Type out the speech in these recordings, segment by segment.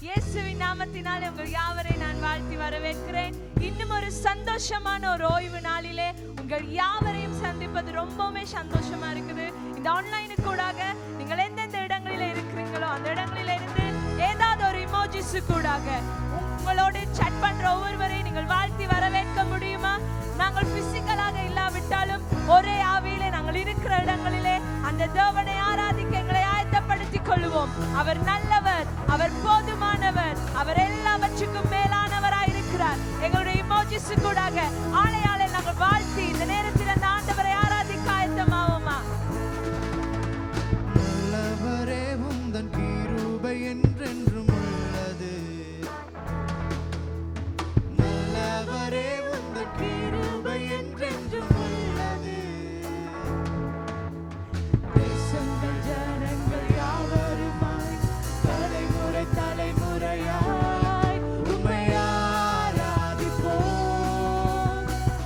இயேசுவின் நாமத்தினாலே உங்கள் யாவரை நான் வாழ்த்தி வரவேற்கிறேன். இன்னும் ஒரு சந்தோஷமான ஒரு ஓய்வு நாளிலே உங்கள் யாவரையும் சந்திப்பது ரொம்பவுமே சந்தோஷமா இருக்குது. இந்த ஆன்லைனுக்கு கூடாக நீங்கள் எந்தெந்த இடங்களில இருக்கிறீங்களோ அந்த இடங்களில இருந்து ஏதாவது ஒரு இமோஜிஸு கூடாக உங்களோடு சாட் பண்ற ஒவ்வொருவரையும் நீங்கள் வாழ்த்தி வரவேற்க முடியுமா? நாங்கள் பிசிக்கலாக இல்லாவிட்டாலும் ஒரே ஆவியிலே நாங்கள் இருக்கிற இடங்களிலே அந்த தேவனை ஆராதிக்க எங்களை ஆயத்தப்படுத்திக் கொள்வோம். அவர் நல்லவர், அவர் போதுமானவர், அவர் எல்லாவற்றுக்கும் மேலானவராய் இருக்கிறார். எங்களுடைய இமோஜிஸ் கூடாக ஆளையாளை நாங்கள் வாழ்த்தி இந்த நேரத்தில் அந்த ஆண்டவரை ஆராதிக்க ஆயத்தமாவோமா? நல்லவரே உந்தன் கிருபை என்றென்றும் உள்ளது. நல்லவரே உந்தன் கிருபை என்றென்றும் உள்ளது. தேசங்கள் ஜனங்கள் யாவருமாய் தலைமுறை தலைமுறையாய் உம்மை ஆராதிப்போம்.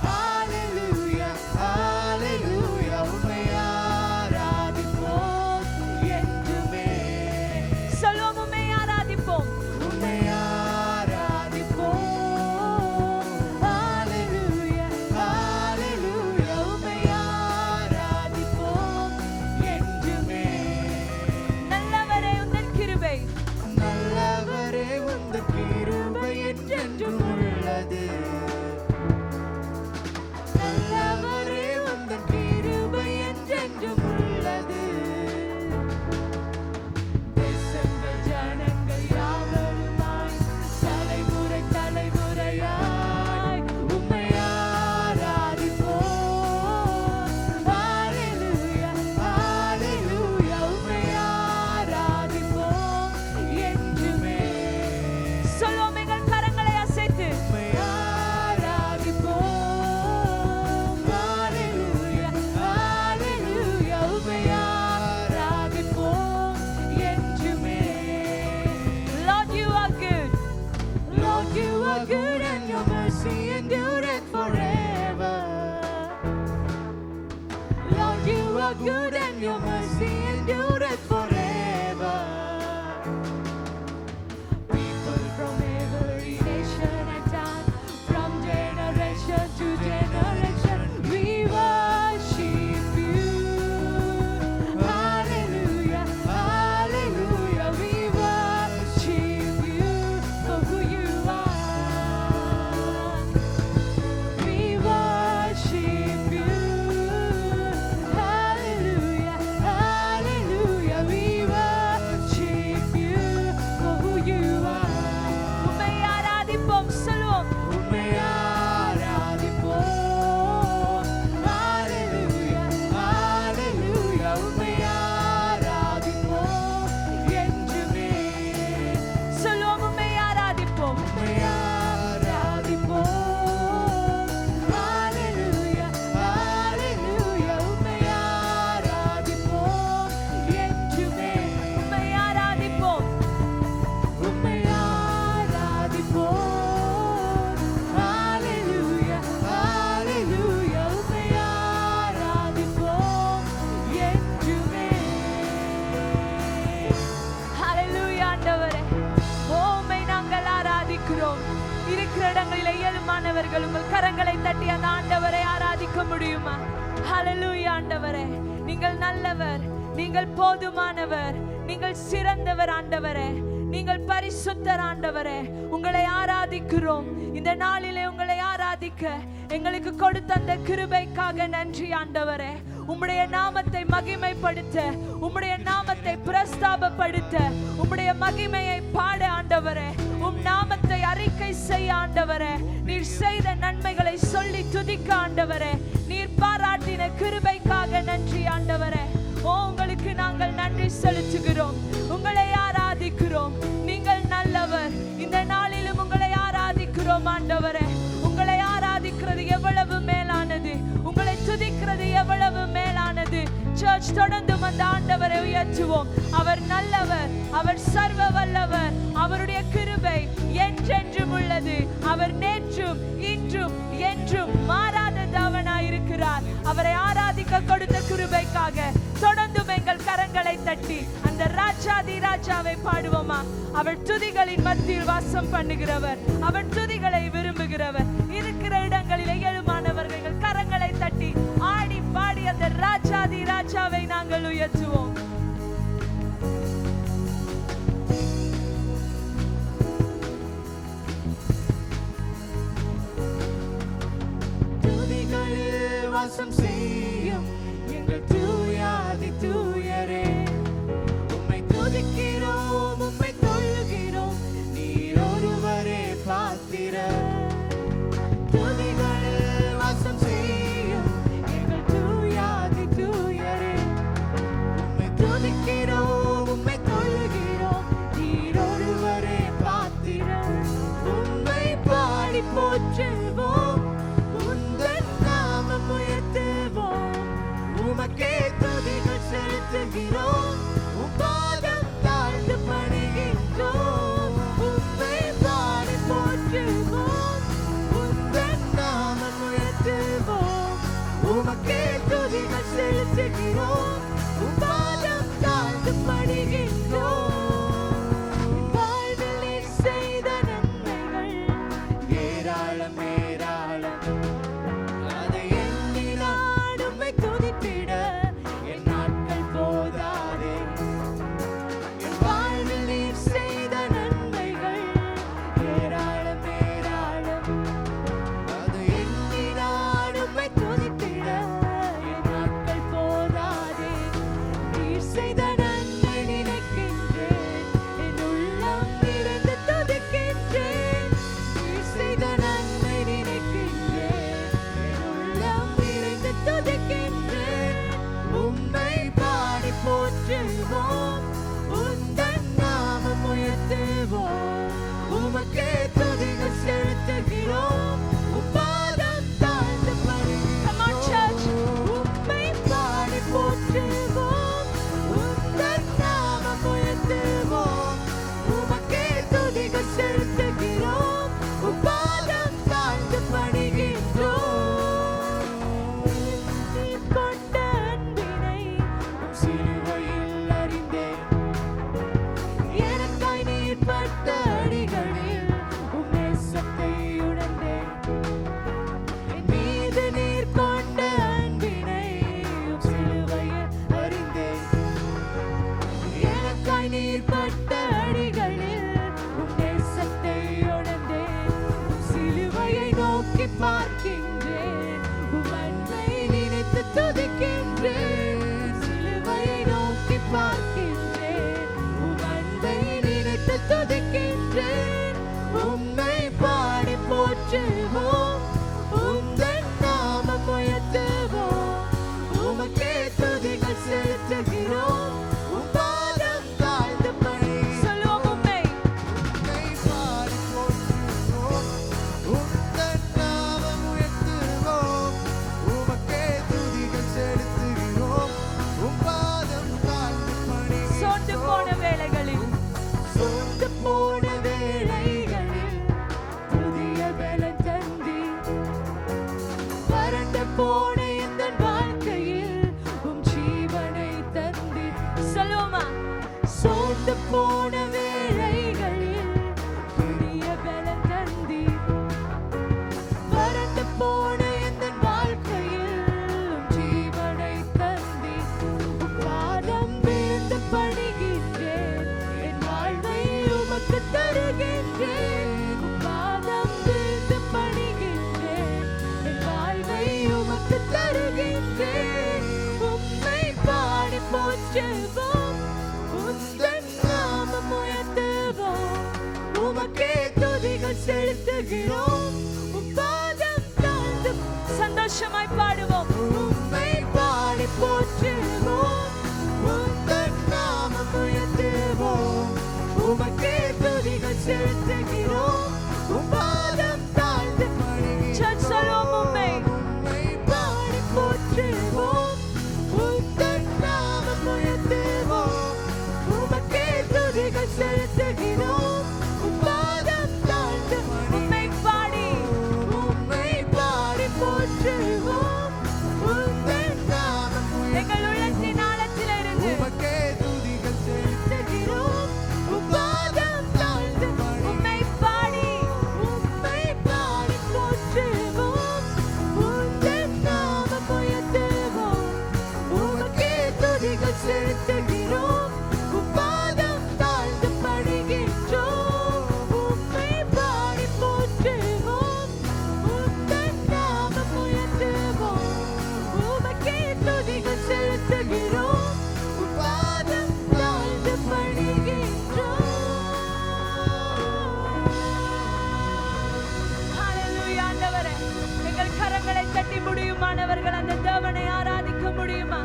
ஹalleluya ஹalleluya உம்மை ஆராதிப்போம் என்றுமே. சொல்லுவோம், உம்மை ஆராதிப்போம், உம்மை ஆராதிப்போம். ஹalleluya ஹalleluya உம்மை ஆராதிப்போம் என்றுமே. நல்லவரே உந்தன் கிருபை, நல்லவரே உந்தன் கிருபை என்றென்றும் உள்ளது. நல்லவரே உந்தன் கிருபை என்றென்றும் உள்ளது. தேசங்கள் ஜனங்கள் யாவருமாய் தலைமுறை தலைமுறையாய் உம்மை ஆராதிப்போம். ஹalleluya ஹalleluya உம்மை ஆராதிப்போம் என்றுமே. சொல்லுவோம் எங்கள் கரங்களை அசைத்து உம்மை ஆராதிப்போம். ஹalleluya ஹalleluya உம்மை ஆராதிப்போம் என்றுமே. Lord, you are good. Lord, you are good and your mercy endureth forever. Lord, you are good and your mercy endureth forever. People from every nation and tongue, from generation to generation, we worship you. Hallelujah, hallelujah, we worship you for who you are. We worship you. Hallelujah, hallelujah, we worship you for who you are. உம்மை ஆராதிப்போம். சொல்லுவோம், உம்மை ஆராதிப்போம். ஹalleluya ஹalleluya உம்மை ஆராதிப்போம் என்றுமே. சொல்லுவோம், உம்மை ஆராதிப்போம். உம்மை ஆராதிப்போம். ஹalleluya ஹalleluya உம்மை ஆராதிப்போம் என்றுமே. உம்மை ஆராதிப்போம். உம்மை ஆராதிப்போம். ஹalleluya ஹalleluya உம்மை ஆராதிப்போம் என்றுமே. ஹalleluya ஆண்டவரே, உம்மை நாங்கள் ஆராதிக்கிறோம். இருக்கிற இடங்களில் இயலுமானவர்கள் உங்கள் கரங்களை தட்டி அந்த ஆண்டவரை ஆராதிக்க முடியுமா? ஹalleluya ஆண்டவரே, நீங்கள் நல்லவர், நீங்கள் போதுமானவர், நீங்கள் சிறந்தவர் ஆண்டவரே, நீங்கள் பரிசுத்தர் ஆண்டவரே. உங்களை ஆராதிக்கிறோம். இந்த நாளிலே உங்களை ஆராதிக்க எங்களுக்கு கொடுத்த அந்த கிருபைக்காக நன்றி ஆண்டவரே. உம்முடைய நாமத்தை மகிமைப்படுத்த, உம்முடைய நாமத்தை பிரஸ்தாபப்படுத்த, உம்முடைய மகிமையை பாட ஆண்டவரே, உம் நாமத்தை அறிக்கை செய்ய ஆண்டவரே, நீர் செய்த நன்மைகளை சொல்லி துதிக்க ஆண்டவரே, நீர் பாராட்டின கிருபைக்காக நன்றி ஆண்டவரே. உங்களுக்கு நாங்கள் நன்றி செலுத்துகிறோம், உங்களை ஆராதிக்கிறோம். நீங்கள் நல்லவர். இந்த நாளிலும் உங்களை ஆராதிக்கிறோம் ஆண்டவரே. உங்களை ஆராதிக்கிறது எவ்வளவு மேலானது, உங்களை துதிக்கிறது எவ்வளவு மேலானது. சர்ச் தொடர்ந்து அந்த ஆண்டவரை உயர்த்துவோம். அவர் நல்லவர், அவர் சர்வ வல்லவர், அவருடைய கிருபை என்றென்றும் உள்ளது. அவர் நேற்றும் இன்றும் என்றும் மாறாத தேவனாய் இருக்கிறார். அவரை ஆராதிக்க கொடுத்த கிருபைக்காக தொடர்ந்தும் எங்கள் கரங்களை தட்டி அந்த ராஜ ராஜாதி ராஜாவை பாடுவோமா? அவர் துதிகளின் மத்தியில் வாசம் பண்ணுகிறவர், அவர் துதிகளை விரும்புகிறவர். இருக்கிற இடங்களில் எழுமானவர்கள் கரங்களை தட்டி ஆடி பாடி அந்த ராஜாதி ராஜாவை நாங்கள் உயர்த்துவோம். துதிகளில் வாசம் செய்யும் எங்கள் தூயாதி தூயரே, உம்மை துதிக்கிறோம், உம்மை தொழுகிறோம், நீர் ஒருவரே பாத்திரர். துதிகளில் வாசம் செய்யும் எங்கள் தூயாதி தூயரே, உம்மை துதிக்கிறோம், உம்மை தொழுகிறோம், நீர் ஒருவரே பாத்திரர். உம்மை பாடி போற்றுவோம், உந்தன் நாமம் உயர்த்துவோம், உமக்கே துதிகள் செலுத்துகிறோம், உம் பாதம் தாழ்ந்து பணிகின்றோம். உம்மை பாடி போற்றுவோம், உந்தன் நாமம் உயர்த்துவோம், உமக்கே துதிகள் செலுத்துகிறோம், உம் பாதம் தாழ்ந்து பணிகின்றோம். வாழ்வில் நீர் செய்த நன்மைகள் ஏராளம் ஏராளம், அதை எண்ணி நான் உம்மை துதித்திட என் நாட்கள் போதாதே. என் வாழ்வில் நீர் செய்த நன்மைகள் ஏராளம் ஏராளம், அதை எண்ணி நான் உம்மை துதித்திட என் நாட்கள் போதாதே. நீர் செய்த நன்மை நினைக்கின்றேன், என் உள்ளம் நிறைந்து துதிக்கின்றேன். நீர் செய்த நன்மை நினைக்கின்றேன், என் உள்ளம் நிறைந்து துதிக்கின்றேன். உம்மை பாடி போற்றுவோம், உந்தன் நாமம் உயர்த்துவோம், உமக்கே துதிகள் செலுத்துகிறோம், உம் பாதம் தாழ்ந்து Come on, church. பணிகின்றோம். உம்மை பாடி போற்றுவோம், உந்தன் நாமம் உயர்த்துவோம், உமக்கே துதிகள் செலுத்துகிறோம், உம் பாதம் தாழ்ந்து பணிகின்றோம். நீர் கொண்ட அன்பினை உம் சிலுவையில் அறிந்தேன், எனக்காய் நீர் பட்ட அடிகளில் உம் நேசத்தை உணர்ந்தேன். என் மீது நீர் கொண்ட அன்பினை உம் சிலுவையில் அறிந்தேன், எனக்காய் நீர் பட்ட அடிகளில் உம் நேசத்தை உணர்ந்தேன். உம் சிலுவையை நோக்கி பார்க்கின்றேன், உம் அன்பை நினைத்து துதிக்கின்றேன். சிலுவையை நோக்கி பார்க்கின்றேன், உம் அன்பை நினைத்து துதிக்கின்றேன். உம்மை பாடி போற்றுவோம், உந்தன் நாமம் உயர்த்துவோம், உமக்கே துதிகள் செலுத்துகிறோம், உம் பாதம் தாழ்ந்து சொல்லுவோம் உம்மை. உம்மை பாடி போற்றுவோம், உந்தன் நாமம் உயர்த்துவோம், உமக்கே துதிகள் செலுத்துகிறோம், உம் பாதம் தாழ்ந்து சோர்ந்து போன வேளைகளில் சோர்ந்து போன வேளைகளில் புதிய பலம் தந்தி, வறண்டு போன எந்தன் வாழ்க்கையில் உம் ஜீவனை தந்தி. சொல்லுவோமா? சோர்ந்து போன வேளைகளில் புதிய பலம் தந்தி, வறண்டு போன எந்தன் வாழ்க்கையில் உம் ஜீவனை தந்தி. உம் பாதம் வீழ்ந்து பணிகின்றேன், என் வாழ்வை உமக்கு தருகின்றேன். உம் பாதம் வீழ்ந்து பணிகின்றேன், என் வாழ்வை உமக்கு தருகின்றேன். உம்மை பாடி போற்றுவோம், உந்தன் நாமம் உயர்த்துவோம், உமக்கே துதிகள் செலுத்துகிறோம், உம் பாதம் தாழ்ந்து சந்தோஷமாய் பாடுவோம். உம்மை பாடி போற்றுவோம், உந்தன் நாமம் உயர்த்துவோம், உமக்கே துதிகள் செலுத்துகிறோம், உம் பாதம் தாழ்ந்து Church, சொல்லுவோம் உம்மை. உம்மை பாடி போற்றுவோம், உந்தன் நாமம் உயர்த்துவோம், உமக்கே துதிகள் செலுத்துகிறோம், உம் பாதம் தாழ்ந்து உம்மை பாடி உம்மை பாடி போற்றுவோம், உந்தன் நாமம் எங்கள் உள்ளத்தின் ஆழத்திலிருந்து உமக்கே துதிகள் செலுத்துகிறோம். பணிகின்றோம். உம்மை பாடி போற்றுவோம். உந்தன் நாமம் உயர்த்துவோம். உமக்கே துதிகள் செலுத்துகிறோம். உம் பாதம் தாழ்ந்து பணிகின்றோம். ஹalleluya ஆண்டவரே, எங்கள் கரங்களை தட்டி முடியுமானவர்கள் அந்த தேவனை ஆராதிக்க முடியுமா?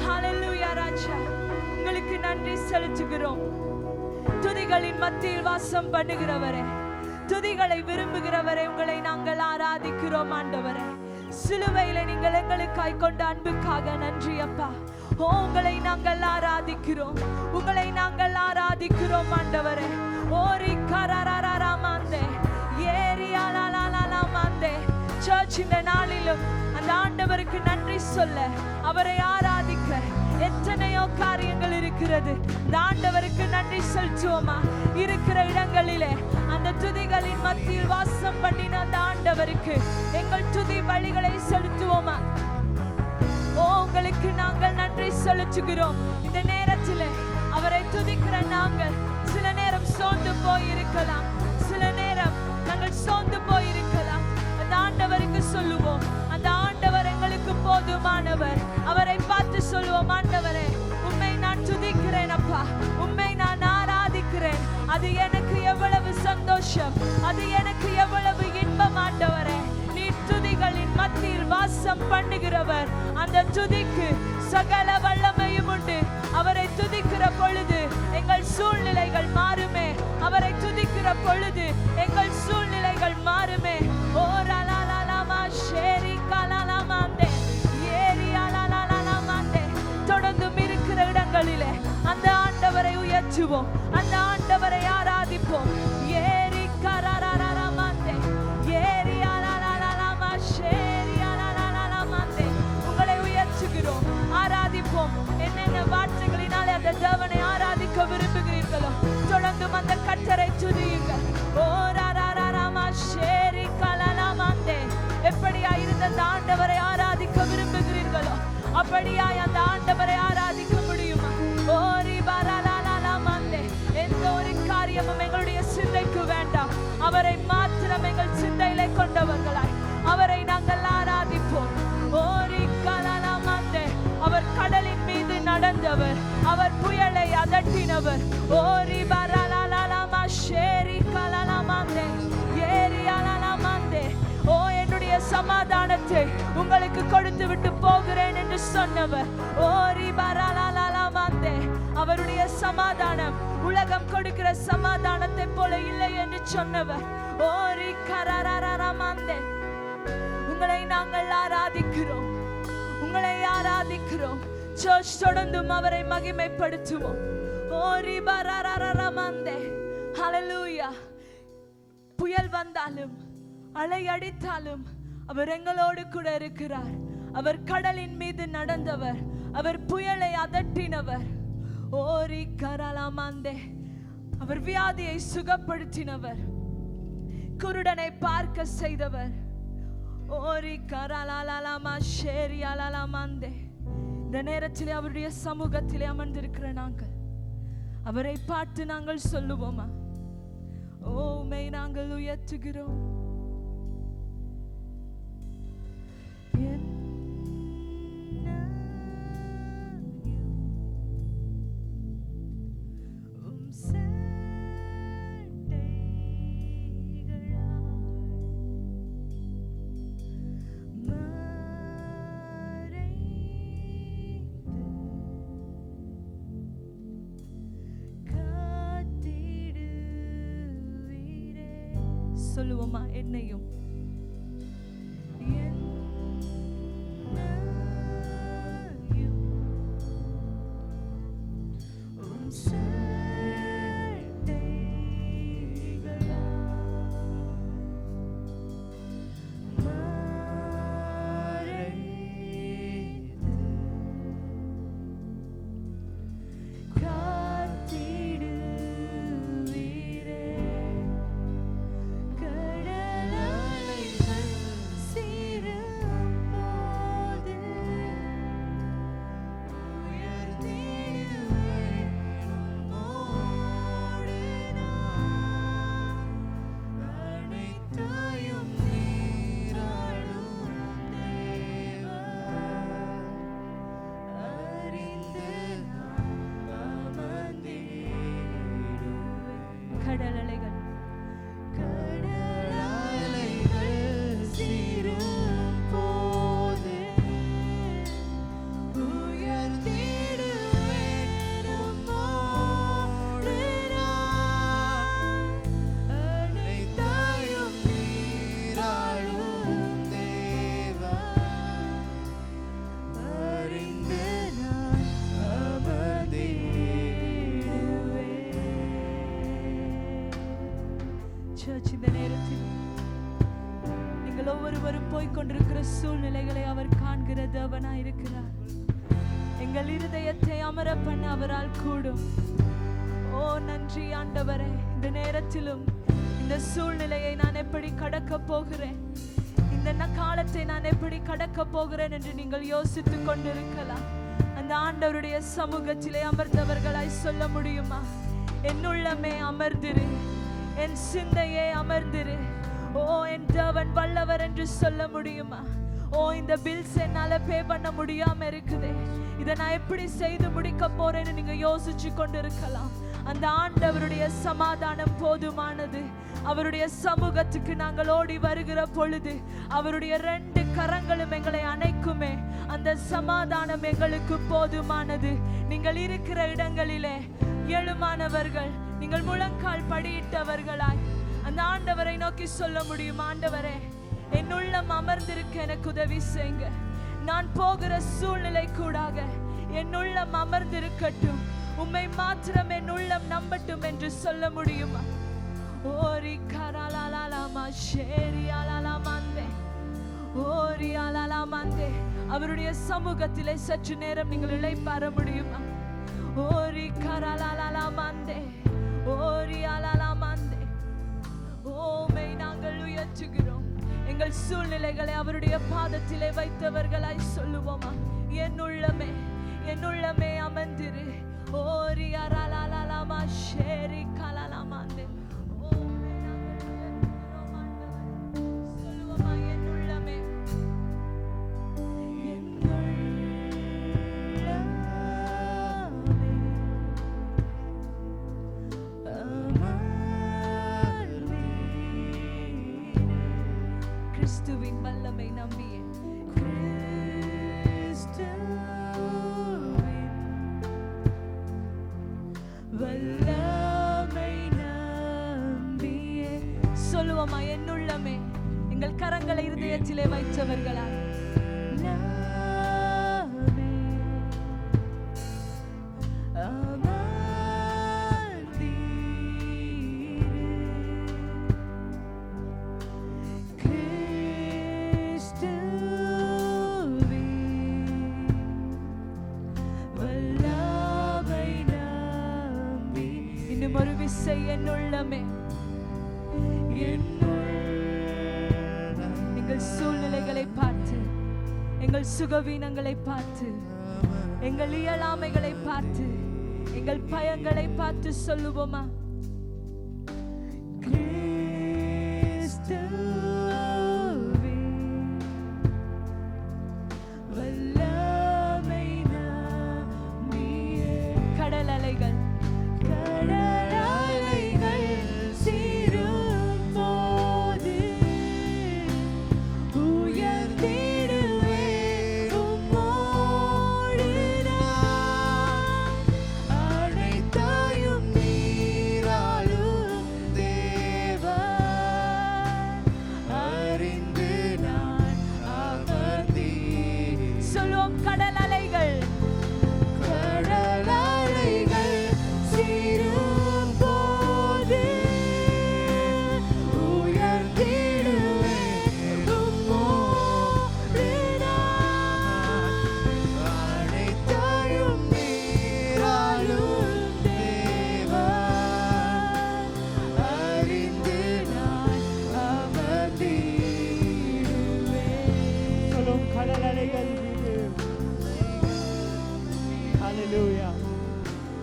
ஹalleluya ராஜா, உங்களுக்கு நன்றி செலுத்துகிறோம். துதிகளின் மத்தியில் வாசம் பண்ணுகிறவரே, துதிகளை விரும்புகிறவரே, உங்களை நாங்கள் ஆராதிக்கிறோம் ஆண்டவரே. சிலுவையில நீங்கள் எங்களுக்காய் கொண்ட அன்புக்காக நன்றி அப்பா. உங்களை நாங்கள் ஆராதிக்கிறோம், உங்களை நாங்கள் ஆராதிக்கிறோம் ஆண்டவரே. ஓரி கரரரரமாந்தே ஏரியாலாலாலாமாந்தே. சர்ச் இந்த நாளிலும் அந்த ஆண்டவருக்கு நன்றி சொல்ல, அவரை ஆராதிக்க எத்தனையோ காரியங்கள் இருக்கிறது. இந்த ஆண்டவருக்கு நன்றி செலுத்துவோமா? இருக்கிற இடங்களிலே அந்த துதிகளின் மத்தியில் வாசம் பண்ணின அந்த ஆண்டவருக்கு எங்கள் துதி பலிகளை செலுத்துவோமா? உங்களுக்கு நாங்கள் நன்றி செலுத்துகிறோம். இந்த நேரத்தில் அவரை துதிக்கிற நாங்கள் சில நேரம் சோர்ந்து போயிருக்கலாம், சில நேரம் நாங்கள் சோர்ந்து போயிருக்கலாம். அந்த ஆண்டவருக்கு சொல்லுவோம், அந்த ஆண்டவர் எங்களுக்கு போதுமானவர். அவரை பார்த்து சொல்லுவோம், ஆண்டவரே உம்மை நான் துதிக்கிறேன் அப்பா, உம்மை நான் ஆராதிக்கிறேன். அது எனக்கு எவ்வளவு சந்தோஷம், அது எனக்கு எவ்வளவு இன்பம் ஆண்டவரே. நீ துதிகளின் மத்தியில் வாசம் பண்ணுகிறவர். அந்த துதிக்கு சகல வல்லமையும் உண்டு. அவரை துதிக்கிற பொழுது எங்கள் சூழ்நிலைகள் மாறுமே. அவரை துதிக்கிற பொழுது எங்கள் சூழ்நிலைகள் மாறுமே. ஓ ரலாலாலாமா ஷேரி கலாலாமாந்தே ஏரியாலாலாலாமாந்தே. தொடர்ந்து இருக்கிற இடங்களிலே அந்த ஆண்டவரை உயர்த்துவோம், அந்த ஆண்டவரை ஆராதிப்போம். ஏரி கரரரரமாந்தே ஏரியாலாலாலாமா ஷேரியாலாலாலாமாந்தே. உங்களை உயர்த்துகிறோம், ஆராதிப்போம். என்னென்ன வார்த்தைகளினாலே அந்த தேவனை ஆராதிக்க விரும்புகிறீர்களோ தொடர்ந்து அந்த கர்த்தரை துதியுங்கள். ஓ ரரரரமா ஷேரி கலாலாமாந்தே. எப்படியா இருந்த அந்த ஆண்டவரை ஆராதிக்க விரும்புகிறீர்களோ அப்படியாய் அந்த ஆண்டவரை ஆராதிக்க முடியுமா? ஓரி பரலாலாமாந்தே. எந்த ஒரு காரியமும் எங்களுடைய சிந்தைக்கு வேண்டாம். அவரை மாத்திரம் எங்கள் சிந்தையிலே கொண்டவர்களாய் அவரை நாங்கள் ஆராதிப்போம். ஓரி கலாலாமாந்தே. அவர் கடலின் மீது நடந்தவர், அவர் புயலை அதட்டினவர். ஓரி பரலாலாமா ஷேரி கலாலாமாந்தே ஏரியாலாலாமாந்தே. ஓ என்னுடைய சமாதானத்தை உங்களுக்கு கொடுத்து விட்டு போகிறேன் என்று சொன்னவர். ஓரி பரலாலாமாந்தே. அவருடைய சமாதானம் உலகம் கொடுக்கிற சமாதானத்தை போல இல்லை என்று சொன்னவர். ஓரி கரரரரமாந்தே. உங்களை நாங்கள் ஆராதிக்கிறோம், உங்களை ஆராதிக்கிறோம். சர்ச் தொடர்ந்தும் அவரை மகிமைப்படுத்துவோம். ஓரி பரரரரமாந்தே. ஹல்லேலூயா. புயல் வந்தாலும் அலை அடித்தாலும் அவர் எங்களோடு கூட இருக்கிறார். அவர் கடலின் மீது நடந்தவர், அவர் புயலை அதட்டினவர். ஓரி கரலாமாந்தே. அவர் வியாதியை சுகப்படுத்தினவர், குருடனை பார்க்க செய்தவர். ஓரி கரலாலாமா ஷேரியாலாமாந்தே. இந்த நேரத்திலே அவருடைய சமூகத்திலே அமர்ந்திருக்கிற நாங்கள் அவரை பார்த்து நாங்கள் சொல்லுவோமா? ஓமை நாங்கள் உயர்த்துகிறோம். சொல்லுவோமா? என்னையும் கடல் அலைகள் சீரும் போது உயர்ந்திடுவேன் உம்மோடு நான். அனைத்தையும் நீராளும் தேவா, அறிந்து நான் சர்ச், இந்த நேரத்தில் நீங்கள் ஒவ்வொருவரும் போய்கொண்டிருக்கிற சூழ்நிலைகளை அவர் காண்கிற தேவனாய் இருக்கிறார். எங்கள் இருதயத்தை அமர பண்ண அவரால் கூடும். ஓ நன்றி ஆண்டவரே. இந்த நேரத்திலும் இந்த சூழ்நிலையை நான் எப்படி கடக்க போகிறேன், இந்த காலத்தை நான் எப்படி கடக்க போகிறேன் என்று நீங்கள் யோசித்துக் கொண்டிருக்கலாம். அந்த ஆண்டவருடைய சமூகத்திலே அமர்ந்தவர்களாய் சொல்ல முடியுமா? என் உள்ளமே அமர்ந்திரு, என் சிந்தையே அமர்ந்திரு. ஓ என் தேவன் வல்லவர் என்று சொல்ல முடியுமா? ஓ இந்த பில்ஸ் என்னால பே பண்ண முடியாம இருக்குது, இதை நான் எப்படி செய்து முடிக்க போறேன்னு நீங்க யோசிச்சு கொண்டிருக்கலாம். அந்த ஆண்டவருடைய சமாதானம் போதுமானது. அவருடைய சமூகத்துக்கு நாங்கள் ஓடி வருகிற பொழுது அவருடைய 2 கரங்களும் எங்களை அணைக்குமே. அந்த சமாதானம் எங்களுக்கு போதுமானது. நீங்கள் இருக்கிற இடங்களிலே எழுமானவர்கள், நீங்கள் முழங்கால் படியிட்டவர்களாய் அந்த ஆண்டவரை நோக்கி சொல்ல முடியும், ஆண்டவரே என் உள்ளம் அமர்ந்திருக்க எனக்கு உதவி செய்யுங்க. நான் போகிற சூழ்நிலை கூடாக என் உள்ளம் அமர்ந்திருக்கட்டும், உம்மை மாத்திரம் என் உள்ளம் நம்பட்டும் என்று சொல்ல முடியுமா? ஓரி கரலாலாமா ஷேரியாலாமாந்தே, ஓரியாலாமாந்தே. அவருடைய சமூகத்திலே சற்று நேரம் நீங்கள் இளைப்பாற முடியுமா? ஓரி கரலாலாமாந்தே, ஓரியாலாமாந்தே. ஓமை நாங்கள் உயர்த்துகிறோம். எங்கள் சூழ்நிலைகளை அவருடைய பாதத்திலே வைத்தவர்களாய் சொல்லுவோமா? என் உள்ளமே, என் உள்ளமே அமர்ந்திரு. ஓரியாலாலாமா ஷேரி கலாலாமாந்தே. ஓமை நாங்கள் உயர்த்துகிறோம் ஆண்டவரே. சொல்லுவோமா? என் உள்ளமே, என் கிறிஸ்துவின் வல்லமை நம்பியே, வல்லமை நம்பியே சொல்லுவோமா? என் உள்ளமே, எங்கள் கரங்களை இருதயத்திலே வைத்தவர்களால் ஒரு விசை என் உள்ளமே, எங்கள் சூழ்நிலைகளை பார்த்து, எங்கள் சுகவீனங்களை பார்த்து, எங்கள் இயலாமைகளை பார்த்து, எங்கள் பயங்களை பார்த்து சொல்லுவோமா? கடல் அலைகள்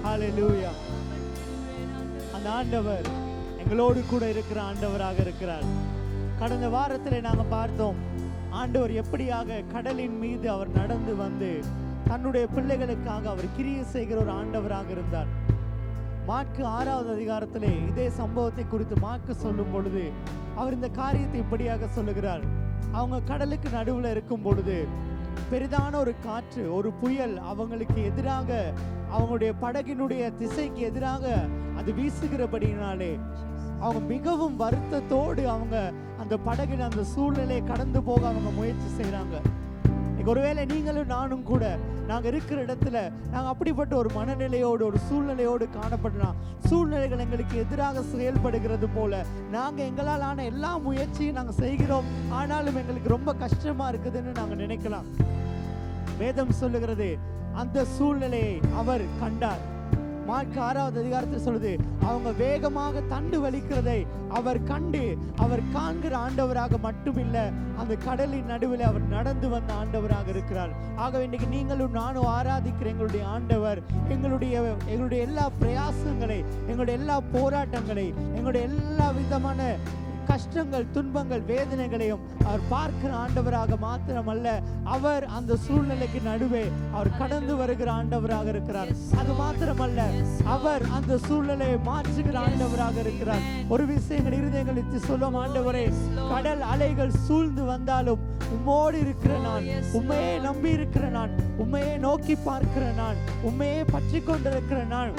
ஹalleluya. அந்த ஆண்டவர் எங்களோடு கூட இருக்கிற ஆண்டவராக இருக்கிறார். கடந்த வாரத்தில் நாங்கள் பார்த்தோம் ஆண்டவர் எப்படியாக கடலின் மீது அவர் நடந்து வந்து தன்னுடைய பிள்ளைகளுக்காக அவர் கிரியை செய்கிற ஒரு ஆண்டவராக இருந்தார். மார்க்கு 6வது அதிகாரத்திலே இதே சம்பவத்தை குறித்து மார்க்கு சொல்லும் பொழுது அவர் இந்த காரியத்தை இப்படியாக சொல்லுகிறார். அவங்க கடலுக்கு நடுவில் இருக்கும் பொழுது பெரிதான ஒரு காற்று, ஒரு புயல் அவங்களுக்கு எதிராக, அவங்களுடைய படகினுடைய திசைக்கு எதிராக அது வீசுகிறபடினாலே அவங்க மிகவும் வருத்தத்தோடு அவங்க அந்த படகில் அந்த சூழ்நிலையை கடந்து போக அவங்க முயற்சி செய்கிறாங்க. ஒருவேளை நீங்களும் நானும் கூட நாங்கள் இருக்கிற இடத்துல நாங்கள் அப்படிப்பட்ட ஒரு மனநிலையோடு ஒரு சூழ்நிலையோடு காணப்படலாம். சூழ்நிலைகள் எங்களுக்கு எதிராக செயல்படுகிறது போல நாங்கள் எங்களால் ஆன எல்லா முயற்சியும் நாங்கள் செய்கிறோம், ஆனாலும் எங்களுக்கு ரொம்ப கஷ்டமா இருக்குதுன்னு நாங்கள் நினைக்கலாம். வேதம் சொல்லுகிறது அந்த சூழ்நிலையை அவர் கண்டார். மார்க்கு 6வது அதிகாரத்தில் சொல்லுது, அவங்க வேகமாக தண்டு வலிக்கிறதை அவர் கண்டு அவர் காண்கிற ஆண்டவராக மட்டுமில்லை, அந்த கடலின் நடுவில் அவர் நடந்து வந்த ஆண்டவராக இருக்கிறார். ஆகவே இன்னைக்கு நீங்களும் நானும் ஆராதிக்கிற எங்களுடைய ஆண்டவர் எங்களுடைய எல்லா பிரயாசங்களை, எங்களுடைய எல்லா போராட்டங்களை, எங்களுடைய எல்லா விதமான கஷ்டங்கள், துன்பங்கள், வேதனைகளையும் அவர் பார்க்கிற ஆண்டவராக மாத்திரமல்ல, அவர் அந்த சூழ்நிலைக்கு நடுவே அவர் கடந்து வருகிற ஆண்டவராக இருக்கிறார். அது மாத்திரமல்ல, அவர் அந்த சூழ்நிலையை மாற்றுகிற ஆண்டவராக இருக்கிறார். ஒரு விஷயம் இருதயங்களுக்கு சொல்லும், ஆண்டவரே, கடல் அலைகள் சூழ்ந்து வந்தாலும் உம்மோடு இருக்கிற நான், உண்மையே நம்பி இருக்கிற நான், உண்மையே நோக்கி பார்க்கிற நான், உண்மையே பற்றி கொண்டிருக்கிற நான்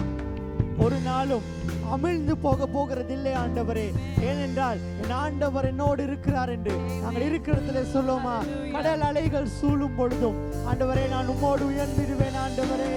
ஒரு நாளும் அமிழ்ந்து போகிறதில்லை ஆண்டவரே. ஏனென்றால் என் ஆண்டவர் என்னோடு இருக்கிறார் என்று நாங்கள் இருக்கிறதுல சொல்லுவோமா? கடல் அலைகள் சூழும் பொழுதும் ஆண்டவரே நான் உம்மோடு உயர்ந்திடுவேன் ஆண்டவரே.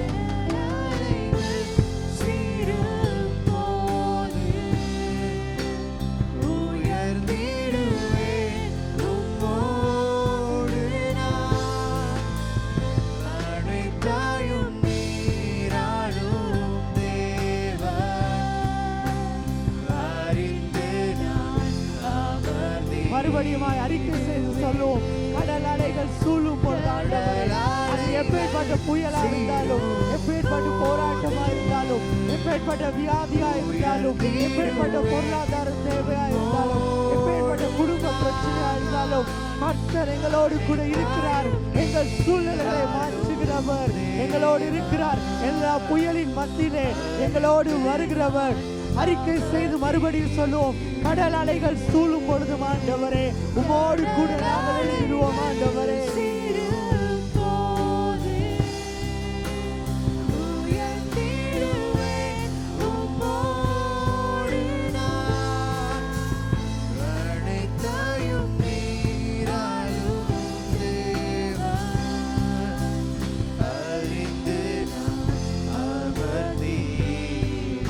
மறுபடியுமாய் அறிக்கை செய்து சொல்லுவோம், கடல் அலைகள் சூழும் பொழுது ஆண்டவரே, அது எப்பேற்பட்ட புயலா இருந்தாலும், எப்பேற்பட்ட போராட்டமா இருந்தாலும், எப்பேற்பட்ட வியாதியா இருந்தாலும், எப்பேற்பட்ட பொருளாதார தேவையா இருந்தாலும், எப்பேற்பட்ட குடும்ப பிரச்சனையா இருந்தாலும், கர்த்தர் எங்களோடு கூட இருக்கிறார். எங்கள் சூழ்நிலைகளை மாற்றுகிறவர் எங்களோடு இருக்கிறார். எல்லா புயலின் மத்தியிலே எங்களோடு வருகிறவர். அறிக்கை செய்து மறுபடியும் சொல்லுவோம், கடல் அலைகள் சூழும் பொழுது ஆண்டவரே உம்மோடு கூட நாங்கள் எழுதிடுவோம் ஆண்டவரே.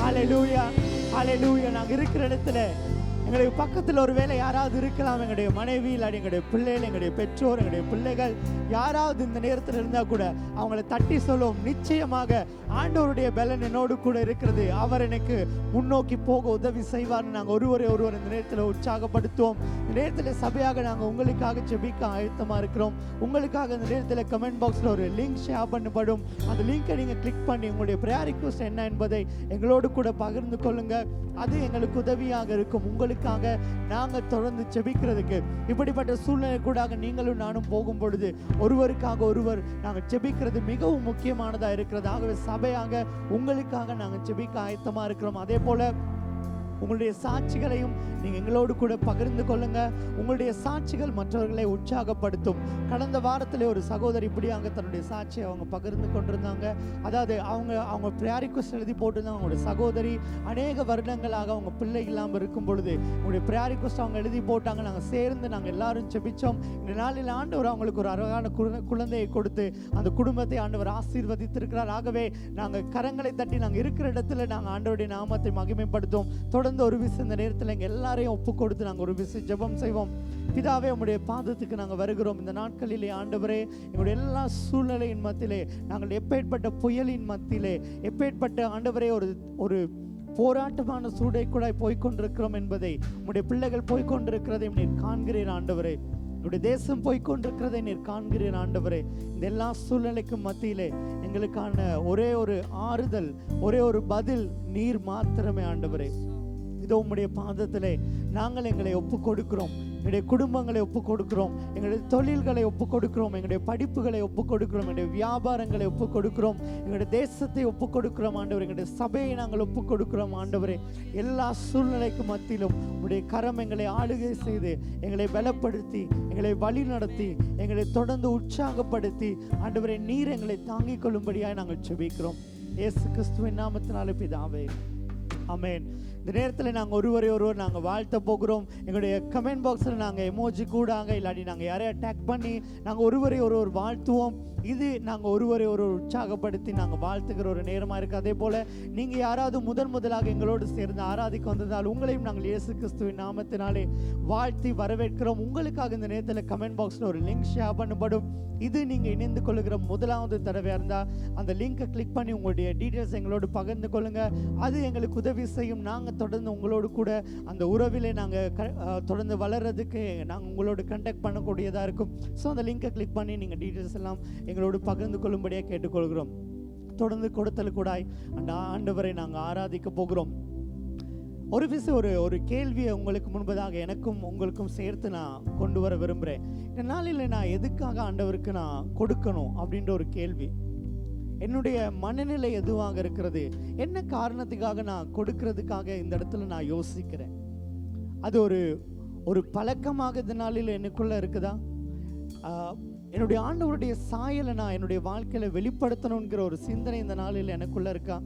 ஹல்லேலூயா, ஹல்லேலூயா. நாங்கள் இருக்கிற இடத்துல எங்களுடைய பக்கத்தில் ஒரு வேளை யாராவது இருக்கலாம், எங்களுடைய மனைவி, இல்லாட்டி எங்களுடைய பிள்ளைகள், எங்களுடைய பெற்றோர், எங்களுடைய பிள்ளைகள் யாராவது இந்த நேரத்தில் இருந்தால் கூட அவங்கள தட்டி சொல்லுவோம், நிச்சயமாக ஆண்டவருடைய பலன் என்னோடு கூட இருக்கிறது, அவர் எனக்கு முன்னோக்கி போக உதவி செய்வார்னு நாங்கள் ஒருவர் இந்த நேரத்தில் உற்சாகப்படுத்துவோம். இந்த நேரத்தில் சபையாக நாங்கள் உங்களுக்காக ஜெபிக்க ஆயத்தமாக இருக்கிறோம். உங்களுக்காக இந்த நேரத்தில் கமெண்ட் பாக்ஸில் ஒரு லிங்க் ஷேர் பண்ணப்படும். அந்த லிங்கை நீங்கள் கிளிக் பண்ணி உங்களுடைய ப்ரேயர் ரிக்வெஸ்ட் என்ன என்பதை எங்களோடு கூட பகிர்ந்து கொள்ளுங்க. அது எங்களுக்கு உதவியாக இருக்கும். உங்களுக்காக நாங்கள் தொடர்ந்து ஜெபிக்கிறதுக்கு இப்படிப்பட்ட சூழ்நிலை கூட நீங்களும் நானும் போகும் பொழுது ஒருவருக்காக ஒருவர் நாங்கள் ஜெபிக்கிறது மிகவும் முக்கியமானதாக இருக்கிறது. ஆகவே சபையாக உங்களுக்காக நாங்கள் ஜெபிக்க ஆயத்தமாக இருக்கிறோம். அதே போல உங்களுடைய சாட்சிகளையும் நீங்கள் எங்களோடு கூட பகிர்ந்து கொள்ளுங்க. உங்களுடைய சாட்சிகள் மற்றவர்களை உற்சாகப்படுத்தும். கடந்த வாரத்தில் ஒரு சகோதரி இப்படியாக தன்னுடைய சாட்சியை அவங்க பகிர்ந்து கொண்டிருந்தாங்க. அதாவது அவங்க ப்ரேயர் ரிக்வெஸ்ட் எழுதி போட்டிருந்தாங்க. அவங்களுடைய சகோதரி அநேக வருடங்களாக அவங்க பிள்ளை இல்லாமல் இருக்கும் பொழுது உங்களுடைய ப்ரேயர் ரிக்வெஸ்ட் அவங்க எழுதி போட்டாங்க. நாங்கள் சேர்ந்து நாங்கள் எல்லாரும் ஜெபிச்சோம். இந்த நாளில் ஆண்டவர் அவங்களுக்கு ஒரு அழகான குழந்தையை கொடுத்து அந்த குடும்பத்தை ஆண்டவர் ஆசீர்வதித்திருக்கிறார். ஆகவே நாங்கள் கரங்களை தட்டி நாங்கள் இருக்கிற இடத்துல நாங்கள் ஆண்டவருடைய நாமத்தை மகிமைப்படுத்துவோம். தொடர்ந்து ஒரு விஷயம் இந்த நேரத்தில் எங்கள் எல்லாரையும் ஒப்பு கொடுத்து நாங்கள் ஒரு விஷயம் ஜெபம் செய்வோம். பிதாவே, உம்முடைய பாதத்துக்கு நாங்கள் வருகிறோம். இந்த நாட்களிலே ஆண்டவரே, எங்களுடைய எல்லா சூழ்நிலையின் மத்தியிலே நாங்கள் எப்பேற்பட்ட புயலின் மத்தியிலே எப்பேற்பட்ட ஆண்டவரே ஒரு போராட்டமான சூடை கூட போய்கொண்டிருக்கிறோம் என்பதை, உம்முடைய பிள்ளைகள் போய்கொண்டிருக்கிறதை நீர் காண்கிறீர் ஆண்டவரே. என்னுடைய தேசம் போய்கொண்டிருக்கிறதை நீர் காண்கிறீர் ஆண்டவரே. இந்த எல்லா சூழ்நிலைக்கும் மத்தியிலே எங்களுக்கான ஒரே ஒரு ஆறுதல், ஒரே ஒரு பதில் நீர் மாத்திரமே ஆண்டவரே. இதோ உம்முடைய பாதத்திலே நாங்கள் எங்களை ஒப்பு கொடுக்கிறோம். எங்களுடைய குடும்பங்களை ஒப்பு கொடுக்கிறோம், எங்களுடைய தொழில்களை ஒப்பு கொடுக்கிறோம், எங்களுடைய படிப்புகளை ஒப்பு கொடுக்கிறோம், எங்களுடைய வியாபாரங்களை ஒப்பு கொடுக்கிறோம், எங்களுடைய தேசத்தை ஒப்பு கொடுக்கிறோம் ஆண்டவரே. எங்களுடைய சபையை நாங்கள் ஒப்பு கொடுக்கிறோம் ஆண்டவரே. எல்லா சூழ்நிலைக்கு மத்தியிலும் உடைய கரம் எங்களை ஆளுகை செய்து எங்களை பலப்படுத்தி எங்களை வழி நடத்தி எங்களை தொடர்ந்து உற்சாகப்படுத்தி ஆண்டவரே நீர் எங்களை தாங்கிக் கொள்ளும்படியாக நாங்கள் ஜெபிக்கிறோம். இயேசு கிறிஸ்துவின் நாமத்தினாலே பிதாவே, ஆமென். இந்த நேரத்தில் நாங்கள் ஒருவர் நாங்கள் வாழ்த்த போகிறோம். எங்களுடைய கமெண்ட் பாக்ஸில் நாங்கள் எமோஜி கூடாங்க, இல்லாட்டி நாங்கள் யாரையா டேக் பண்ணி நாங்கள் ஒருவர் வாழ்த்துவோம். இது நாங்கள் ஒருவரை உற்சாகப்படுத்தி நாங்கள் வாழ்த்துக்கிற ஒரு நேரமாக இருக்குது. அதே போல் நீங்கள் யாராவது முதலாக எங்களோடு சேர்ந்து ஆராதிக்க வந்ததால் உங்களையும் நாங்கள் இயேசு கிறிஸ்துவின் நாமத்தினாலே வாழ்த்தி வரவேற்கிறோம். உங்களுக்காக இந்த நேரத்தில் கமெண்ட் பாக்ஸில் ஒரு லிங்க் ஷேர் பண்ணப்படும். இது நீங்கள் இணைந்து கொள்ளுகிற முதலாவது தடவையாக இருந்தால் அந்த லிங்கை கிளிக் பண்ணி உங்களுடைய டீட்டெயில்ஸ் எங்களோடு பகிர்ந்து கொள்ளுங்கள். அது எங்களுக்கு உதவி செய்யும். நாங்கள் தொடர்ந்து உங்களோடு கூட அந்த உறவிலே நாங்கள் தொடர்ந்து வளர்கிறதுக்கு நாங்கள் உங்களோடு கண்டக்ட் பண்ணக்கூடியதாக இருக்கும். ஸோ அந்த லிங்கை கிளிக் பண்ணி நீங்கள் டீட்டெயில்ஸ் எல்லாம் எங்களோடு பகிர்ந்து கொள்ளும்படியாக கேட்டுக்கொள்கிறோம். தொடர்ந்து கொடுத்தல் கூடாய் அந்த ஆண்டவரை நாங்கள் ஆராதிக்க போகிறோம். ஒரு கேள்வியை உங்களுக்கு முன்பதாக எனக்கும் உங்களுக்கும் சேர்த்து நான் கொண்டு வர விரும்புகிறேன். இந்த நாளில் நான் எதுக்காக ஆண்டவருக்கு நான் கொடுக்கணும் அப்படின்ற ஒரு கேள்வி. என்னுடைய மனநிலை எதுவாக இருக்கிறது, என்ன காரணத்துக்காக நான் கொடுக்கறதுக்காக இந்த இடத்துல நான் யோசிக்கிறேன். அது ஒரு பழக்கமாக இந்த நாளில் எனக்குள்ள இருக்குதா? என்னுடைய ஆண்டவருடைய சாயலை நான் என்னுடைய வாழ்க்கையில் வெளிப்படுத்தணுங்கிற ஒரு சிந்தனை இந்த நாளில் எனக்குள்ள இருக்கா?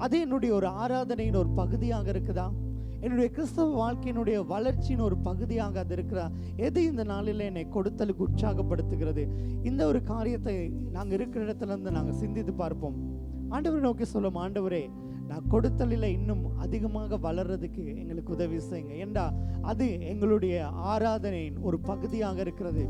அது என்னுடைய ஒரு ஆராதனையின் ஒரு பகுதியாக இருக்குதா? என்னுடைய கிறிஸ்தவ வாழ்க்கையினுடைய வளர்ச்சியின் ஒரு பகுதியாக அது இருக்கிறா? எது இந்த நாளில் என்னை கொடுத்தலுக்கு உற்சாகப்படுத்துகிறது? இந்த ஒரு காரியத்தை நாங்கள் இருக்கிற இடத்துல இருந்து நாங்கள் சிந்தித்து பார்ப்போம். ஆண்டவரை நோக்கி சொல்லும், ஆண்டவரே நான் கொடுத்தலில் இன்னும் அதிகமாக வளர்றதுக்கு எங்களுக்கு உதவி செய்யுங்க. ஏண்டா அது எங்களுடைய ஆராதனையின் ஒரு பகுதியாக இருக்கிறது.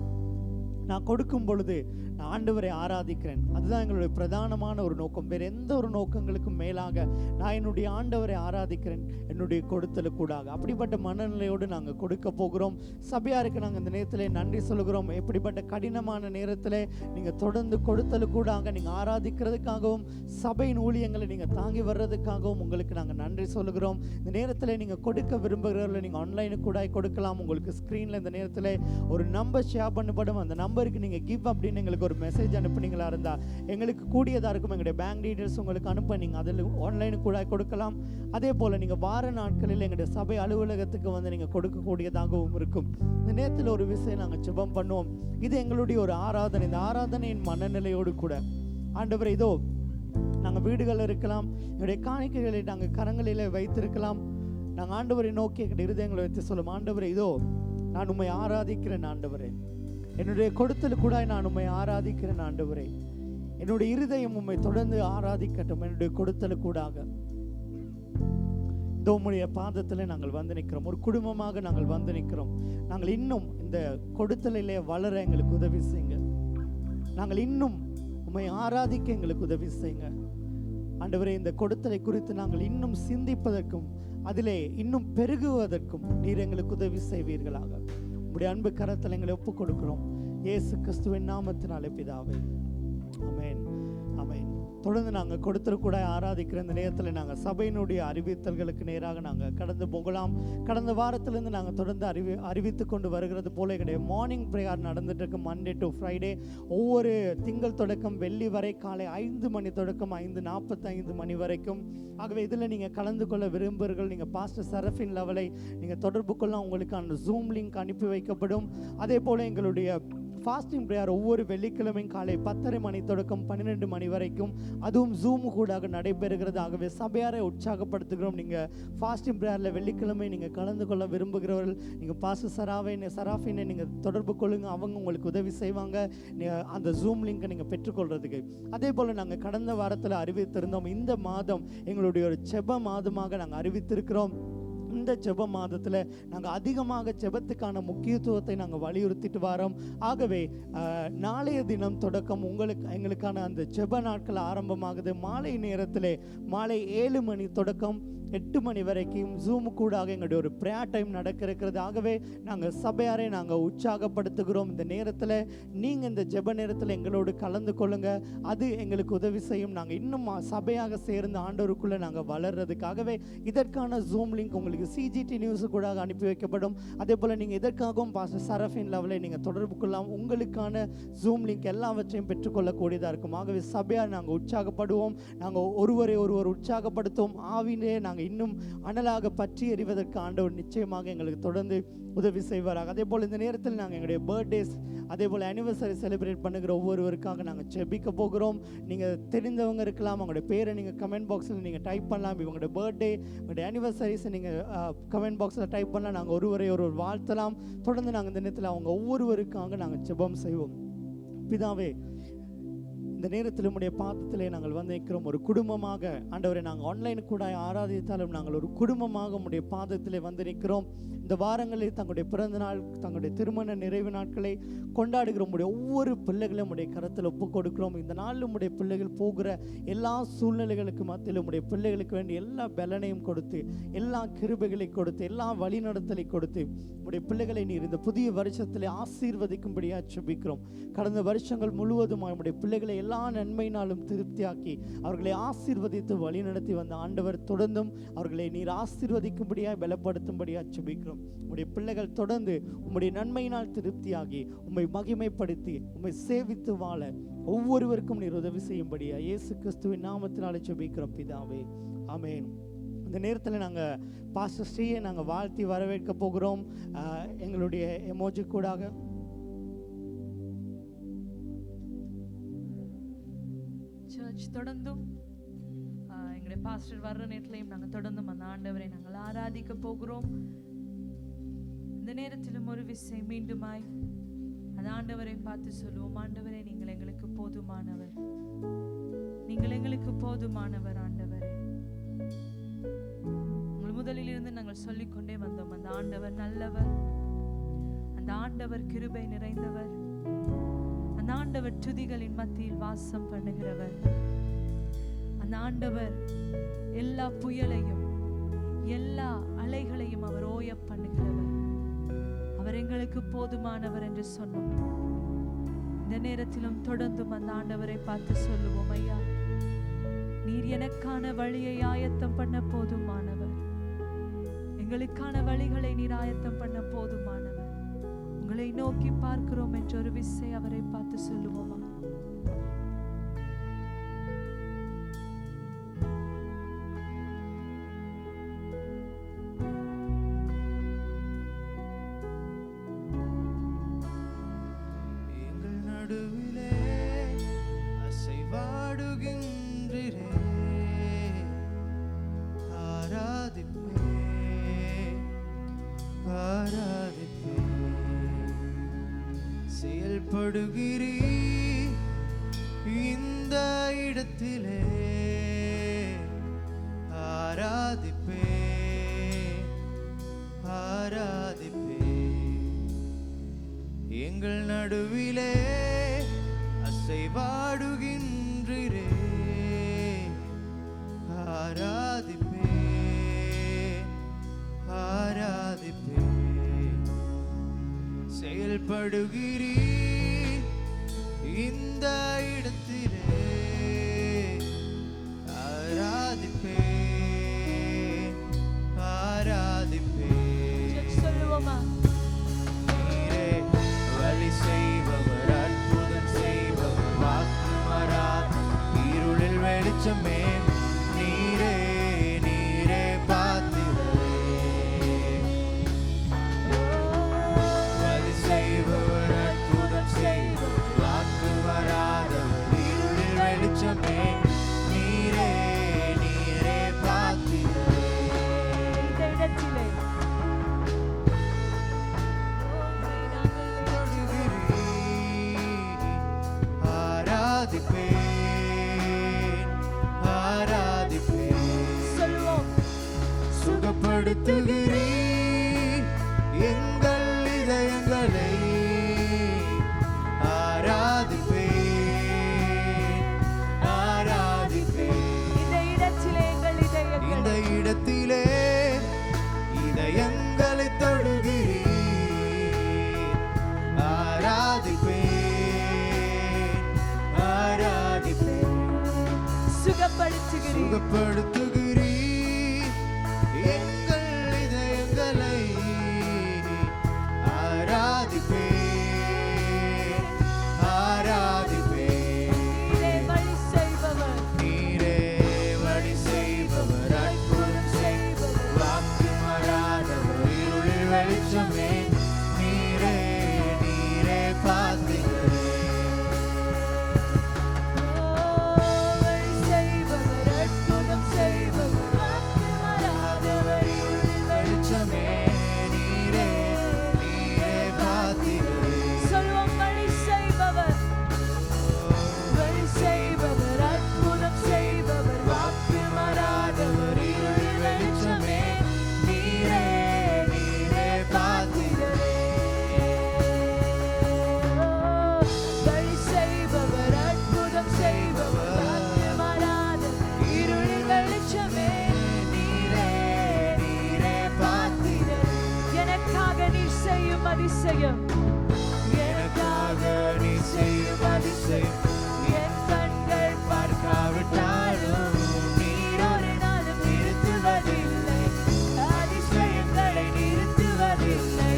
நான் கொடுக்கும் பொழுது நான் ஆண்டவரை ஆராதிக்கிறேன். அதுதான் எங்களுடைய பிரதானமான ஒரு நோக்கம். வேறு எந்த ஒரு நோக்கங்களுக்கும் மேலாக நான் என்னுடைய ஆண்டவரை ஆராதிக்கிறேன், என்னுடைய கொடுத்தலுக்கூடாக. அப்படிப்பட்ட மனநிலையோடு நாங்கள் கொடுக்க போகிறோம். சபையாருக்கு நாங்கள் இந்த நேரத்தில் நன்றி சொல்கிறோம். எப்படிப்பட்ட கடினமான நேரத்தில் நீங்கள் தொடர்ந்து கொடுத்தலுக்கூடாக நீங்கள் ஆராதிக்கிறதுக்காகவும் சபையின் ஊழியங்களை நீங்கள் தாங்கி வர்றதுக்காகவும் உங்களுக்கு நாங்கள் நன்றி சொல்கிறோம். இந்த நேரத்தில் நீங்கள் கொடுக்க விரும்புகிறவர்கள் நீங்கள் ஆன்லைனுக்கு கூட கொடுக்கலாம். உங்களுக்கு ஸ்க்ரீனில் இந்த நேரத்தில் ஒரு நம்பர் ஷேர் பண்ணப்படும். அந்த நம்பருக்கு நீங்கள் கிவ் அப்படின்னு எங்களுக்கு ஒரு மெசேஜ் அனுப்புனீங்களா இருந்தால் எங்களுக்கு கூடியதாக இருக்கும். எங்களுடைய பேங்க் டீட்டெயில்ஸ் உங்களுக்கு அனுப்ப நீங்கள் அதில் ஆன்லைனுக்கு கூட கொடுக்கலாம். அதே போல் நீங்கள் வார நாட்களில் எங்களுடைய சபை அலுவலகத்துக்கு வந்து நீங்கள் கொடுக்கக்கூடியதாகவும் இருக்கும். இந்த நேரத்தில் ஒரு விஷயம் நாங்கள் ஜெபம் பண்ணுவோம். இது எங்களுடைய ஒரு ஆராதனை. இந்த ஆராதனையின் மனநிலையோடு கூட ஆண்டவரே, இதோ நாங்கள் வீடுகளில் இருக்கலாம், எங்களுடைய காணிக்கைகளை நாங்கள் கரங்களில் வைத்திருக்கலாம். நாங்கள் ஆண்டவரை நோக்கி எங்களுடைய இருதயங்களை வைத்து சொல்லும், ஆண்டவரே இதோ நான் உம்மை ஆராதிக்கிறேன் ஆண்டவரே. என்னுடைய கொடுத்தல் கூட நான் உம்மை ஆராதிக்கிறேன் ஆண்டவரே. என்னுடைய இருதயம் உம்மை தொடர்ந்து ஆராதிக்கட்டும். என்னுடைய கொடுத்தல் கூடாக இதோ உம்முடைய பாதத்தில் நாங்கள் வந்து நிற்கிறோம். ஒரு குடும்பமாக நாங்கள் வந்து நிற்கிறோம். நாங்கள் இன்னும் இந்த கொடுத்தலிலே வளர எங்களுக்கு உதவி செய்யுங்க. நாங்கள் இன்னும் உம்மை ஆராதிக்க எங்களுக்கு உதவி செய்யுங்க ஆண்டவரே. இந்த கொடுத்தலை குறித்து நாங்கள் இன்னும் சிந்திப்பதற்கும் அதிலே இன்னும் பெருகுவதற்கும் நீர் எங்களுக்கு உதவி செய்வீர்களாக. உம்முடைய அன்பு கரத்தில் எங்களை ஒப்புக் கொடுக்கிறோம். இயேசு கிறிஸ்துவின் நாமத்தினாலே பிதாவே, ஆமென், ஆமென். தொடர்ந்து நாங்கள் கொடுத்துக்கூட ஆராதிக்கிற இந்த நேரத்தில் நாங்கள் சபையினுடைய அறிவித்தல்களுக்கு நேராக நாங்கள் கடந்து போகலாம். கடந்த வாரத்திலிருந்து நாங்கள் தொடர்ந்து அறிவித்து கொண்டு வருகிறது போல எங்களுடைய மார்னிங் ப்ரேயர் நடந்துட்டு இருக்கு. மண்டே டு ஃப்ரைடே, ஒவ்வொரு திங்கள் தொடக்கம் வெள்ளி வரை காலை 5 மணி தொடக்கம் 5:45 மணி வரைக்கும். ஆகவே இதில் நீங்கள் கலந்து கொள்ள விரும்புகிறீர்கள், நீங்கள் பாஸ்டர் சரஃபின் லெவலை நீங்கள் தொடர்பு கொள்ள உங்களுக்கான ஜூம் லிங்க் அனுப்பி வைக்கப்படும். அதே போல் எங்களுடைய ஃபாஸ்டிங் ப்ரேயர் ஒவ்வொரு வெள்ளிக்கிழமையும் காலை 10:30 மணி தொடக்கம் 12 மணி வரைக்கும், அதுவும் ஜூம் கூடாக நடைபெறுகிறது. ஆகவே சபையாரை உற்சாகப்படுத்துகிறோம். நீங்கள் ஃபாஸ்டிங் ப்ரேயரில் வெள்ளிக்கிழமை நீங்கள் கலந்து கொள்ள விரும்புகிறவர்கள் நீங்கள் பாஸ்டர் சராஃபினை நீங்கள் தொடர்பு கொள்ளுங்க. அவங்க உங்களுக்கு உதவி செய்வாங்க அந்த ஜூம் லிங்கை நீங்கள் பெற்றுக்கொள்றதுக்கு. அதே போல் நாங்கள் கடந்த வாரத்தில் அறிவித்திருந்தோம், இந்த மாதம் எங்களுடைய ஒரு ஜெப மாதமாக நாங்கள் அறிவித்திருக்கிறோம். இந்த ஜெப மாதத்தில் நாங்கள் அதிகமாக ஜெபத்துக்கான முக்கியத்துவத்தை நாங்கள் வலியுறுத்திட்டு வரோம். ஆகவே நாளைய தினம் தொடக்கம் எங்களுக்கான அந்த ஜெப நாட்கள் ஆரம்பமாகுது. மாலை நேரத்தில் மாலை 7 மணி தொடக்கம் 8 மணி வரைக்கும் ஜூம் கூடாக எங்களுடைய ஒரு ப்ரேயர் டைம் நடக்க இருக்கிறது. ஆகவே நாங்கள் சபையாரை நாங்கள் உற்சாகப்படுத்துகிறோம். இந்த நேரத்தில் நீங்கள் இந்த ஜெப நேரத்தில் எங்களோடு கலந்து கொள்ளுங்க. அது எங்களுக்கு உதவி செய்யும். நாங்கள் இன்னும் சபையாக சேர்ந்து ஆண்டவருக்குள்ளே நாங்கள் வளர்றதுக்காகவே இதற்கான ஜூம் லிங்க் உங்களுக்கு சிஜிடி நியூஸ் கூட அனுப்பி வைக்கப்படும். அதே போல் நீங்கள் இதற்காகவும் பாஸ்டர் சரஃபின் லெவலில் நீங்கள் தொடர்பு கொள்ளலாம். உங்களுக்கான ஜூம் லிங்க் எல்லாவற்றையும் பெற்றுக்கொள்ளக்கூடியதாக இருக்கும். ஆகவே சபையாக நாங்கள் உற்சாகப்படுவோம். நாங்கள் ஒருவரை ஒருவர் உற்சாகப்படுத்துவோம். ஆவினே நாங்கள் இன்னும் அனலாக பற்றி எறிவதற்கு ஆண்டவர் நிச்சயமாக எங்களுக்கு தொடர்ந்து உதவி செய்வாராக. அதே போல் இந்த நேரத்தில் நாங்கள் எங்களுடைய பர்த்டேஸ் அதே போல் ஆனிவர்சரி செலிப்ரேட் பண்ணுகிற ஒவ்வொருவருக்காக நாங்கள் ஜெபிக்க போகிறோம். நீங்கள் தெரிந்தவங்க இருக்கலாம், அவங்களுடைய பேரை நீங்கள் கமெண்ட் பாக்ஸில் நீங்கள் டைப் பண்ணலாம். இவங்களுடைய பர்த்டே, உங்களுடைய ஆனிவர்சரிஸை நீங்கள் கமெண்ட் பாக்ஸில் டைப் பண்ணலாம். நாங்கள் ஒருவரை ஒருவர் வாழ்த்தலாம். தொடர்ந்து நாங்கள் இந்த நேரத்தில் அவங்க ஒவ்வொருவருக்காக நாங்கள் ஜெபம் செய்வோம். பிதாவே, இந்த நேரத்தில் உம்முடைய பாதத்திலே நாங்கள் வந்து நிற்கிறோம். ஒரு குடும்பமாக ஆண்டவரை நாங்கள் ஆன்லைன் கூட ஆராதித்தாலும் நாங்கள் ஒரு குடும்பமாக உம்முடைய பாதத்திலே வந்து நிற்கிறோம். இந்த வாரங்களில் தங்களுடைய பிறந்த நாள், தங்களுடைய திருமண நிறைவு நாட்களை கொண்டாடுகிற உம்முடைய ஒவ்வொரு பிள்ளைகளையும் உடைய கரத்தில் ஒப்புக் கொடுக்கிறோம். இந்த நாளில் உம்முடைய பிள்ளைகள் போகிற எல்லா சூழ்நிலைகளுக்கு மத்தியில் உம்முடைய பிள்ளைகளுக்கு வேண்டிய எல்லா பலனையும் கொடுத்து, எல்லா கிருபைகளை கொடுத்து, எல்லா வழிநடத்தலை கொடுத்து உம்முடைய பிள்ளைகளை நீர் இந்த புதிய வருஷத்திலே ஆசீர்வதிக்கும்படியாக ஜெபிக்கிறோம். கடந்த வருஷங்கள் முழுவதும் நம்முடைய பிள்ளைகளை எல்லா நன்மையினாலும் திருப்தியாக்கி அவர்களை ஆசீர்வதித்து வழிநடத்தி வந்த ஆண்டவர் தொடர்ந்தும் அவர்களை நீர் ஆசீர்வதிக்கும்படியாக பலப்படுத்தும்படியாக ஜெபிக்கிறோம். உம்முடைய பிள்ளைகள் தொடர்ந்து உம்முடைய நன்மையினால் திருப்தியாகி உம்மை மகிமைப்படுத்தி உம்மை சேவித்து வாழ ஒவ்வொருவருக்கும் நீர் உதவி செய்யும்படியாக இயேசு கிறிஸ்துவின் நாமத்தினாலே ஜெபிக்கிறோம் பிதாவே, ஆமென். இந்த நேரத்தில் நாங்கள் பாஸ்டர் ஸ்ரீயை நாங்கள் வாழ்த்தி வரவேற்க போகிறோம். எங்களுடைய எமோஜி கூடாக சர்ச் தொடர்ந்தும் எங்களுடைய பாஸ்டர் வர்ற நேரத்திலையும் நாங்கள் தொடர்ந்தும் அந்த ஆண்டவரை நாங்கள் ஆராதிக்க போகிறோம். இந்த நேரத்திலும் ஒரு விசை மீண்டுமாய் அந்த ஆண்டவரை பார்த்து சொல்லுவோம், ஆண்டவரே நீங்கள் எங்களுக்கு போதுமானவர், நீங்கள் எங்களுக்கு போதுமானவர் ஆண்டவரே. உங்கள் முதலில் இருந்து நாங்கள் சொல்லிக்கொண்டே வந்தோம், அந்த ஆண்டவர் நல்லவர், அந்த ஆண்டவர் கிருபை நிறைந்தவர், அந்த ஆண்டவர் துதிகளின் மத்தியில் வாசம் பண்ணுகிறவர், அந்த ஆண்டவர் எல்லா புயலையும் எல்லா அலைகளையும் அவர் ஓய பண்ணுகிறவர், அவர் எங்களுக்கு போதுமானவர் என்று சொன்னோம். இந்த நேரத்திலும் தொடர்ந்தும் அந்த ஆண்டவரை பார்த்து சொல்லுவோம், ஐயா நீர் எனக்கான வழியை ஆயத்தம் பண்ண போதுமானவர், எங்களுக்கான வழிகளை நீர் ஆயத்தம் பண்ண போதுமானவர், உங்களை நோக்கி பார்க்கிறோம் என்ற ஒரு விசை அவரை பார்த்து சொல்லுவோமா? செயல்படுகிறீ இந்த இடத்திலே ஆராதிப்பே ஆராதிப்பே, எங்கள் நடுவிலே அசைவாடுகின்றீரே ஆராதிப்பே ஆராதிப்பே, செயல்படுகிறீ இந்த இடத்திலே ஆராதிப்பே ஆராதிப்பே. சொல்லுவோமா? நீரே வழி செய்பவர், அற்புதம் செய்பவர், வாக்கு மாறாத இருளில் வெளிச்சமே, நீரே நீரே பாத்திரரே, வழி செய்பவர், அற்புதம் செய்பவர், வாக்கு மாறாதவர், இருளில் வெளிச்சமே, நீரே நீரே பாத்திரரே. இந்த இடத்திலே சுகப்படுத்துகிறீர் எங்கள் இதயங்களை, ஆராதிப்பேன் ஆராதிப்பேன். இந்த இடத்திலே எங்கள் இதயங்களை, இந்த இடத்தில் வெளிப்படுத்துகிறீர் எங்கள் இதயங்களை ஆராதிப்பேன் ஆராதிப்பேன் நீரே வழி செய்பவர் நீரே வழி செய்பவர் அற்புதம் செய்பவர் வாக்கு மாறாதவர் இருளில் வெளிச்சமே நீரே நீரே பார்த்திக்கிறே வழி செய்பவர் அற்புதம் செய்பவர் வாக்கு மாறாதவர் இருளில் வெளிச்சமே நீரே நீரே பார்த்திக்கிறே சொல்வோம் வழி செய்பவர் அற்புதம் செய்பவர் வாக்கு மாறாதவர் இருளில் வெளிச்சமே நீரே நீரே பார்க்கிறே வழி செய்பவர் அற்புதம் செய்பவர் வாக்கு மாறாதவர் இருளில் வெளிச்சமே நீரே நீரே பார்க்கிறே எனக்காக நீர் செய்யும் அதிசயம் எனக்காக நீ செய்யும் அதிசயம் என் கண்கள் பார்க்காவிட்டாலும் நீர் ஒரு நாளும் நிறுத்துவதில்லை அதிசயங்களை நிறுத்துவதில்லை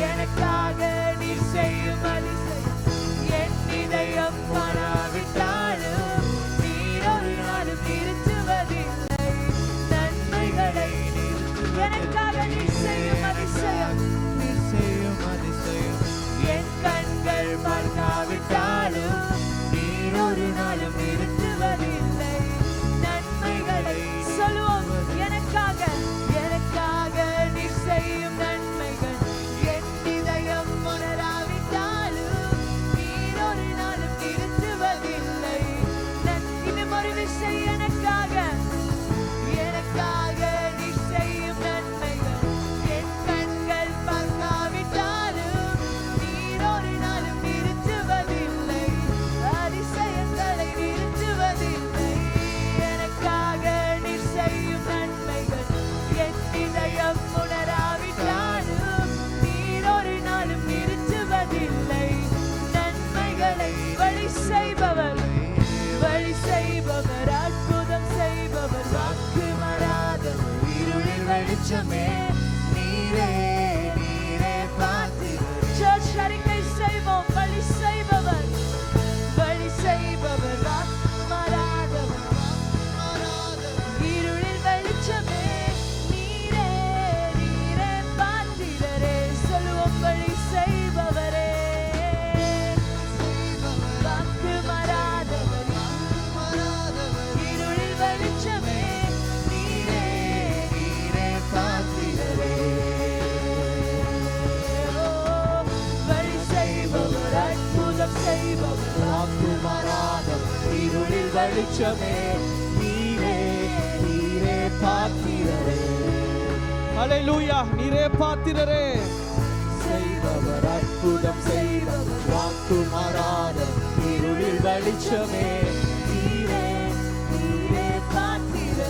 எனக்காக நீர் செய்யும் அதிசயம் என் இதயம் காணாவிட்டாலும் நீர் ஒரு நாளும் நிறுத்துவதில்லை நன்மைகளை எனக்காக நீர் செய்யும் அதிசயம் நீ செய்யும் அதிசயம் என் கண்கள் பார்க்காவிட்டாலும் நீர் ஒரு நாளும் நிறுத்துவதில்லை நன்மைகளை சொல்லுவோம் எனக்காக நீர் செய்யும் நன்மைகள் என் இதயம் உணராவிட்டாலும் நீர் ஒரு நாளும் நிறுத்துவதில்லை இன்னும் ஒரு விஷயம் எனக்காக நீர் செய்யும் நன்மைகள் என் கண்கள் பார்க்காவிட்டாலும் நீர் ஒரு நாளும் நிறுத்துவதில்லை அதிசயங்களை நிறுத்துவதில்லை எனக்காக நீர் செய்யும் நன்மைகள் என் இதயம் உணராவிட்டாலும் நீர் ஒரு நாளும் நிறுத்துவதில்லை நன்மைகளை வழி செய்பவர் அற்புதம் செய்பவர் வாக்கு மாறாதவர் இருளில் வெளிச்சமே நீரே நீரே பார்க்கிறே சர்ச் அறிக்கை செய்வோம் வழி செய்பவர் வாக்கு மாறாதவர் இருளில் வெளிச்சமே நீரே நீரே பார்க்கிறே சொல்லுவோம் வழி செய்பவரே வாக்கு மாறாதவர் இருளில் வெளிச்சமே நீரே நீரே பார்க்கிறே வழி செய்பவர் அற்புதம் செய்பவர் வாக்கு மாறாதவர் இருளில் வெளிச்சமே நீரே நீரே பார்க்கிறே ஹalleluya நீரே பாத்திரரே செய்பவர் அற்புதம் செய்பவர் வாக்கு மாறாதவர் இருளில் வெளிச்சமே நீரே நீரே பார்க்கிறே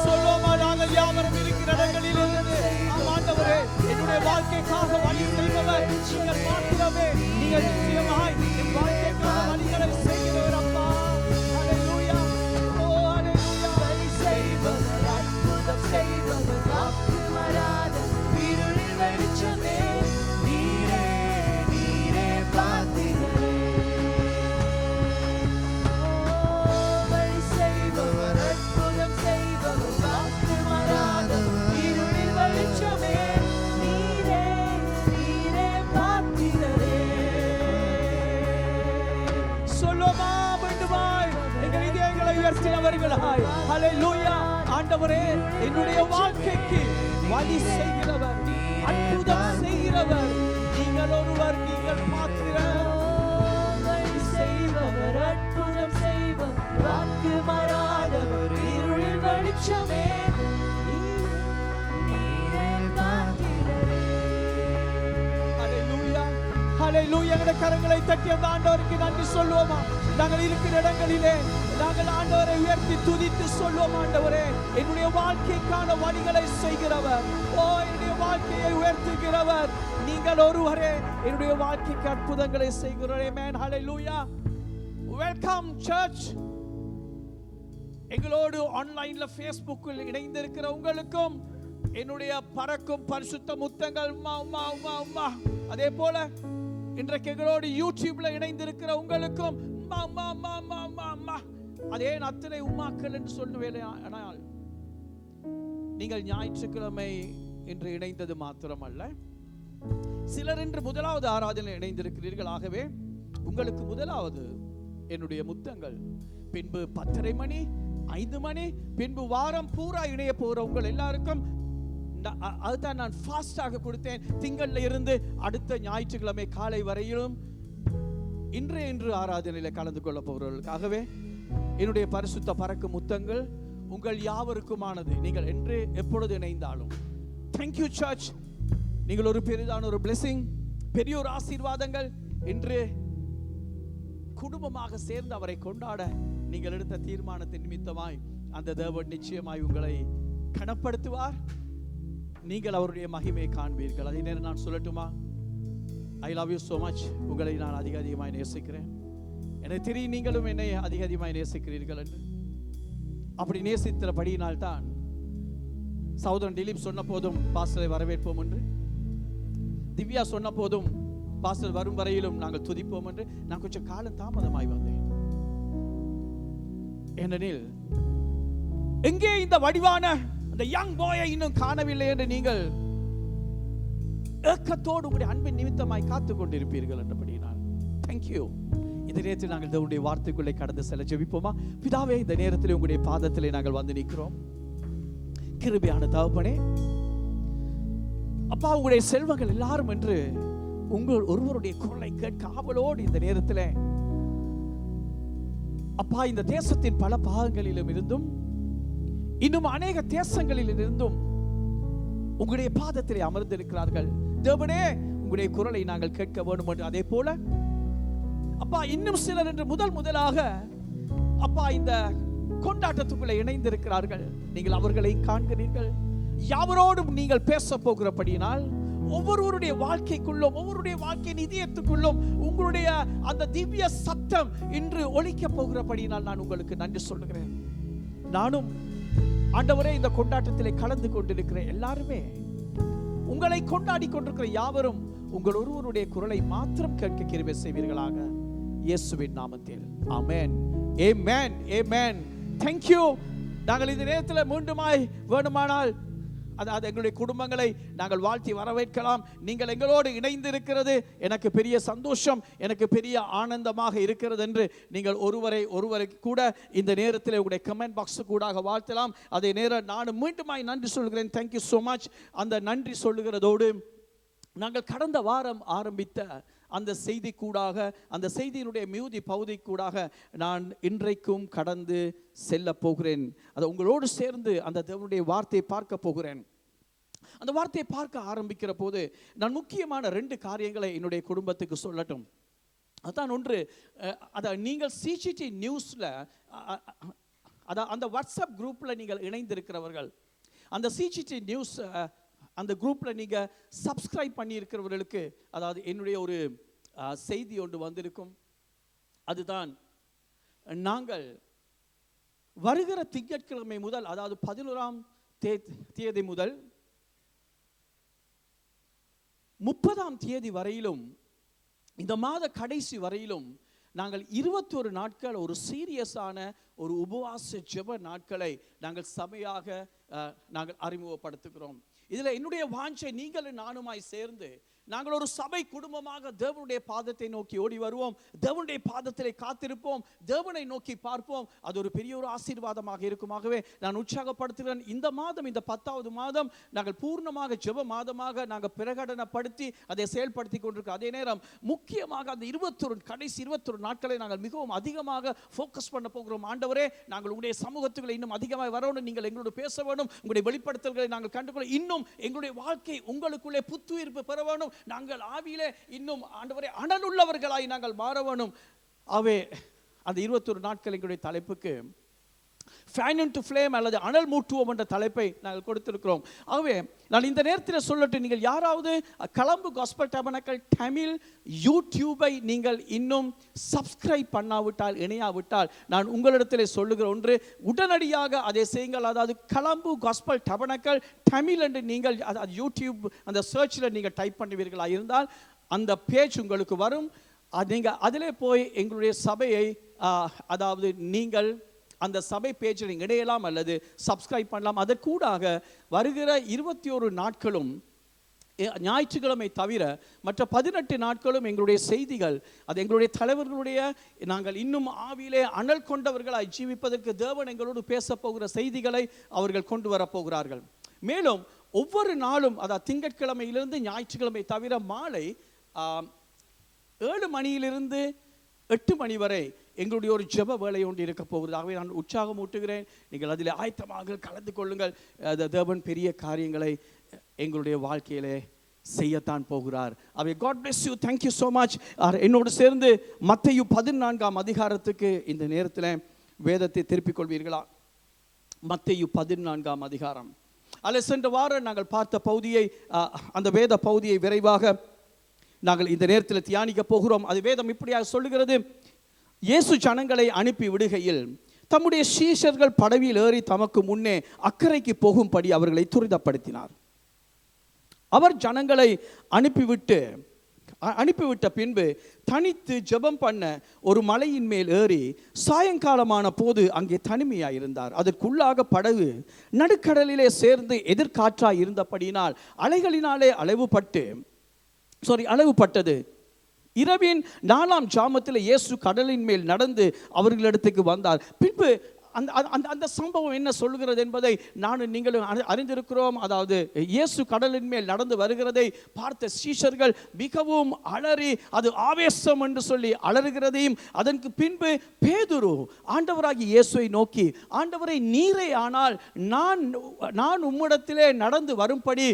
சொல்லுவோமா நாங்கள் யாவரும் இருக்கிற இடங்களில் இருந்து ஆண்டவரே என்னுடைய வாழ்க்கைக்காக வழி செய்பவர் நீங்கள் மாத்திரமே நீங்கள் நிச்சயமாய் என் வாழ்க்கைக்காக வழிகளை செய்கிறவர் அப்பா ஹalleluya ஓ ஹalleluya வழி செய்பவர் அற்புதம் செய்பவர் வாக்கு மாறாதவர் இருளில் வெளிச்சமே நீரே நீரே பார்க்கிறே வழி செய்பவர் அற்புதம் செய்பவர் வாக்கு மாறாதவர் இருளில் வெளிச்சமே நீரே நீரே பார்க்கிறே சொல்லுவோமா மீண்டுமாய் எங்கள் இதயங்களை உயர்த்தினவர்களாய் ஹalleluya ஆண்டவரே என்னுடைய வாழ்க்கைக்கு வழி செய்கிறவர் அற்புதம் செய்கிறவர் நீங்கள் ஒருவர் நீங்கள் மாத்திரம் வழி செய்பவர் அற்புதம் செய்பவர் வாக்கு மாறாதவர் இருளில் வெளிச்சமே நீரே பார்க்கிறே ஹalleluya ஹalleluya எங்களுடைய கரங்களை தட்டி அந்த ஆண்டவருக்கு நன்றி சொல்லுவோமா நாங்கள் இருக்கிற இடங்களிலே நாங்கள் ஆண்டவரை உயர்த்தி துதித்து சொல்லுவோம் ஆண்டவரே என்னுடைய வாழ்க்கைக்கான வழிகளை செய்கிறவர் ஓ என்னுடைய வாழ்க்கையை உயர்த்துகிறவர் நீங்கள் ஒருவரே என்னுடைய வாழ்க்கைக்கு அற்புதங்களை செய்கிறவர் ஆமென் ஹalleluya வெல்கம் சர்ச். எங்களோடு ஆன்லைன்ல ஃபேஸ்புக்கில் இணைந்திருக்கிற உங்களுக்கும் என்னுடைய பறக்கும் பரிசுத்த முத்தங்கள். உம்மா உம்மா உம்மா உம்மா. அதே போல இன்றைக்கு எங்களோடு யூடியூப்ல இணைந்திருக்கிற உங்களுக்கும் உம்மா உம்மா உம்மா உம்மா உம்மா உம்மா. அதே அத்தனை உம்மாக்கள் என்று சொல்லுவேன். ஆனால் நீங்கள் ஞாயிற்றுக்கிழமை இன்று இணைந்தது மாத்திரமல்ல, சிலர் இன்று முதலாவது ஆராதனை இணைந்திருக்கிறீர்கள். ஆகவே உங்களுக்கு முதலாவது என்னுடைய முத்தங்கள். பின்பு 10:30 மணி, 5 மணி, பின்பு வாரம் பூரா இணைய போற உங்கள் எல்லாருக்கும் அதுதான் நான் ஃபாஸ்டாக கொடுத்தேன். திங்கள்ல இருந்து அடுத்த ஞாயிற்றுக்கிழமை காலை வரையிலும் இன்று ஆராதனையில் கலந்து கொள்ள போகிறவர்களுக்காகவே என்னுடைய பரிசுத்த பறக்கும் முத்தங்கள் உங்கள் யாவருக்குமானது. நீங்கள் என்று எப்பொழுது இணைந்தாலும் தேங்க்யூ சர்ச். நீங்கள் ஒரு பெரிதான ஒரு பிளெஸிங், பெரிய ஒரு ஆசீர்வாதங்கள். இன்று குடும்பமாக சேர்ந்து அவரை கொண்டாட நீங்கள் எடுத்த தீர்மானத்தின் நிமித்தமாய் அந்த தேவன் நிச்சயமாய் உங்களை கனப்படுத்துவார். நீங்கள் அவருடைய மகிமையை காண்பீர்கள். அதே நேரம் நான் சொல்லட்டுமா, I love you so much. உங்களை நான் அதிகமாய் நேசிக்கிறேன். எனக்கு தெரியும் நீங்களும் என்னை அதிகமாய் நேசிக்கிறீர்கள் என்று. அப்படி நேசித்தபடியினால் தான் சகோதரன் திலீப் சொன்ன போதும் பாஸ்டரை வரவேற்போம் என்று, திவ்யா சொன்ன போதும் பாஸ்டர் வரும் வரையிலும் நாங்கள் துதிப்போம் என்று நான் கொஞ்சம் காலம் தாமதமாய் வந்தேன். ஏனெனில் எங்கே இந்த வடிவான அந்த யங் பாயை இன்னும் காணவில்லை என்று நீங்கள் ஏக்கத்தோடு உங்களுடைய அன்பின் நிமித்தமாய் காத்துக் கொண்டிருப்பீர்கள் என்றபடினால் தேங்க்யூ. இந்த நேரத்தில் நாங்கள் தேவனுடைய வார்த்தைக்குள்ளே கடந்து செல்ல ஜெபிப்போமா? பிதாவே, இந்த நேரத்தில் உங்களுடைய பாதத்திலே நாங்கள் வந்து நிற்கிறோம். கிருபையான தகப்பனே, அப்பா, உங்களுடைய செல்வங்கள் எல்லாரும் என்று உங்கள் ஒருவருடைய குரலை கேட்க ஆவலோடு இந்த நேரத்தில் அப்பா, இந்த தேசத்தின் பல பாகங்களிலும் இருந்தும் இன்னும் அநேக தேசங்களில் இருந்தும் உங்களுடைய பாதத்திலே அமர்ந்திருக்கிறார்கள். தேவனே, உங்களுடைய குரலை நாங்கள் கேட்க வேண்டும் என்று. அதே போல அப்பா, இன்னும் சிலர் என்று முதலாக அப்பா இந்த கொண்டாட்டத்துக்குள்ளே இணைந்திருக்கிறார்கள். நீங்கள் அவர்களை காண்கிறீர்கள். யாவரோடும் நீங்கள் பேச போகிறபடியினால் ஒவ்வொருவருடைய வாழ்க்கைக்குள்ளும், ஒவ்வொருடைய வாழ்க்கையின் இதயத்துக்குள்ளும் உங்களுடைய அந்த திவ்ய சத்தம் இன்று ஒலிக்க போகிறபடியினால் நான் உங்களுக்கு நன்றி சொல்லுகிறேன். நானும் ஆண்டவரே, இந்த கொண்டாட்டத்திலே கலந்து கொண்டிருக்கிற எல்லாருமே, உங்களை கொண்டாடி கொண்டிருக்கிற யாவரும் உங்கள் ஒருவருடைய குரலை மாத்திரம் கேட்க கிருபை செய்வீர்களாக, இயேசுவின் நாமத்தில். ஆமென், ஆமென், ஆமென். Thank you. நாங்கள் இந்த நேரத்தில் மீண்டுமாய் வேண்டுமானால் அதாவது எங்களுடைய குடும்பங்களை நாங்கள் வாழ்த்தி வரவேற்கலாம். நீங்கள் எங்களோடு இணைந்து இருக்கிறது எனக்கு பெரிய சந்தோஷம், எனக்கு பெரிய ஆனந்தமாக இருக்கிறது என்று நீங்கள் ஒருவரை கூட இந்த நேரத்தில் உங்களுடைய கமெண்ட் பாக்ஸ் கூடாக வாழ்த்தலாம். அதே நேரம் நான் மீண்டுமாய் நன்றி சொல்கிறேன். Thank you so much. அந்த நன்றி சொல்லுகிறதோடு நாங்கள் கடந்த வாரம் ஆரம்பித்த அந்த செய்தி கூடாக, அந்த செய்தியினுடைய மிகுதி பகுதி கூடாக நான் இன்றைக்கும் கடந்து செல்ல போகிறேன். அதை உங்களோடு சேர்ந்து அந்த தேவனுடைய வார்த்தையை பார்க்க போகிறேன். அந்த வார்த்தையை பார்க்க ஆரம்பிக்கிற போது நான் முக்கியமான 2 காரியங்களை என்னுடைய குடும்பத்துக்கு சொல்லட்டும். அதான் ஒன்று, அதை நீங்கள் சிஜிடி நியூஸில் அந்த வாட்ஸ்அப் குரூப்பில் நீங்கள் இணைந்திருக்கிறவர்கள், அந்த சிஜிடி நியூஸ் அந்த குரூப்பில் நீங்கள் சப்ஸ்கிரைப் பண்ணியிருக்கிறவர்களுக்கு அதாவது என்னுடைய ஒரு செய்தி ஒன்று வந்திருக்கும். அதுதான், நாங்கள் வருகிற திங்கட்கிழமை முதல், அதாவது 11ஆம் தேதி முதல் 30ஆம் தேதி வரையிலும், இந்த மாத கடைசி வரையிலும் நாங்கள் 21 நாட்கள் ஒரு சீரியஸான ஒரு உபவாச ஜெப நாட்களை நாங்கள் சபையாக நாங்கள் அறிமுகப்படுத்துகிறோம். இதில் என்னுடைய வாஞ்சை நீங்களும் நானுமாய் சேர்ந்து நாங்கள் ஒரு சபை குடும்பமாக தேவனுடைய பாதத்தை நோக்கி ஓடி வருவோம். தேவனுடைய பாதத்திலே காத்திருப்போம். தேவனை நோக்கி பார்ப்போம். அது ஒரு பெரிய ஒரு ஆசீர்வாதமாக இருக்குமாகவே நான் உற்சாகப்படுத்துகிறேன். இந்த மாதம், இந்த 10வது மாதம் நாங்கள் பூர்ணமாக ஜெப மாதமாக நாங்கள் பிரகடனப்படுத்தி அதை செயல்படுத்தி கொண்டிருக்கோம். அதே நேரம் முக்கியமாக அந்த 21 நாட்களை நாங்கள் மிகவும் அதிகமாக ஃபோக்கஸ் பண்ண போகிறோம். ஆண்டவரே, நாங்கள் உங்களுடைய சமூகத்துக்குள்ள இன்னும் அதிகமாக வரணும். நீங்கள் எங்களோட பேச வேணும். உங்களுடைய வெளிப்படுத்தல்களை நாங்கள் கண்டுகொள்ள, இன்னும் எங்களுடைய வாழ்க்கை உங்களுக்குள்ளே புத்துயிர்ப்பு பெற வேணும். நாங்கள் ஆவியிலே இன்னும் ஆண்டவரே அனலுள்ளவர்களாய் நாங்கள் மாற வேணும். ஆவே அந்த 21 நாட்கள் எங்களுடைய தலைப்புக்கு ஃபேன் இன்டு ஃப்ளேம் அல்லது அனல் மூட்டுவோம் என்ற தலைப்பை நாங்கள் கொடுத்திருக்கிறோம். ஆகவே நான் இந்த நேரத்தில் சொல்லட்டும், நீங்கள் யாராவது கலம்பு காஸ்பல் டேபர்னக்கிள் தமிழ் யூடியூபை நீங்கள் இன்னும் சப்ஸ்கிரைப் பண்ணாவிட்டால், இணையாவிட்டால், நான் உங்களிடத்தில் சொல்லுகிற ஒன்று, உடனடியாக அதை செய்யுங்கள். அதாவது கலம்பு காஸ்பல் டேபர்னக்கிள் தமிழ் என்று நீங்கள் யூடியூப் அந்த சர்ச்சில் நீங்கள் டைப் பண்ணுவீர்களாக இருந்தால் அந்த பேஜ் உங்களுக்கு வரும். நீங்கள் அதிலே போய் எங்களுடைய சபையை அதாவது நீங்கள் அந்த சபை பேஜில் நீங்கள் இடையலாம் அல்லது சப்ஸ்கிரைப் பண்ணலாம். அதற்கூடாக வருகிற 21 நாட்களும் ஞாயிற்றுக்கிழமை தவிர மற்ற 18 நாட்களும் எங்களுடைய செய்திகள், அது எங்களுடைய தலைவர்களுடைய நாங்கள் இன்னும் ஆவியிலே அனல் கொண்டவர்களாய் ஜீவிப்பதற்கு தேவன் எங்களோடு பேச போகிற செய்திகளை அவர்கள் கொண்டு வரப்போகிறார்கள். மேலும் ஒவ்வொரு நாளும், அதாவது திங்கட்கிழமையிலிருந்து ஞாயிற்றுக்கிழமை தவிர மாலை 7 மணியிலிருந்து 8 மணி வரை எங்களுடைய ஒரு ஜெப வேலை ஒன்று இருக்க போகிறது. ஆகவே நான் உற்சாகம் ஊட்டுகிறேன், நீங்கள் அதில் ஆயத்தமாக கலந்து கொள்ளுங்கள். தேவன் பெரிய காரியங்களை எங்களுடைய வாழ்க்கையிலே செய்யத்தான் போகிறார். அவை God bless you, thank you so much. என்னோடு சேர்ந்து மத்தேயு 14ஆம் அதிகாரத்துக்கு இந்த நேரத்தில் வேதத்தை திருப்பிக் கொள்வீர்களா? மத்தேயு 14ஆம் அதிகாரம். அதில் சென்ற வாரம் நாங்கள் பார்த்த பகுதியை, அந்த வேத பகுதியை விரைவாக நாங்கள் இந்த நேரத்தில் தியானிக்க போகிறோம். அது வேதம் இப்படியாக சொல்லுகிறது: இயேசு ஜனங்களை அனுப்பி விடுகையில் தம்முடைய சீஷர்கள் படவில் ஏறி தமக்கு முன்னே அக்கறைக்கு போகும்படி அவர்களை துரிதப்படுத்தினார். அவர் ஜனங்களை அனுப்பிவிட்ட பின்பு தனித்து ஜெபம் பண்ண ஒரு மலையின் மேல் ஏறி சாயங்காலமான போது அங்கே தனிமையாய் இருந்தார். அதற்குள்ளாக படகு நடுக்கடலிலே சேர்ந்து எதிர்காற்றாய் இருந்தபடியினால் அலைகளினாலே அளவுபட்டது. இரவின் 4ஆம் ஜாமத்தில் இயேசு கடலின் மேல் நடந்து அவர்களிடத்துக்கு வந்தார். பின்பு அந்த சம்பவம் என்ன சொல்கிறது என்பதை நானும் நீங்களும் அறிந்திருக்கிறோம். அதாவது இயேசு கடலின் மேல் நடந்து வருகிறதை பார்த்த சீஷர்கள் மிகவும் அலறி, அது ஆவேசம் என்று சொல்லி அலறுகிறதையும், அதற்கு பின்பு பேதுரு ஆண்டவராகிய இயேசுவை நோக்கி, ஆண்டவரை, நீரே ஆனால் நான் உம்மிடத்திலே நடந்து வரும்படி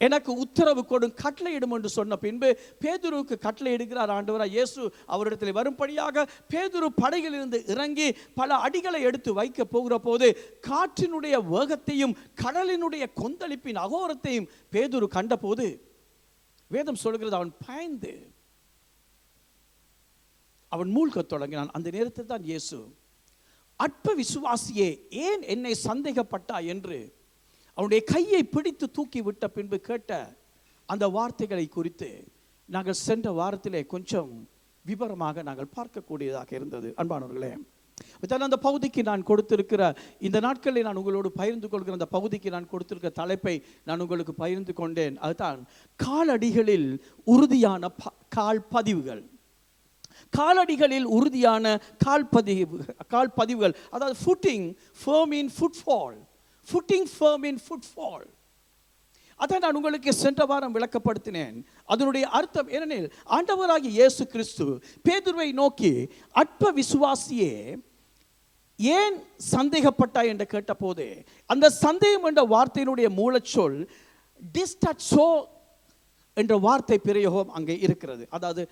எனக்கு உத்தரவு கொடும், கட்டளையிடும் என்று சொன்ன பின்பு பேதுருவுக்கு கட்டளை இடுகிறார் ஆண்டவராய் இயேசு. அவரிடத்தில் வரும்படியாக பேதுரு படகிலிருந்து இறங்கி பல அடிகளை எடுத்து வைக்க போகிற போது காற்றினுடைய வேகத்தையும் கடலினுடைய கொந்தளிப்பின் அகோரத்தையும் பேதுரு கண்டபோது வேதம் சொல்கிறது, அவன் பயந்து அவன் மூழ்கத் தொடங்கினான். அந்த நேரத்தில் தான் இயேசு, அற்ப விசுவாசியே, ஏன் என்னை சந்தேகப்பட்டாய் என்று அவனுடைய கையை பிடித்து தூக்கி விட்ட பின்பு கேட்ட அந்த வார்த்தைகளை குறித்து நாங்கள் சென்ற வாரத்திலே கொஞ்சம் விவரமாக நாங்கள் பார்க்கக்கூடியதாக இருந்தது. அன்பானவர்களே, அந்த பகுதிக்கு நான் கொடுத்திருக்கிற, இந்த நாட்களில் நான் உங்களோடு பகிர்ந்து கொள்கிற அந்த பகுதிக்கு நான் கொடுத்திருக்கிற தலைப்பை நான் உங்களுக்கு பகிர்ந்து கொண்டேன். அதுதான் காலடிகளில் உறுதியான கால்பதிவுகள். காலடிகளில் உறுதியான கால்பதிவுகள், அதாவது footing firm in footfall. Footing firm in footfall. அதை நான் உங்களுக்கு சென்ற வாரம் விளக்கப்படுத்தினேன். அதனுடைய அர்த்தம் ஏனெனில், ஆண்டவராகிய இயேசு கிறிஸ்து பேதுருவை நோக்கி, அற்ப விசுவாசியே ஏன் சந்தேகப்பட்டாய் என்று கேட்ட போது, அந்த சந்தேகம் என்ற வார்த்தையினுடைய மூலச்சொல் டிஸ்டச்சோ என்ற வார்த்தை பிரயோகம் அங்கே இருக்கிறது. அதாவது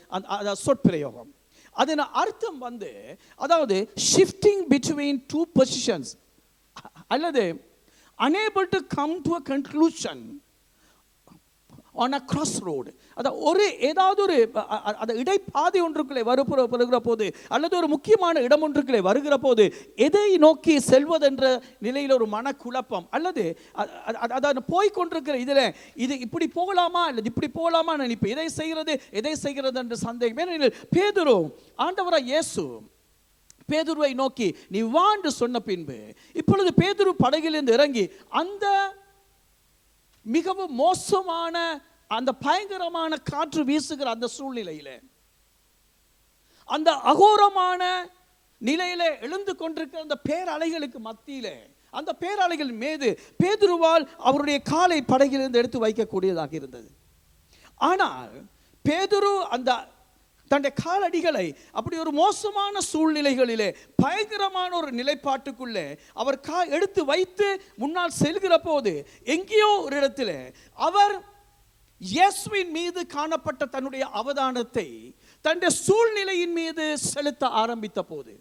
சொற்பிரயோகம். அதன் அர்த்தம் அதாவது ஷிஃப்டிங் பிட்வீன் டூ பொசிஷன்ஸ் அல்லது unable to come to a conclusion on a crossroad. அதாவது ஏதாவது ஒரு இடைப்பாதை ஒன்றுக்குள்ளே வருகிற போது அல்லது ஒரு முக்கியமான இடம் ஒன்றுக்குள்ளே வருகிற போது எதை நோக்கி செல்வதென்ற நிலையில் ஒரு மனக்குழப்பம், அல்லது அதாவது போய்கொண்டிருக்கிற இது இப்படி போகலாமா அல்லது இப்படி போகலாமா நினைப்பு, எதை செய்கிறது என்று சந்தேகம். ஏனெனில் பேதுரு, ஆண்டவராகிய இயேசு பேதுருவை நோக்கி நீ வா என்று சொன்ன பின்பு, இப்பொழுது பேதுரு படகிலிருந்து இறங்கி அந்த மிகவும் மோசமான, அந்த பயங்கரமான காற்று வீசுகிற அந்த சூழ்நிலையிலே, அந்த அகோரமான நிலையிலே எழுந்து கொண்டிருக்கிற அந்த பேரலைகளுக்கு மத்தியிலே, அந்த பேரலைகள் மீது பேதுருவால் அவருடைய காலை படகிலிருந்து எடுத்து வைக்கக்கூடியதாக இருந்தது. ஆனால் பேதுரு அந்த தன்னுடைய காலடிகளை அப்படி ஒரு மோசமான சூழ்நிலைகளிலே, பயங்கரமான ஒரு நிலைப்பாட்டுக்குள்ளே அவர் எடுத்து வைத்து முன்னால் செல்கிற போது, எங்கேயோ ஒரு இடத்துல அவர் இயேசுவின் மீது காணப்பட்ட தன்னுடைய அவதானத்தை தன்னுடைய சூழ்நிலையின் மீது செலுத்த ஆரம்பித்த போது,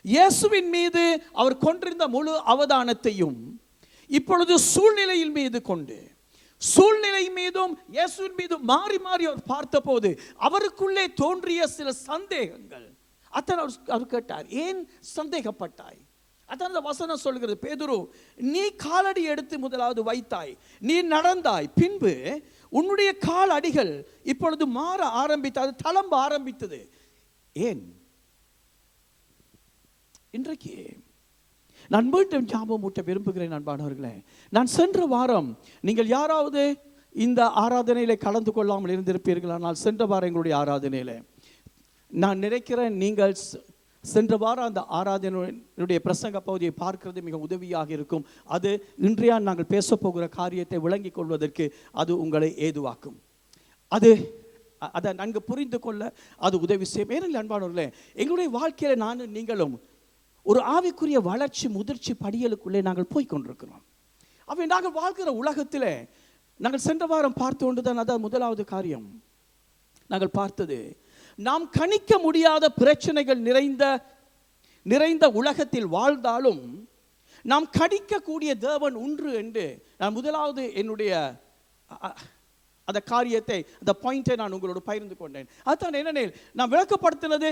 இயேசுவின் மீது அவர் கொண்டிருந்த முழு அவதானத்தையும் இப்பொழுது சூழ்நிலையின் மீது கொண்டு, சூழ்நிலை மீதும் இயேசுவின் மீதும் மாறி மாறி அவர் பார்த்தபோது அவருக்குள்ளே தோன்றிய சில சந்தேகங்கள். அத்தனை அவர் கேட்டார், ஏன் சந்தேகப்பட்டாய்? அதான் அந்த வசனம் சொல்கிறது, பேதுரு, நீ காலடி எடுத்து முதலாவது வைத்தாய், நீ நடந்தாய், பின்பு உன்னுடைய கால் அடிகள் இப்பொழுது மாற ஆரம்பித்தது, தளம்ப ஆரம்பித்தது. ஏன்? இன்றைக்கு நான் மீண்டும் ஞாபகம் ஊட்ட விரும்புகிறேன் அன்பானவர்களே. நான் சென்ற வாரம், நீங்கள் யாராவது இந்த ஆராதனையில கலந்து கொள்ளாமல் இருந்திருப்பீர்கள். ஆனால் சென்ற வாரம் எங்களுடைய ஆராதனையில நான் நினைக்கிறேன் நீங்கள் சென்ற வாரம் அந்த ஆராதனையுடைய பிரசங்க பகுதியை பார்க்கிறது மிக உதவியாக இருக்கும். அது இன்றைய நாங்கள் பேசப்போகிற காரியத்தை விளங்கிக் கொள்வதற்கு அது உங்களை ஏதுவாக்கும். அதை நன்கு புரிந்து கொள்ள அது உதவி செய்யும். ஏனெனில் அன்பானவர்களே, எங்களுடைய வாழ்க்கையில் நானும் நீங்களும் ஒரு ஆவிக்குரிய வளர்ச்சி முதிர்ச்சி படியலுக்குள்ளே நாங்கள் போய் கொண்டிருக்கிறோம். அவை நாங்கள் வாழ்கிற உலகத்தில் நாங்கள் சென்ற வாரம் பார்த்து கொண்டு தான், அதான் முதலாவது காரியம் நாங்கள் பார்த்தது, நாம் கணிக்க முடியாத பிரச்சனைகள் நிறைந்த உலகத்தில் வாழ்ந்தாலும் நாம் கணிக்கக்கூடிய தேவன் ஒன்று என்று நான் முதலாவது என்னுடைய அந்த காரியத்தை, அந்த பாயிண்டை நான் உங்களோடு பகிர்ந்து கொண்டேன். அதுதான் என்னென்ன நான் விளக்கப்படுத்தினது.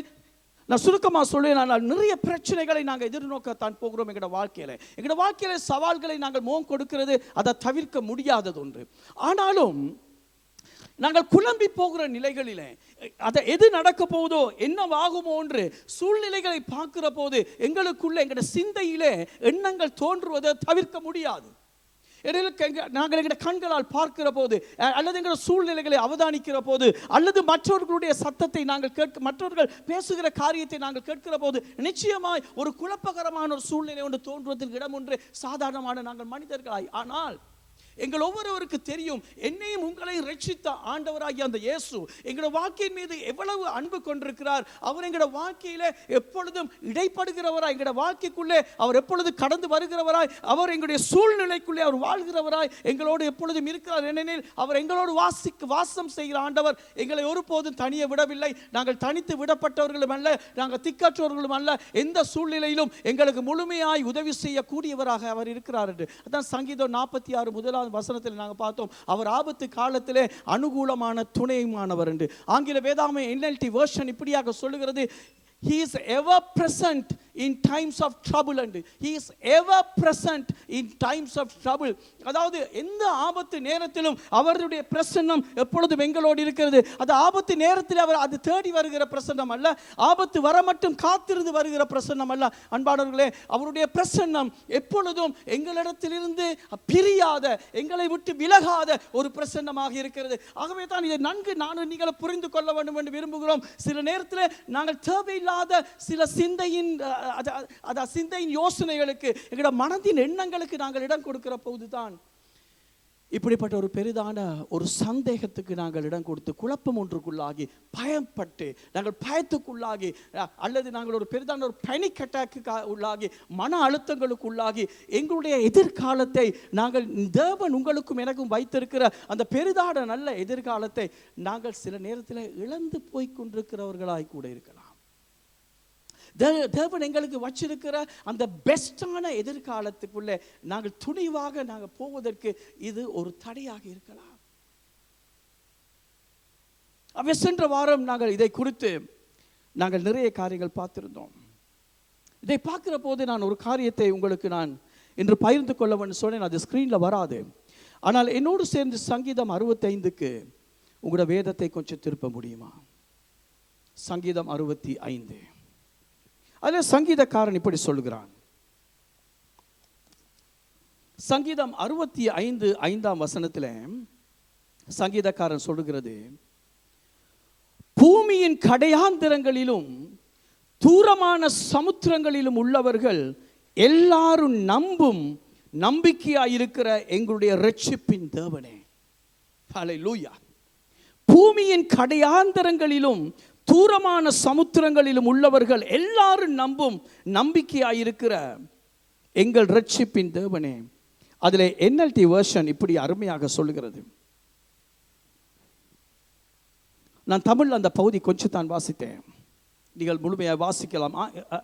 நான் சுருக்கமாக சொல்லுவேன், ஆனால் நிறைய பிரச்சனைகளை நாங்கள் எதிர்நோக்கத்தான் போகிறோம். எங்களோட வாழ்க்கையில சவால்களை நாங்கள் முகம் கொடுக்கிறது அதை தவிர்க்க முடியாதது ஒன்று. ஆனாலும் நாங்கள் குழம்பி போகிற நிலைகளிலே அதை எது நடக்க போதோ என்னவாகுமோ என்று சூழ்நிலைகளை பார்க்கிற போது எங்களுக்குள்ள எங்களுடைய சிந்தையிலே எண்ணங்கள் தோன்றுவதை தவிர்க்க முடியாது. நாங்கள் எங்களுடைய கண்களால் பார்க்கிற போது, அல்லது எங்களுடைய சூழ்நிலைகளை அவதானிக்கிற போது, அல்லது மற்றவர்களுடைய சத்தத்தை நாங்கள் மற்றவர்கள் பேசுகிற காரியத்தை நாங்கள் கேட்கிற போது நிச்சயமாய் ஒரு குழப்பகரமான ஒரு சூழ்நிலை ஒன்று தோன்றுவதற்கு இடம் ஒன்று சாதாரணமான நாங்கள் மனிதர்களாய். ஆனால் எங்கள் ஒவ்வொருவருக்கு தெரியும், என்னையும் உங்களையும் ரட்சித்த ஆண்டவராகிய அந்த இயேசு எங்களோட வாழ்க்கையின் மீது எவ்வளவு அன்பு கொண்டிருக்கிறார். அவர் எங்களோட வாழ்க்கையில எப்பொழுதும் இடைப்படுகிறவராய், எங்களோட வாழ்க்கைக்குள்ளே அவர் எப்பொழுது கடந்து வருகிறவராய், அவர் எங்களுடைய சூழ்நிலைக்குள்ளே அவர் வாழ்கிறவராய் எங்களோடு எப்பொழுதும் இருக்கிறார். ஏனெனில் அவர் எங்களோடு வாசம் செய்கிற ஆண்டவர். எங்களை ஒருபோதும் தனியே விடவில்லை. நாங்கள் தனித்து விடப்பட்டவர்களும் அல்ல, நாங்கள் திக்கற்றவர்களும் அல்ல. எந்த சூழ்நிலையிலும் எங்களுக்கு முழுமையாய் உதவி செய்யக்கூடியவராக அவர் இருக்கிறார் என்று. அதான் சங்கீதம் 46 முதலாவது வசனத்தில் நாங்கள் பார்த்தோம், அவர் ஆபத்து காலத்திலே அனுகூலமான துணையுமானவர் என்று. ஆங்கில வேதாகம NLT வெர்ஷன் இப்படியாக சொல்லுகிறது, He is ever present in times of trouble. And He is ever present in times of trouble. அதாவது எந்த ஆபத்து நேரத்திலும் அவருடைய பிரசன்னம் எப்பொழுதும் எங்களோடு இருக்கிறது. அது ஆபத்து நேரத்தில் அவர் அது தேடி வருகிற பிரசன்னம் அல்ல, ஆபத்து வர மட்டும் காத்திருந்து வருகிற பிரசன்னம் அல்ல. அன்பானவர்களே, அவருடைய பிரசன்னம் எப்பொழுதும் எங்களிடத்திலிருந்து பிரியாத, எங்களை விட்டு விலகாத ஒரு பிரசன்னமாக இருக்கிறது. ஆகவே தான் இதை நன்கு நானும் நீங்கள் புரிந்து கொள்ள வேண்டும் என்று விரும்புகிறோம். சில நேரத்தில் நாங்கள் தேவையில்லாத சில சிந்தையின் யோசனைகளுக்கு, எங்களோட மனதின் எண்ணங்களுக்கு நாங்கள் இடம் கொடுக்கிற போதுதான் இப்படிப்பட்ட ஒரு பெரிதான ஒரு சந்தேகத்துக்கு நாங்கள் இடம் கொடுத்து குழப்பம் ஒன்றுக்குள்ளாகி பயப்பட்டு நாங்கள் பயத்துக்குள்ளாகி, அல்லது நாங்கள் ஒரு பெரிதான ஒரு பேனிக் அட்டாக்கு உள்ளாகி மன அழுத்தங்களுக்கு உள்ளாகி எங்களுடைய எதிர்காலத்தை நாங்கள் தேவன் உங்களுக்கும் எனக்கும் வைத்திருக்கிற அந்த பெரிதான நல்ல எதிர்காலத்தை நாங்கள் சில நேரத்தில் இழந்து போய் கொண்டிருக்கிறவர்களாய் கூட இருக்கலாம். தேவன் எங்களுக்கு வச்சிருக்கிற அந்த பெஸ்டான எதிர்காலத்துக்குள்ளே நாங்கள் துணிவாக நாங்கள் போவதற்கு இது ஒரு தடையாக இருக்கலாம். சென்ற வாரம் நாங்கள் இதை குறித்து நாங்கள் நிறைய காரியங்கள் பார்த்திருந்தோம். இதை பார்க்கிற போது நான் ஒரு காரியத்தை உங்களுக்கு நான் இன்று பகிர்ந்து கொள்ளவன்னு சொன்னேன். அது ஸ்கிரீன்ல வராது. ஆனால் என்னோடு சேர்ந்து சங்கீதம் 65க்கு உங்களோட வேதத்தை கொஞ்சம் திருப்ப முடியுமா? சங்கீதம் 65. அதில் சங்கீதக்காரன் இப்படி சொல்லுகிறான். சங்கீதம் 65:5 வசனத்தில் சங்கீதக்காரன் சொல்லுகிறது, பூமியின் கடையாந்திரங்களிலும் தூரமான சமுத்திரங்களிலும் உள்ளவர்கள் எல்லாரும் நம்பும் நம்பிக்கையாயிருக்கிற எங்களுடைய இரட்சிப்பின் தேவனே. ஹல்லேலூயா. பூமியின் கடையாந்திரங்களிலும் தூரமான சமுத்திரங்களிலும் உள்ளவர்கள் எல்லாரும் நம்பும் நம்பிக்கையாயிருக்கிற எங்கள் இரட்சிப்பின் தேவனே. அதில் NLT வெர்ஷன் இப்படி அருமையாக சொல்லுகிறது. நான் தமிழ் அந்த பகுதி கொஞ்சம் தான் வாசித்தேன். நீங்கள் முழுமையாக வாசிக்கலாம்.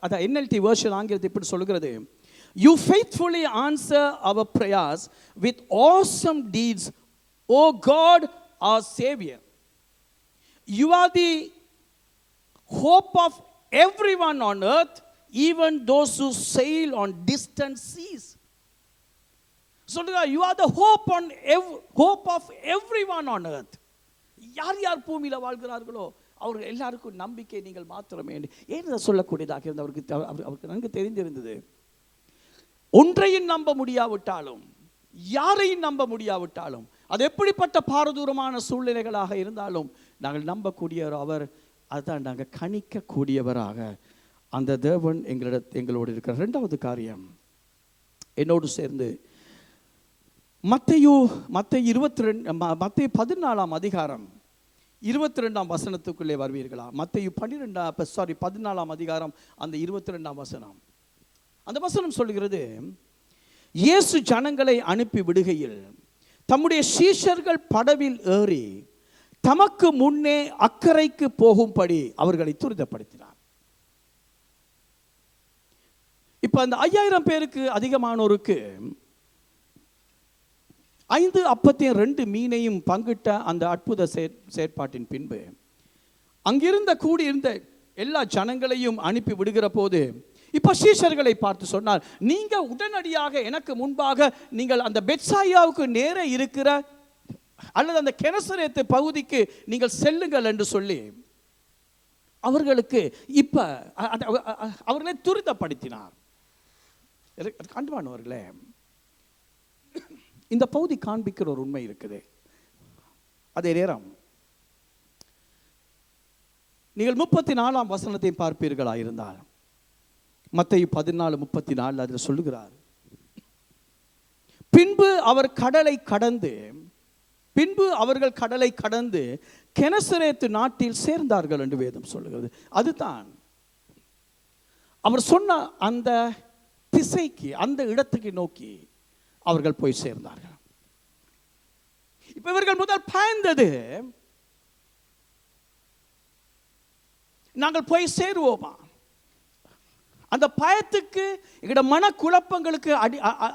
அதான் NLT வெர்ஷன் ஆங்கிலத்தை இப்படி சொல்கிறது, You faithfully answer our prayers with awesome deeds, O God our Savior. You are the hope of everyone on earth, even those who sail on distant seas. சொல்லுங்க, you are the hope of everyone on earth. யார் யார் பூமியில் வாழ்கிறார்களோ அவர்கள் எல்லாருக்கும் நம்பிக்கை நீங்கள் மாத்திரமே. ஏன் இதை சொல்லக்கூடியதாக இருந்த அவருக்கு நன்கு தெரிந்திருந்தது. ஒன்றையும் நம்ப முடியாவிட்டாலும், யாரையும் நம்ப முடியாவிட்டாலும், அது எப்படிப்பட்ட பாரதூரமான சூழ்நிலைகளாக இருந்தாலும் நாங்கள் நம்பக்கூடியவர் அவர். அதுதான் நாங்கள் கணிக்கக்கூடியவராக அந்த தேவன் எங்களோடு இருக்கிற. இரண்டாவது காரியம், என்னோடு சேர்ந்து மத்தேயு 14 அதிகாரம் 22 வசனத்துக்குள்ளே வருவீர்களா? மத்தேயு 14 அதிகாரம் அந்த 22 வசனம். அந்த வசனம் சொல்கிறது, இயேசு ஜனங்களை அனுப்பி விடுகையில் தம்முடைய சீஷர்கள் படவில் ஏறி தமக்கு முன்னே அக்கறைக்கு போகும்படி அவர்களை துரிதப்படுத்தினார். இப்ப அந்த 5000 பேருக்கு அதிகமானோருக்கு 5 அப்பத்தையும் 2 மீனையும் பங்கிட்ட அந்த அற்புத செயற்பாட்டின் பின்பு அங்கிருந்த கூடியிருந்த எல்லா ஜனங்களையும் அனுப்பி விடுகிற போது இப்ப சீஷர்களை பார்த்து சொன்னார், நீங்க உடனடியாக எனக்கு முன்பாக நீங்கள் அந்த பெத்சாயாவுக்கு நேரே இருக்கிற அல்லது அந்த கெனசரேத்து பகுதிக்கு நீங்கள் செல்லுங்கள் என்று சொல்லி அவர்களுக்கு இப்ப அவர்களை துரிதப்படுத்தினார். அன்பானவர்களே, இந்த பகுதி காண்பிக்கிற ஒரு உண்மை இருக்குது. அதே நேரம் நீங்கள் 34 வசனத்தை பார்ப்பீர்களா இருந்தால், மத்தேயு 14:34 அதில் சொல்லுகிறார், பின்பு அவர்கள் கடலை கடந்து கெனசரேத்து நாட்டில் சேர்ந்தார்கள் என்று வேதம் சொல்லுகிறது. அதுதான் அவர் சொன்ன அந்த திசைக்கு, அந்த இடத்துக்கு நோக்கி அவர்கள் போய் சேர்ந்தார்கள். இப்ப இவர்கள் முதல் பயந்தது, நாங்கள் போய் சேருவோமா? அந்த பயத்துக்கு எங்களோட மனக்குழப்பங்களுக்கு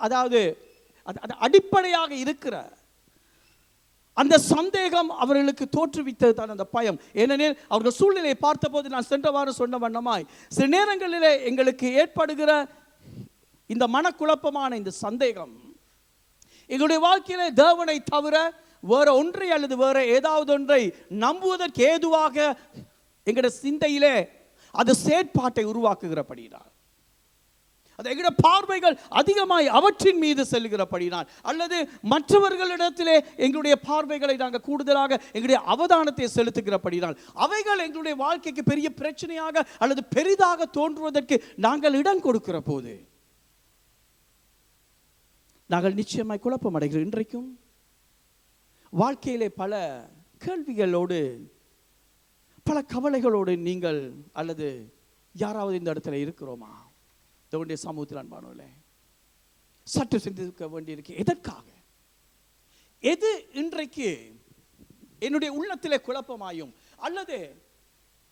அதாவது அடிப்படையாக இருக்கிற அந்த சந்தேகம் அவர்களுக்கு தோற்றுவித்தது தான் அந்த பயம். ஏனெனில் அவர்கள் சூழ்நிலையை பார்த்தபோது நான் சென்ற வாரம் சொன்ன வண்ணமாய் சில நேரங்களிலே எங்களுக்கு ஏற்படுகிற இந்த மனக்குழப்பமான இந்த சந்தேகம் எங்களுடைய வாழ்க்கையிலே தேவனை தவிர வேற ஒன்றை அல்லது வேற ஏதாவது ஒன்றை நம்புவதற்கு ஏதுவாக எங்களுடைய சிந்தையிலே அது செயற்பாட்டை உருவாக்குகிறபடினால், அது எங்களுடைய பார்வைகள் அதிகமாய் அவற்றின் மீது செல்கிறபடினால், அல்லது மற்றவர்களிடத்திலே எங்களுடைய பார்வைகளை நாங்கள் கூடுதலாக எங்களுடைய அவதானத்தை செலுத்துகிறபடினால், அவைகள் எங்களுடைய வாழ்க்கைக்கு பெரிய பிரச்சனையாக அல்லது பெரிதாக தோன்றுவதற்கு நாங்கள் இடம் கொடுக்கிற போது நாங்கள் நிச்சயமாய் குழப்பம் அடைகிறோம். இன்றைக்கும் வாழ்க்கையிலே பல கேள்விகளோடு, பல கவலைகளோடு நீங்கள் அல்லது யாராவது இந்த இடத்துல இருக்கிறோமா? தேவனுடைய சமூகத்தில் அன்பானவர்களே, சற்று சிந்திக்க வேண்டியிருக்கு. எதற்காக? எது இன்றைக்கு என்னுடைய உள்ளத்திலே குழப்பமாயும் அல்லது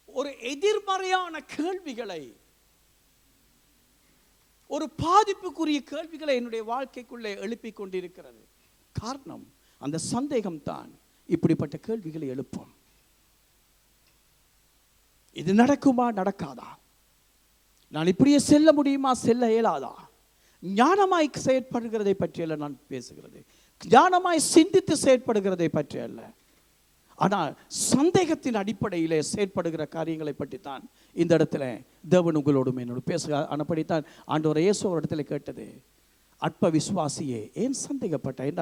ஒரு எதிர்மறையான கேள்விகளை, ஒரு பாதிப்புக்குரிய கேள்விகளை என்னுடைய வாழ்க்கைக்குள்ளே எழுப்பிக் கொண்டிருக்கிறது? காரணம் அந்த சந்தேகம் தான் இப்படிப்பட்ட கேள்விகளை எழுப்பும். இது நடக்குமா, நடக்காதா? நான் இப்படியே செல்ல முடியுமா, செல்ல இயலாதா? ஞானமாய் செயற்படுகிறதை பற்றி அல்ல நான் பேசுகிறது, ஞானமாய் சிந்தித்து செயற்படுகிறதை பற்றி அல்ல, ஆனால் சந்தேகத்தின் அடிப்படையிலே செயற்படுகிற காரியங்களை பற்றி தான் இந்த இடத்துல தேவன் உங்களோடும் என்னோடு பேசுகிறார். அப்படித்தான் ஆண்டவர் இயேசு ஒரு இடத்துல கேட்டது, அற்ப விசுவாசியே ஏன் சந்தேகப்பட்டாய்?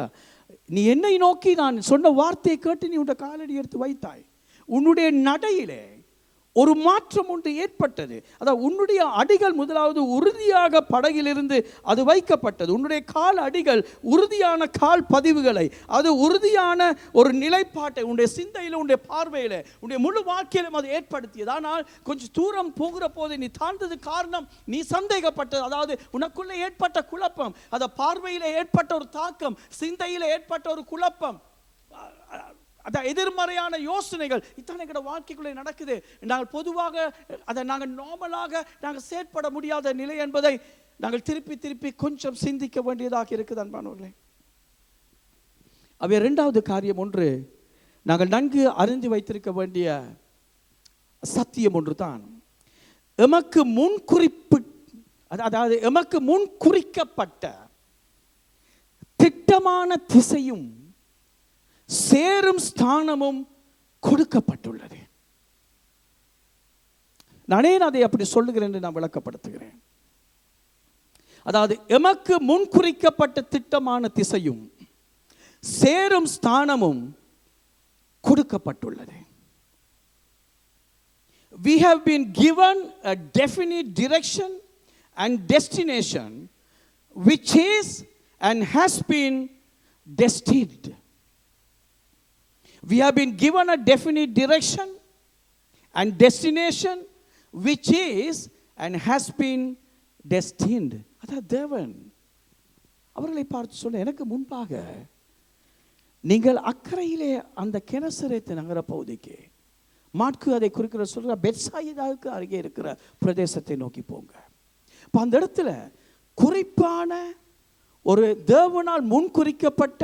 நீ என்னை நோக்கி நான் சொன்ன வார்த்தையை கேட்டு நீ உன்னுடைய காலடி எடுத்து வைத்தாய். உன்னுடைய நடையிலே ஒரு மாற்றம் ஒன்று ஏற்பட்டது. அதாவது உன்னுடைய அடிகள் முதலாவது உறுதியாக படகிலிருந்து அது வைக்கப்பட்டது. உன்னுடைய கால் அடிகள் உறுதியான கால் பதிவுகளை, அது உறுதியான ஒரு நிலைப்பாட்டை உன்னுடைய சிந்தையில், உன்னுடைய பார்வையில், உன்னுடைய முழு வாழ்க்கையிலும் அது ஏற்படுத்தியது. ஆனால் கொஞ்சம் தூரம் போகிற போது நீ தாழ்ந்தது காரணம் நீ சந்தேகப்பட்டது. அதாவது உனக்குள்ளே ஏற்பட்ட குழப்பம், அந்த பார்வையில் ஏற்பட்ட ஒரு தாக்கம், சிந்தையில் ஏற்பட்ட ஒரு குழப்பம், அதான் எதிர்மறையான யோசனைகள் இத்தனை எங்களோட வாழ்க்கைக்குள்ளே நடக்குது. நாங்கள் பொதுவாக அதை நாங்கள் நார்மலாக நாங்கள் செயற்பட முடியாத நிலை என்பதை நாங்கள் திருப்பி திருப்பி கொஞ்சம் சிந்திக்க வேண்டியதாக இருக்குது அன்பானவர்களே. அவை இரண்டாவது காரியம் ஒன்று, நாங்கள் நன்கு அறிந்து வைத்திருக்க வேண்டிய சத்தியம் ஒன்று தான், எமக்கு முன் குறிக்கப்பட்ட திட்டமான திசையும் சேரும் ஸ்தானமும் கொடுக்கப்பட்டுள்ளது. நானே அதை அப்படி சொல்லுகிறேன் என்று நான் விளக்கப்படுத்துகிறேன். அதாவது எமக்கு முன் குறிக்கப்பட்ட திட்டமான திசையும் சேரும் ஸ்தானமும் கொடுக்கப்பட்டுள்ளது. We have been given a definite direction and destination which is and has been destined. We have been given a definite direction and destination which is and has been destined. அதான் தேவன் அவர்களை பார்த்து சொல்ல, எனக்கு முன்பாக நீங்கள் அக்கறையிலே அந்த கெனசரேத்து நகர பகுதிக்கு, மாற்கு அதை குறிக்கிற சொல்ற பெத்சாயிதாவுக்கு அருகே இருக்கிற பிரதேசத்தை நோக்கி போங்க. இப்போ அந்த இடத்துல குறிப்பான ஒரு தேவனால் முன் குறிக்கப்பட்ட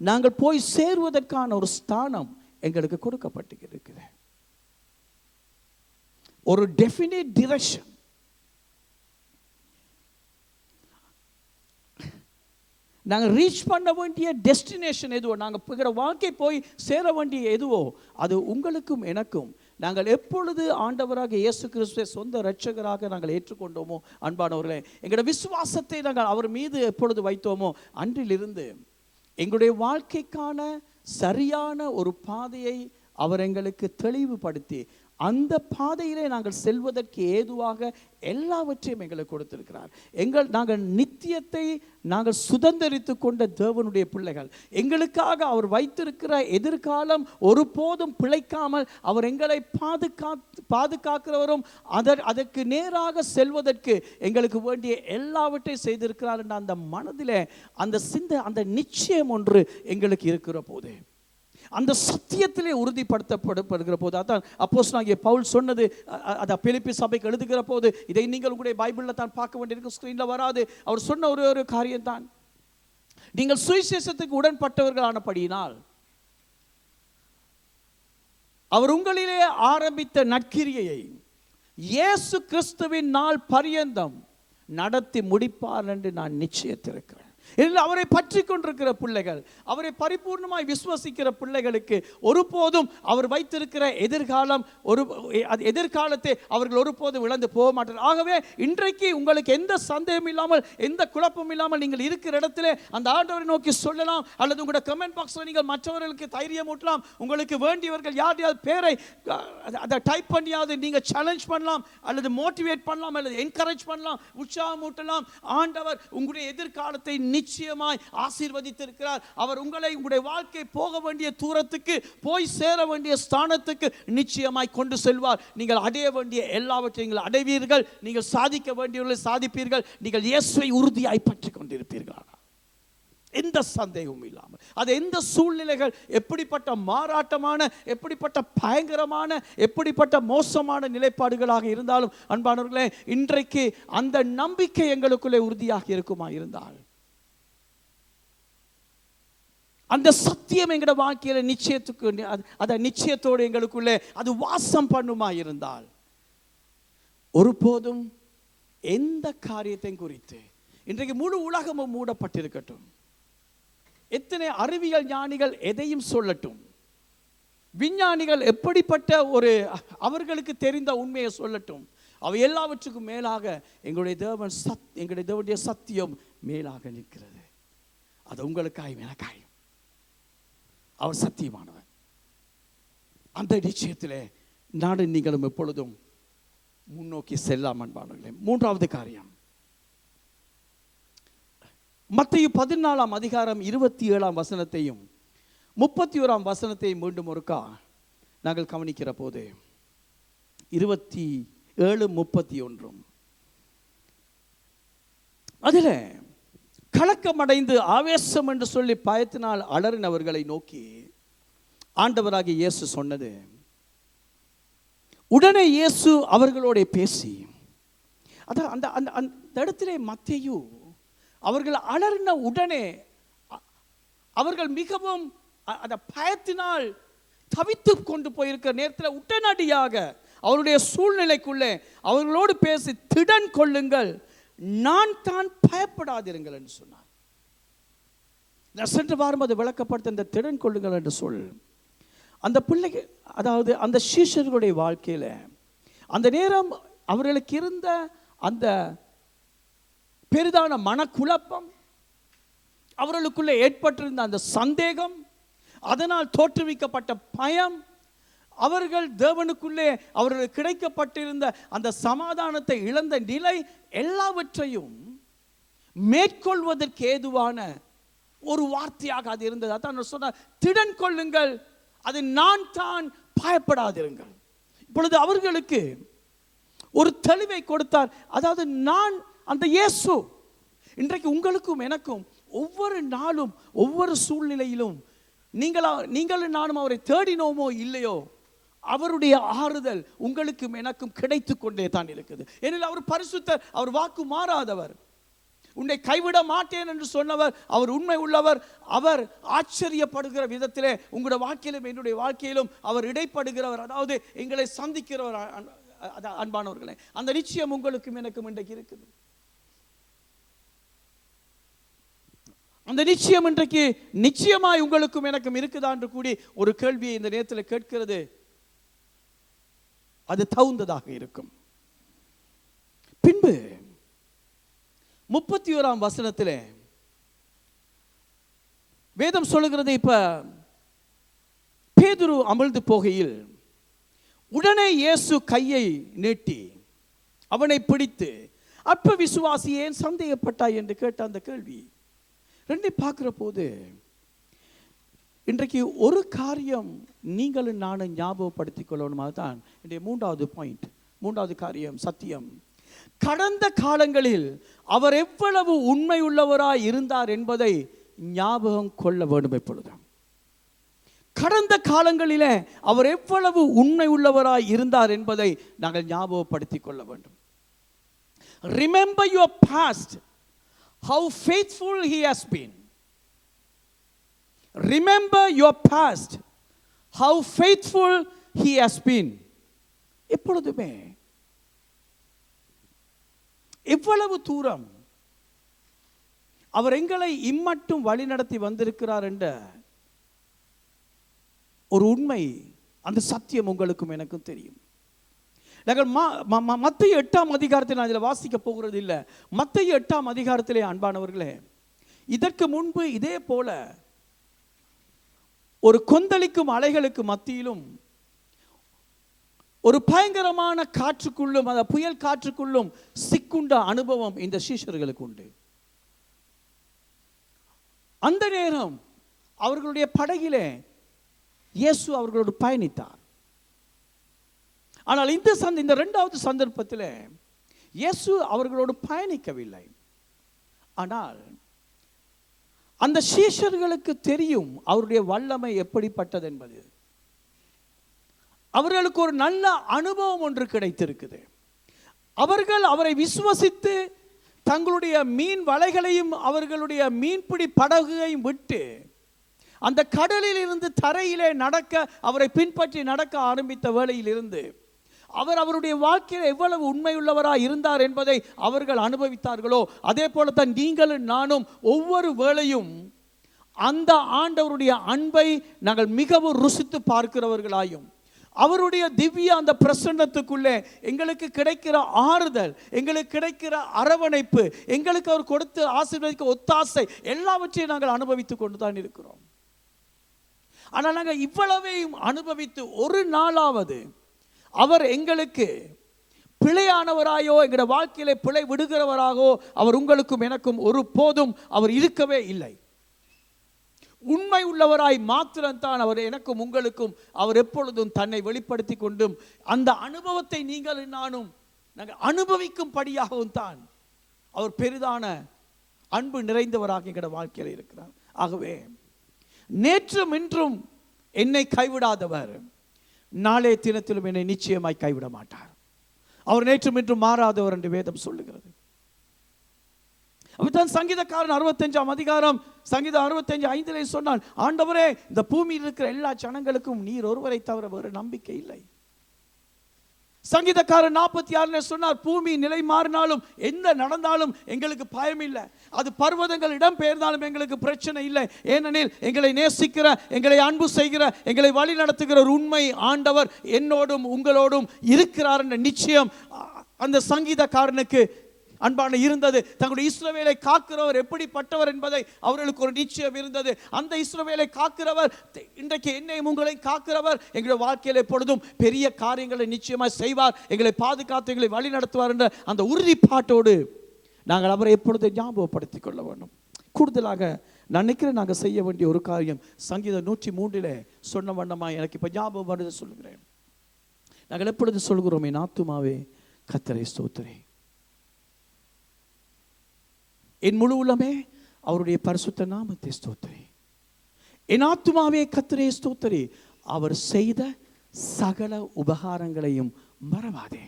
நாங்கள் போய் சேருவதற்கான ஒரு ஸ்தானம் எங்களுக்கு கொடுக்கப்பட்டு இருக்குது. ஒரு டெஃபினிட் டிரெக்ஷன். நாங்கள் ரீச் பண்ண வேண்டிய டெஸ்டினேஷன் எதுவோ, நாங்கள் போகிற வாழ்க்கை போய் சேர வேண்டிய எதுவோ, அது உங்களுக்கும் எனக்கும் நாங்கள் எப்பொழுது ஆண்டவராக இயேசு கிறிஸ்துவை சொந்த இரட்சகராக நாங்கள் ஏற்றுக்கொண்டோமோ அன்பானவர்களே, எங்களுடைய விசுவாசத்தை நாங்கள் அவர் மீது எப்பொழுது வைத்தோமோ அன்றிலிருந்து எங்களுடைய வாழ்க்கைக்கான சரியான ஒரு பாதையை அவர் எங்களுக்கு தெளிவுபடுத்தி அந்த பாதையிலே நாங்கள் செல்வதற்கு ஏதுவாக எல்லாவற்றையும் எங்களுக்கு கொடுத்திருக்கிறார். நாங்கள் நித்தியத்தை நாங்கள் சுதந்திரித்து கொண்ட தேவனுடைய பிள்ளைகள். எங்களுக்காக அவர் வைத்திருக்கிற எதிர்காலம் ஒருபோதும் பிழைக்காமல் அவர் எங்களை பாதுகாக்கிறவரும் அதற்கு நேராக செல்வதற்கு எங்களுக்கு வேண்டிய எல்லாவற்றையும் செய்திருக்கிறார் என்ற அந்த மனதிலே அந்த நிச்சயம் ஒன்று எங்களுக்கு இருக்கிற போது, அந்த சத்தியத்திலே உறுதிப்படுத்தப்படுகிற போது, அதான் அப்போஸ்தலனாகிய பவுல் சொன்னது, அதை பிலிப்பி சபைக்கு எழுதுகிற போது, இதை நீங்கள் உங்களுடைய பைபிளில் தான் பார்க்க வேண்டியிருக்கும், ஸ்கிரீனில் வராது. அவர் சொன்ன ஒரு காரியம் தான், நீங்கள் சுவிசேஷத்துக்கு உடன்பட்டவர்களானபடியினால் அவர் உங்களிலே ஆரம்பித்த நற்கிரியையை இயேசு கிறிஸ்துவின் நாள் பரியந்தம் நடத்தி முடிப்பார் என்று நான் நிச்சயித்திருக்கிறேன். அவரை பற்றி கொண்டிருக்கிற பிள்ளைகள், அவரை பரிபூர்ணமாய் விசுவசிக்கிற பிள்ளைகளுக்கு ஒருபோதும் அவர் வைத்திருக்கிற எதிர்காலத்தை அவர்கள் ஒருபோதும் இழந்து போக மாட்டார்கள். ஆகவே இன்றைக்கு உங்களுக்கு எந்த சந்தேகம் இல்லாமல், எந்த குழப்பம் இல்லாமல் நீங்கள் இருக்கிற இடத்துல அந்த ஆண்டவரை நோக்கி சொல்லலாம், அல்லது உங்களுடைய கமெண்ட் பாக்ஸில் நீங்கள் மற்றவர்களுக்கு தைரியம் ஊட்டலாம். உங்களுக்கு வேண்டியவர்கள் யாரையாவது பேரை அதை டைப் பண்ணியாவது நீங்கள் சேலஞ்ச் பண்ணலாம், அல்லது மோட்டிவேட் பண்ணலாம், அல்லது என்கரேஜ் பண்ணலாம், உற்சாகம் ஊட்டலாம். ஆண்டவர் உங்களுடைய எதிர்காலத்தை நிச்சயமாய் ஆசீர்வதித்திருக்கிறார். அவர் உங்களுடைய வாழ்க்கை போக வேண்டிய தூரத்துக்கு, போய் சேர வேண்டிய ஸ்தானத்துக்கு நிச்சயமாய் கொண்டு செல்வார். நீங்கள் அடைய வேண்டிய எல்லாவற்றையும் நீங்கள் அடைவீர்கள். நீங்கள் சாதிக்க வேண்டியவர்களை சாதிப்பீர்கள். நீங்கள் இயேசுவை உறுதியாய் பற்றி கொண்டிருப்பீர்கள், எந்த சந்தேகமும் இல்லாமல். அது எந்த சூழ்நிலைகள் எப்படிப்பட்ட மாறாட்டமான, எப்படிப்பட்ட பயங்கரமான, எப்படிப்பட்ட மோசமான நிலைப்பாடுகளாக இருந்தாலும் அன்பானவர்களே, இன்றைக்கு அந்த நம்பிக்கை எங்களுக்குள்ளே உறுதியாக இருக்குமா இருந்தால், அந்த சத்தியம் எங்களோட வாழ்க்கையில நிச்சயத்தோடு எங்களுக்குள்ளே அது வாசம் பண்ணுமா இருந்தால், ஒருபோதும் எந்த காரியத்தையும் குறித்து இன்றைக்கு முழு உலகமும் மூடப்பட்டிருக்கட்டும், எத்தனை அறிவியல் ஞானிகள் எதையும் சொல்லட்டும், விஞ்ஞானிகள் எப்படிப்பட்ட அவர்களுக்கு தெரிந்த உண்மையை சொல்லட்டும், அவை எல்லாவற்றுக்கும் மேலாக எங்களுடைய தேவனுடைய சத்தியம் மேலாக நிற்கிறது. அது உங்களுக்காயும் எனக்காயும் அவர் சத்தியமானவர். அந்த நிச்சயத்திலே நானும் நீங்களும் எப்பொழுதும் முன்னோக்கி செல்லாம் அன்பானவர்களே. மூன்றாவது காரியம், மத்தேயு 14 அதிகாரம் 27 வசனத்தையும் 31 வசனத்தையும் மீண்டும் ஒருக்கா நாங்கள் கவனிக்கிற போது, 27, 31 அதில் கலக்கமடைந்து ஆவேசம் என்று சொல்லி பயத்தினால் அலறினவர்களை நோக்கி ஆண்டவராகிய இயேசு சொன்னது. உடனே இயேசு அவர்களோட பேசி, அதான் அந்த அந்த அந்த இடத்திலே மத்தேயு அவர்கள் அலறின உடனே அவர்கள் மிகவும் அந்த பயத்தினால் தவித்து கொண்டு போயிருக்கிற நேரத்தில் உடனடியாக அவருடைய சூழ்நிலைக்குள்ளே அவர்களோடு பேசி, திடன் கொள்ளுங்கள், நான் தான், பயப்படாதிருங்கள் என்று சொன்னார். சென்ற வாரம் அது விளக்கப்படுத்த இந்த திடன் கொள்ளுங்கள் என்று சொல் அந்த பிள்ளைக்கு, அதாவது அந்த சீஷர்களுடைய வாழ்க்கையில் அந்த நேரம் அவர்களுக்கு இருந்த அந்த பெரிதான மனக்குழப்பம், அவர்களுக்குள்ளே ஏற்பட்டிருந்த அந்த சந்தேகம், அதனால் தோற்றுவிக்கப்பட்ட பயம், அவர்கள் தேவனுக்குள்ளே அவர்களுக்கு கிடைக்கப்பட்டிருந்த அந்த சமாதானத்தை இழந்த நிலை, எல்லாவற்றையும் மேற்கொள்வதற்கு ஏதுவான ஒரு வார்த்தையாக அது இருந்தது. அதான் சொன்னார், திடன் கொள்ளுங்கள், அது நான் தான், பயப்படாதிருங்கள். இப்பொழுது அவர்களுக்கு ஒரு தெளிவை கொடுத்தார். அதாவது நான் அந்த இயேசு இன்றைக்கு உங்களுக்கும் எனக்கும் ஒவ்வொரு நாளும் ஒவ்வொரு சூழ்நிலையிலும் நீங்களும் நானும் அவரை தேடினோமோ இல்லையோ, அவருடைய ஆறுதல் உங்களுக்கும் எனக்கும் கிடைத்து கொண்டே தான் இருக்குது. ஏனெனில் அவர் பரிசுத்தர், அவர் வாக்கு மாறாதவர், உன்னை கைவிட மாட்டேன் என்று சொன்னவர், அவர் உண்மை உள்ளவர். அவர் ஆச்சரியப்படுகிற விதத்திலே உங்களுடைய வாழ்க்கையிலும் என்னுடைய வாழ்க்கையிலும் அவர் இடைப்படுகிறவர், அதாவது எங்களை சந்திக்கிறவர். அன்பானவர்களே, அந்த நிச்சயம் உங்களுக்கும் எனக்கும் இன்றைக்கு இருக்குது. அந்த நிச்சயம் இன்றைக்கு நிச்சயமாய் உங்களுக்கும் எனக்கும் இருக்குதா என்று கூடி ஒரு கேள்வியை இந்த நேரத்தில் கேட்கிறது, அது தகுந்ததாக இருக்கும். பின்பு 31ஆம் வசனத்திலே வேதம் சொல்லுகிறது, இப்ப பேதுரு அமிழ்ந்து போகையில் உடனே இயேசு கையை நீட்டி அவனை பிடித்து, அற்ப விசுவாசி, ஏன் சந்தேகப்பட்டாய் என்று கேட்ட அந்த கேள்வி ரெண்டை பார்க்கிற போது இன்றைக்கு ஒரு காரியம் நீங்களும் நானும் ஞாபகப்படுத்திக் கொள்ளணும். அதுதான் இன்றைய மூன்றாவது காரியம், சத்தியம். கடந்த காலங்களில் அவர் எவ்வளவு உண்மை உள்ளவராய் இருந்தார் என்பதை ஞாபகம் கொள்ள வேண்டும். எப்பொழுது கடந்த காலங்களிலே அவர் எவ்வளவு உண்மை உள்ளவராய் இருந்தார் என்பதை நாங்கள் ஞாபகப்படுத்திக் கொள்ள வேண்டும். Remember your past, how faithful he has been. Remember your past, how faithful he has been. எப்பொழுதுமே எவ்வளவு தூரம் அவர் எங்களை இம்மட்டும் வழி நடத்தி வந்திருக்கிறார் என்ற ஒரு உண்மை, அந்த சத்தியம் உங்களுக்கும் எனக்கும் தெரியும். நாங்கள் மத்தேயு 8ஆம் அதிகாரத்தில் நான் இதில் வாசிக்க போகிறது இல்லை. மத்தேயு 8ஆம் அதிகாரத்திலே அன்பானவர்களே, இதற்கு முன்பு இதே போல ஒரு கொந்தளிக்கும் அலைகளுக்கு மத்தியிலும் ஒரு பயங்கரமான காற்றுக்குள்ளும், அந்த புயல் காற்றுக்குள்ளும் சிக்குண்ட அனுபவம் இந்த சீஷர்களுக்கு உண்டு. அந்த நேரம் அவர்களுடைய படகிலே இயேசு அவர்களோடு பயணித்தார். ஆனால் இந்த இரண்டாவது சந்தர்ப்பத்தில் இயேசு அவர்களோடு பயணிக்கவில்லை. ஆனால் அந்த சீஷர்களுக்கு தெரியும் அவருடைய வல்லமை எப்படிப்பட்டது என்பது. அவர்களுக்கு ஒரு நல்ல அனுபவம் ஒன்று கிடைத்திருக்குது. அவர்கள் அவரை விசுவசித்து தங்களுடைய மீன் வலைகளையும் அவர்களுடைய மீன்பிடி படகையும் விட்டு அந்த கடலில் இருந்து தரையிலே நடக்க, அவரை பின்பற்றி நடக்க ஆரம்பித்த வேளையில் இருந்து அவருடைய வாழ்க்கையில் எவ்வளவு உண்மையுள்ளவராக இருந்தார் என்பதை அவர்கள் அனுபவித்தார்களோ, அதே போலத்தான் நீங்களும் நானும் ஒவ்வொரு வேளையும் அந்த ஆண்டவருடைய அன்பை நாங்கள் மிகவும் ருசித்து பார்க்கிறவர்களாயும், அவருடைய திவ்ய அந்த பிரசன்னத்துக்குள்ளே எங்களுக்கு கிடைக்கிற ஆறுதல், எங்களுக்கு கிடைக்கிற அரவணைப்பு, எங்களுக்கு அவர் கொடுத்து ஆசீர்வதிக்க ஒத்தாசை, எல்லாவற்றையும் நாங்கள் அனுபவித்துக் கொண்டு தான் இருக்கிறோம். ஆனால் நாங்கள் இவ்வளவையும் அனுபவித்து ஒரு நாளாவது அவர் எங்களுக்கு பிழையானவராயோ எங்களுடைய வாழ்க்கையிலே பிழை விடுகிறவராகவோ அவர் உங்களுக்கும் எனக்கும் ஒரு போதும் அவர் இருக்கவே இல்லை. உண்மை உள்ளவராய் மாத்திரம்தான் அவர் எனக்கும் உங்களுக்கும் அவர் எப்பொழுதும் தன்னை வெளிப்படுத்தி கொண்டும் அந்த அனுபவத்தை நீங்கள் நானும் நாங்கள் அனுபவிக்கும்படியாகவும் தான் அவர் பெரிதான அன்பு நிறைந்தவராக எங்களுடைய வாழ்க்கையில் இருக்கிறார். ஆகவே நேற்றும் இன்றும் என்னை கைவிடாதவர் நாளைய தினத்திலும் என்னை நிச்சயமாய் கைவிட மாட்டார். அவர் நேற்றும் இன்றும் மாறாதவர் என்று வேதம் சொல்லுகிறது. அப்படித்தான் சங்கீதக்காரன் 65 அதிகாரம் சங்கீதம் 65:5 சொன்னான், ஆண்டவரே, இந்த பூமியில் இருக்கிற எல்லா ஜனங்களுக்கும் நீர் ஒருவரை தவிர வேறு நம்பிக்கை இல்லை. சங்கீதக்காரன் 46 சொன்னார், பூமி நிலை மாறினாலும் என்ன நடந்தாலும் எங்களுக்கு பயம் இல்லை. அது பர்வதங்கள் இடம் பெயர்ந்தாலும் எங்களுக்கு பிரச்சனை இல்லை. ஏனெனில் எங்களை நேசிக்கிற, எங்களை அன்பு செய்கிற, எங்களை வழி நடத்துகிற ஒரு உண்மை ஆண்டவர் என்னோடும் உங்களோடும் இருக்கிறார் என்ற நிச்சயம் அந்த சங்கீதக்காரனுக்கு அன்பான இருந்தது. தங்களுடைய இஸ்ரவேலை காக்கிறவர் எப்படிப்பட்டவர் என்பதை அவர்களுக்கு ஒரு நிச்சயம் இருந்தது. அந்த இஸ்ரவேலை காக்கிறவர் இன்றைக்கு என்னையும் உங்களை காக்கிறவர் எங்களுடைய வாழ்க்கையில் எப்பொழுதும் பெரிய காரியங்களை நிச்சயமாக செய்வார், எங்களை பாதுகாத்து எங்களை வழி நடத்துவார் என்ற அந்த உறுதிப்பாட்டோடு நாங்கள் அவரை எப்பொழுதும் ஞாபகப்படுத்திக் கொள்ள வேண்டும். கூடுதலாக நான் நினைக்கிறேன், நாங்கள் செய்ய வேண்டிய ஒரு காரியம் சங்கீதம் 103 சொன்ன வண்ணமாக எனக்கு இப்போ ஞாபகம் வருது சொல்லுகிறேன். நாங்கள் எப்பொழுது சொல்கிறோம், என் ஆத்துமாவே கர்த்தரை ஸ்தோத்திரி, என் முழு உள்ளமே அவருடைய பரிசுத்த நாமத்தை ஸ்தோத்திரி, என் ஆத்துமாவே கர்த்தரை ஸ்தோத்திரி, அவர் செய்த சகல உபகாரங்களையும் மறவாதே.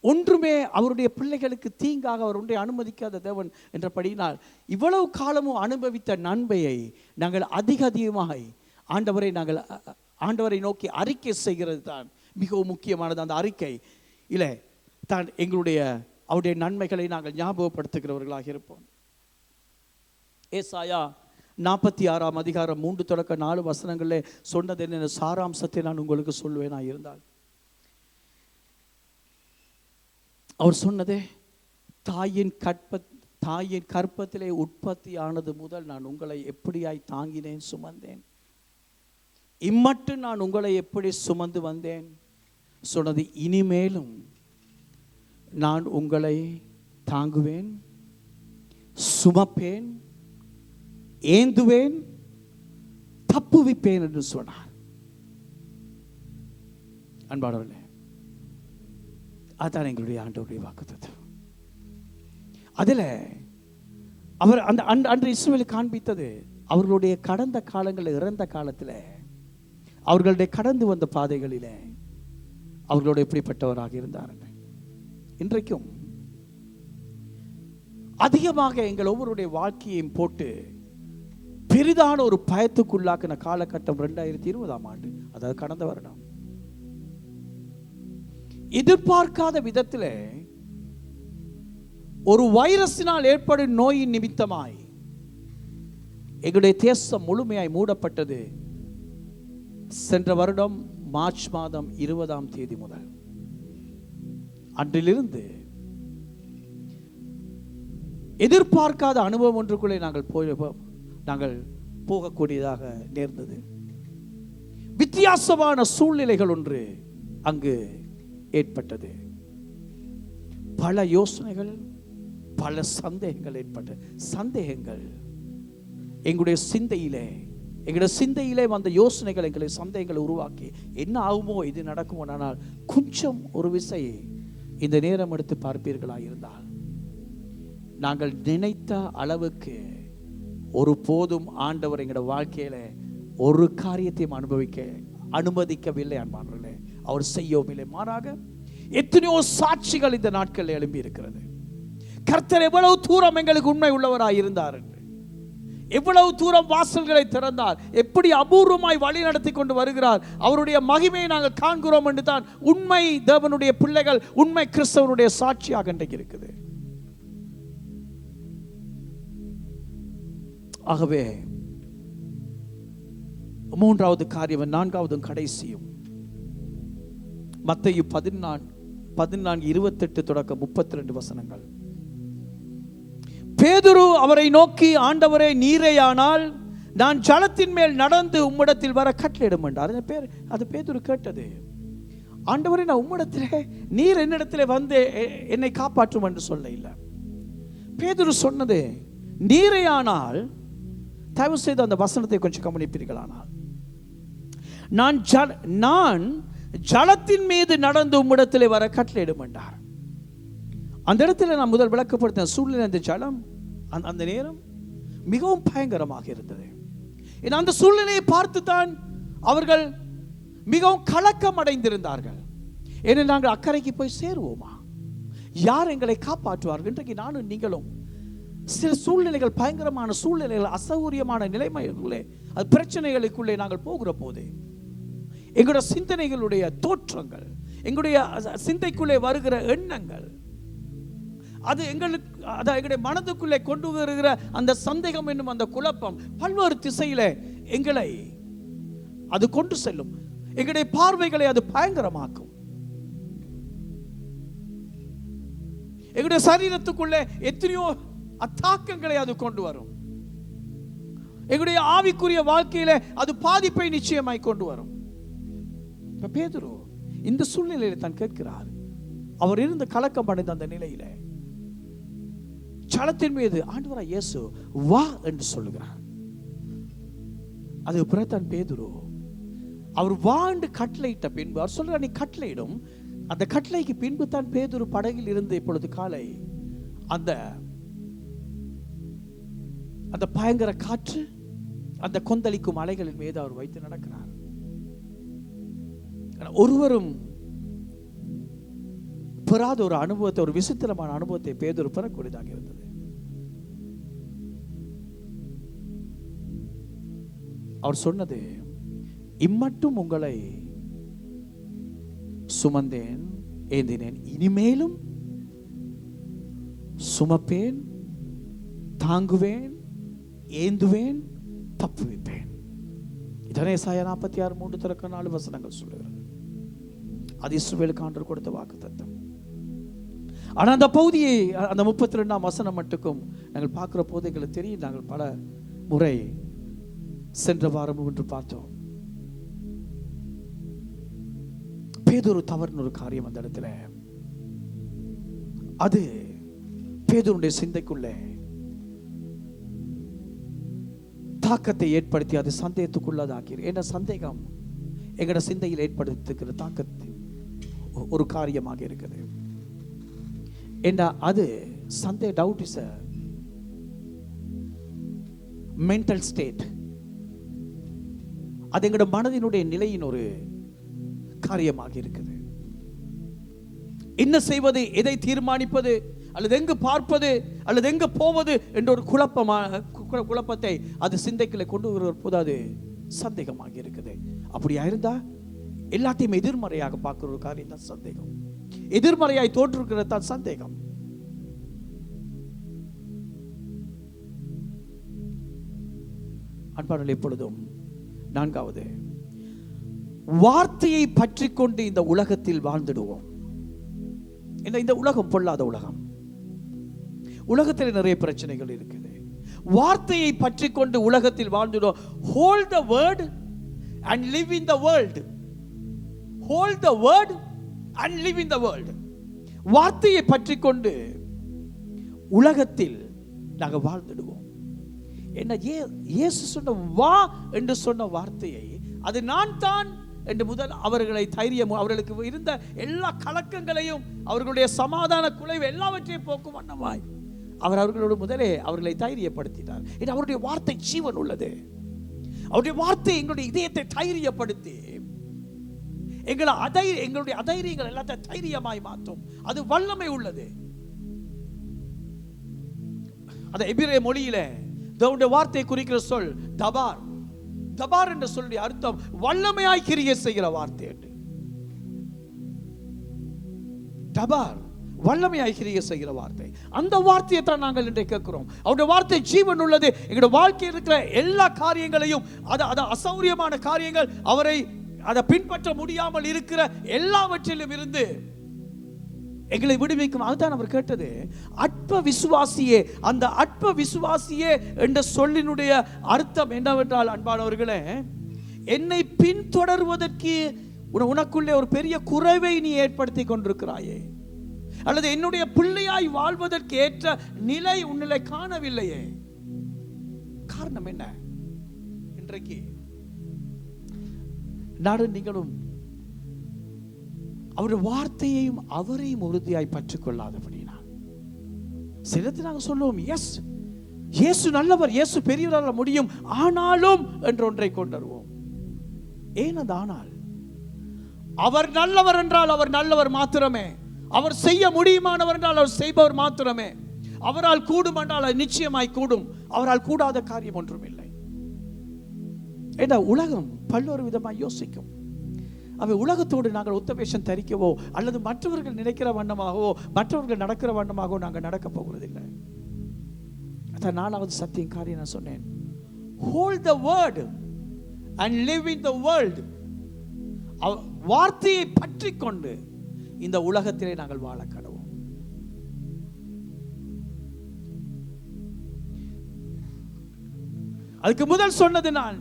ஒன்றுமே அவருடைய பிள்ளைகளுக்கு தீங்காக அவர் ஒன்றை அனுமதிக்காத தேவன் என்றபடியினால் இவ்வளவு காலமும் அனுபவித்த நன்மையை நாங்கள் அதிகமாக ஆண்டவரை நோக்கி அறிக்கை செய்கிறது தான் மிகவும் முக்கியமானது. அந்த அறிக்கை இல்லை தான் அவருடைய நன்மைகளை நாங்கள் ஞாபகப்படுத்துகிறவர்களாக இருப்போம். ஏசாயா 46 அதிகாரம் 3-4 சொன்னது என்ன சாராம்சத்தை நான் உங்களுக்கு சொல்வேனா இருந்தால், அவர் சொன்னதே, தாயின் கற்பத்திலே உற்பத்தியானது முதல் நான் உங்களை எப்படியாய் தாங்கினேன் சுமந்தேன், இம்மட்டும் நான் உங்களை எப்படி சுமந்து வந்தேன் சொன்னது, இனிமேலும் நான் உங்களை தாங்குவேன், சுமப்பேன், ஏந்துவேன், தப்புவிப்பேன் என்று சொன்னார். அன்பானவர்களே, அதான் எங்களுடைய ஆண்டவருடைய வாக்குத்தத்தம். அதில் அவர் அன்று இஸ்ரவேலுக்கு காண்பித்தது அவர்களுடைய கடந்த காலங்களில், இறந்த காலத்தில் அவர்களுடைய கடந்து வந்த பாதைகளில் அவர்களோட எப்படிப்பட்டவராக இருந்தார்கள். இன்றைக்கும் அதிகமாக எங்கள் ஒவ்வொருடைய வாழ்க்கையையும் போட்டு பெரிதான ஒரு பயத்துக்குள்ளாக்கின காலகட்டம் 2020 அதாவது கடந்த வருடம். எதிர்பார்க்காத விதத்தில் ஒரு வைரஸினால் ஏற்படும் நோயின் நிமித்தமாய் எங்களுடைய தேசம் முழுமையாய் மூடப்பட்டது சென்ற வருடம் மார்ச் மாதம் 20 முதல். அன்றிலிருந்து எதிர்பார்க்காத அனுபவம் ஒன்றுக்குள்ளே நாங்கள் போகக்கூடியதாக நேர்ந்தது. வித்தியாசமான சூழ்நிலைகள் ஒன்று அங்கு ஏற்பட்டது. பல யோசனைகள், பல சந்தேகங்கள் ஏற்பட்ட சந்தேகங்கள் எங்களுடைய சிந்தையிலே வந்த யோசனைகள் எங்களை சந்தேகங்களை உருவாக்கி என்ன ஆகுமோ, இது நடக்குமோ. ஆனால் கொஞ்சம் ஒரு விசையை இந்த நேரம் எடுத்து பார்ப்பீர்களாக இருந்தால், நாங்கள் நினைத்த அளவுக்கு ஒரு போதும் ஆண்டவர் எங்களோட வாழ்க்கையில ஒரு காரியத்தையும் அனுமதிக்கவில்லை. அன்பானவர்களே, அவர் செய்யவும் இல்லை. மாறாக எத்தனையோ சாட்சிகள் இந்த நாட்களில் எழும்பி இருக்கிறது. கர்த்தர் எவ்வளவு தூரம் எங்களுக்கு உண்மை உள்ளவராய் இருந்தார் என்று, எவ்வளவு தூரம் வாசல்களை திறந்தார், எப்படி அபூர்வமாய் வழி நடத்தி கொண்டு வருகிறார், அவருடைய மகிமையை நாங்கள் காண்கிறோம் என்று தான் உண்மை தேவனுடைய பிள்ளைகள், உண்மை கிறிஸ்தவனுடைய சாட்சியாக இன்றைக்கு இருக்குது. ஆகவே மூன்றாவது காரியம், 4வது கடைசியும் மத்தேயு 14:28-32 பேதுரு அவரை நோக்கி, ஆண்டவரே, நீரேயானால் நான் ஜலத்தின் மேல் நடந்து உம்மிடத்தில் வர கட்டளையிடும் என்றார். அது பேதுரு கேட்டது. ஆண்டவரே, நான் உம்மிடத்திலே, நீர் என்னிடத்திலே வந்து என்னை காப்பாற்றும் என்று சொல்ல இல்லை. பேதுரு சொன்னது, நீரேயானால், தயவு செய்து அந்த வசனத்தை கொஞ்சம் கவனிப்பீர்களானால், நான் ஜலத்தின் மீது நடந்து உம்மிடத்திலே வர கட்டளையிடும் என்றார். அந்த இடத்துல நான் முதல் விளக்கப்படுத்தின சூழ்நிலை, அந்த ஜலம் அந்த நேரம் மிகவும் பயங்கரமாக இருந்தது. அந்த சூழ்நிலையை பார்த்து தான் அவர்கள் மிகவும் கலக்கம் அடைந்திருந்தார்கள். ஏன்னா நாங்கள் அக்கறைக்கு போய் சேருவோமா, யார் எங்களை காப்பாற்றுவார்கள்? இன்றைக்கு நானும் நீங்களும் சில சூழ்நிலைகள், பயங்கரமான சூழ்நிலைகள், அசௌகரியமான நிலைமைகளே, அது பிரச்சனைகளுக்குள்ளே நாங்கள் போகிற போது எங்களுடைய சிந்தனைகளுடைய தோற்றங்கள், எங்களுடைய சிந்தைக்குள்ளே வருகிற எண்ணங்கள், அது எங்களுடைய மனதுக்குள்ளே கொண்டு வருகிற அந்த சந்தேகம் என்னும் அந்த குழப்பம் பல்வேறு திசையில எங்களை அது கொண்டு செல்லும். எங்களுடைய பார்வைகளை அது பயங்கரமாக்கும். எங்களுடைய சரீரத்துக்குள்ளே எத்தனையோ அத்தாக்கங்களை அது கொண்டு வரும். எங்களுடைய ஆவிக்குரிய வாழ்க்கையில அது பாதிப்பை நிச்சயமாய் கொண்டு வரும். பேதுரு இந்த சூழ்நிலையில தான் கேட்கிறார். அவர் இருந்த கலக்கம் அடைந்த அந்த நிலையில சலத்தின் மீது ஆண்டவராய் இயேசு வா என்று சொல்லுகிறார். அது பிறத்தான் பேதுரு அவர் வாண்டு கட்டளையிட்ட பின்பு அவர் சொல்றார், நீ கட்டளையிடும். அந்த கட்டளைக்கு பின்பு தான் பேதுரு படகில் இருந்து இப்பொழுது காலை அந்த அந்த பயங்கர காற்று, அந்த கொந்தளிக்கும் அலைகளின் மீது அவர் வைத்து நடக்கிறார். ஒருவரும் பெறாத ஒரு அனுபவத்தை, ஒரு விசித்திரமான அனுபவத்தை பேதுரு பெறக்கூடியதாக இருந்தது. அவர் சொன்னது, இம்மட்டும் உங்களை சுமந்தேன், ஏந்தினேன், இனிமேலும் சுமப்பேன், தாங்குவேன், ஏந்துவேன், தப்புவிப்பேன். இதனை ஏசாயா 46:3-4 வசனங்கள் சொல்லுகிறது. அது இஸ்ரவேலுக்கு ஆண்டவர் கொடுத்த வாக்குத்தத்தம். ஆனா அந்த பகுதியை, அந்த 32ஆம் வசனம் மட்டுக்கும் நாங்கள் பார்க்கிற போது எங்களுக்கு தெரியும். நாங்கள் பல முறை சென்ற வாரம் என்று பார்த்தோம். பேதுரு தவறுன ஒரு காரியம் அந்த இடத்துல, அது பேதுருடைய சிந்தைக்குள்ளே தாக்கத்தை ஏற்படுத்தி அது சந்தேகத்துக்குள்ளதாக்கி. ஏன்னா சந்தேகம் எங்கட சிந்தையில் ஏற்படுத்துகிற தாக்கத்தின் ஒரு காரியமாக இருக்குது. ஏன்னா அது சந்தேக, doubt is a mental state. அது எங்கட மனதினுடைய நிலையின் ஒரு காரியமாக இருக்குது. என்ன செய்வது, எதை தீர்மானிப்பது, அல்லது எங்கு பார்ப்பது, அல்லது எங்கு போவது என்ற ஒரு குழப்பத்தை அது சிந்தைக்குள்ளே கொண்டு வருவது அது சந்தேகமாக இருக்குது. அப்படியா இருந்தா எல்லாத்தையும் எதிர்மறையாக பார்க்கிற ஒரு காரியம் தான் சந்தேகம். எதிர்மறையாய் தோற்றுகிறது தான் சந்தேகம். அன்பானவர்களே, எப்பொழுதும் நான்காவது, வார்த்தையை பற்றி கொண்டு இந்த உலகத்தில் வாழ்ந்துடுவோம். இந்த உலகம் பொல்லாத உலகம். உலகத்தில் நிறைய பிரச்சனைகள் இருக்குது. வார்த்தையை பற்றி கொண்டு உலகத்தில் வாழ்ந்துடுவோம். Hold the word and live in the world. Hold the word and live in the world. வார்த்தையை பற்றி கொண்டு உலகத்தில் நாங்கள் வாழ்ந்துடுவோம். என்ன, இயேசு சொன்ன வா என்று சொன்ன வார்த்தையை, அது நான் தான் என்று முதல் அவர்களை தைரியம், அவர்களுக்கு இருந்த எல்லா கலக்கங்களையும், அவர்களுடைய சமாதான குலைவு எல்லாவற்றையும் போக்கும் வண்ணமாய் அவர் அவர்களோடு முதலே அவர்களை தைரியப்படுத்தினார். ஏன்னா அவருடைய வார்த்தை ஜீவன் உள்ளது. அவருடைய வார்த்தை எங்களுடைய இதயத்தை தைரியப்படுத்தி எங்களுடைய அதைரியங்கள் எல்லாத்தையும் தைரியமாய் மாற்றும். அது வல்லமை உள்ளது. அந்த எபிரேய மொழியில தேவனுடைய வார்த்தை குறிக்கிற சொல் தபார். தபார் என்ற சொல்லுடைய அர்த்தம் வல்லமையாய் கிரியை செய்கிற வார்த்தை என்று. தபார் வல்லமையாய் கிரியை செய்கிற வார்த்தை. அந்த வார்த்தையை தான் நாங்கள் இன்றைக்கு கேட்கிறோம். அவருடைய வார்த்தை ஜீவன் உள்ளது. எங்களுடைய வாழ்க்கையில் இருக்கிற எல்லா காரியங்களையும், அது அசௌரியமான காரியங்கள், அவரை அதை பின்பற்ற முடியாமல் இருக்கிற எல்லாவற்றிலும் இருந்து எங்களை விடுவிக்கும். அதுதான் அவர் கேட்டது. அற்ப விசுவாசியே, அந்த அற்ப விசுவாசியே என்ற சொல்லினுடைய அர்த்தம் என்னவென்றால், அன்பானவர்களே, என்னை பின்தொடர்வதற்கு உனக்குள்ளே ஒரு பெரிய குறைவை நீ ஏற்படுத்தி கொண்டிருக்கிறாயே, அல்லது என்னுடைய பிள்ளையாய் வாழ்வதற்கு ஏற்ற நிலை உன்னிலை காணவில்லையே. காரணம் என்ன? இன்றைக்கு நானும் நீங்களும் அவருடைய வார்த்தையையும் அவரையும் உறுதியாய் பற்றிக் கொள்ளாதபடினால் சிலத்தை நாங்கள் சொல்லுவோம், எஸ் இயேசு நல்லவர், இயேசு பெரியவரால் முடியும், ஆனாலும் என்று ஒன்றை கொண்டு வருவோம். ஏன் அந்த ஆனால்? அவர் நல்லவர் என்றால் அவர் நல்லவர் மாத்திரமே. அவர் செய்ய முடியுமானவர் என்றால் அவர் செய்பவர் மாத்திரமே. அவரால் கூடும் என்றால் அது நிச்சயமாய் கூடும். அவரால் கூடாத காரியம் ஒன்றும் இல்லை. ஏன்னா உலகம் பல்வேறு விதமாய் யோசிக்கும். அவை உலகத்தோடு நாங்கள் உத்தவேஷம் தரிக்கவோ அல்லது மற்றவர்கள் நினைக்கிற வண்ணமாகவோ மற்றவர்கள் நடக்கிற வண்ணமாகவோ நாங்கள் நடக்க போகிறதில்லை. அதான் 4வது சத்தியம் காரியம் நான் சொன்னேன். Hold the word and live in the world. வார்த்தையை பற்றி கொண்டு இந்த உலகத்திலே நாங்கள் வாழ கடவோம். அதுக்கு முதல் சொன்னது நான்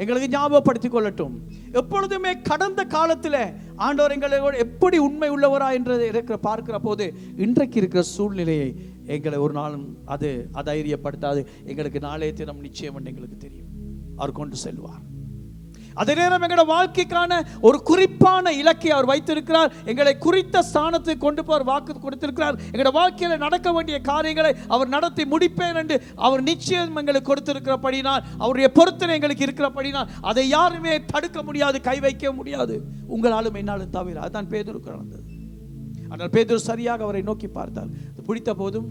எங்களுக்கு ஞாபகப்படுத்திக் கொள்ளட்டும். எப்பொழுதுமே கடந்த காலத்தில் ஆண்டவர் எங்களோடு எப்படி உண்மை உள்ளவரா என்றதை இருக்கிற பார்க்கிற போது இன்றைக்கு இருக்கிற சூழ்நிலையை எங்களை ஒரு நாளும் அது அதைரியப்படுத்தாது. எங்களுக்கு நாளைய தினம் நிச்சயம் என்று எங்களுக்கு தெரியும். அவர் கொண்டு செல்வார். அதே நேரம் எங்களோட வாழ்க்கைக்கான ஒரு குறிப்பான இலக்கை அவர் வைத்திருக்கிறார். எங்களை குறித்த ஸ்தானத்துக்கு கொண்டு போய் வாக்கு கொடுத்திருக்கிறார். எங்களோட வாழ்க்கையில் நடக்க வேண்டிய காரியங்களை அவர் நடத்தி முடிப்பேன் என்று அவர் நிச்சயம் எங்களுக்கு கொடுத்திருக்கிறபடினால், அவருடைய பொறுத்தனை எங்களுக்கு இருக்கிறபடினால் அதை யாருமே தடுக்க முடியாது, கை வைக்க முடியாது, உங்களாலும் என்னாலும் தவிர. அதுதான் பேதுருக்கு நடந்தது. ஆனால் பேதுரு சரியாக அவரை நோக்கி பார்த்தார். பிடித்த போதும்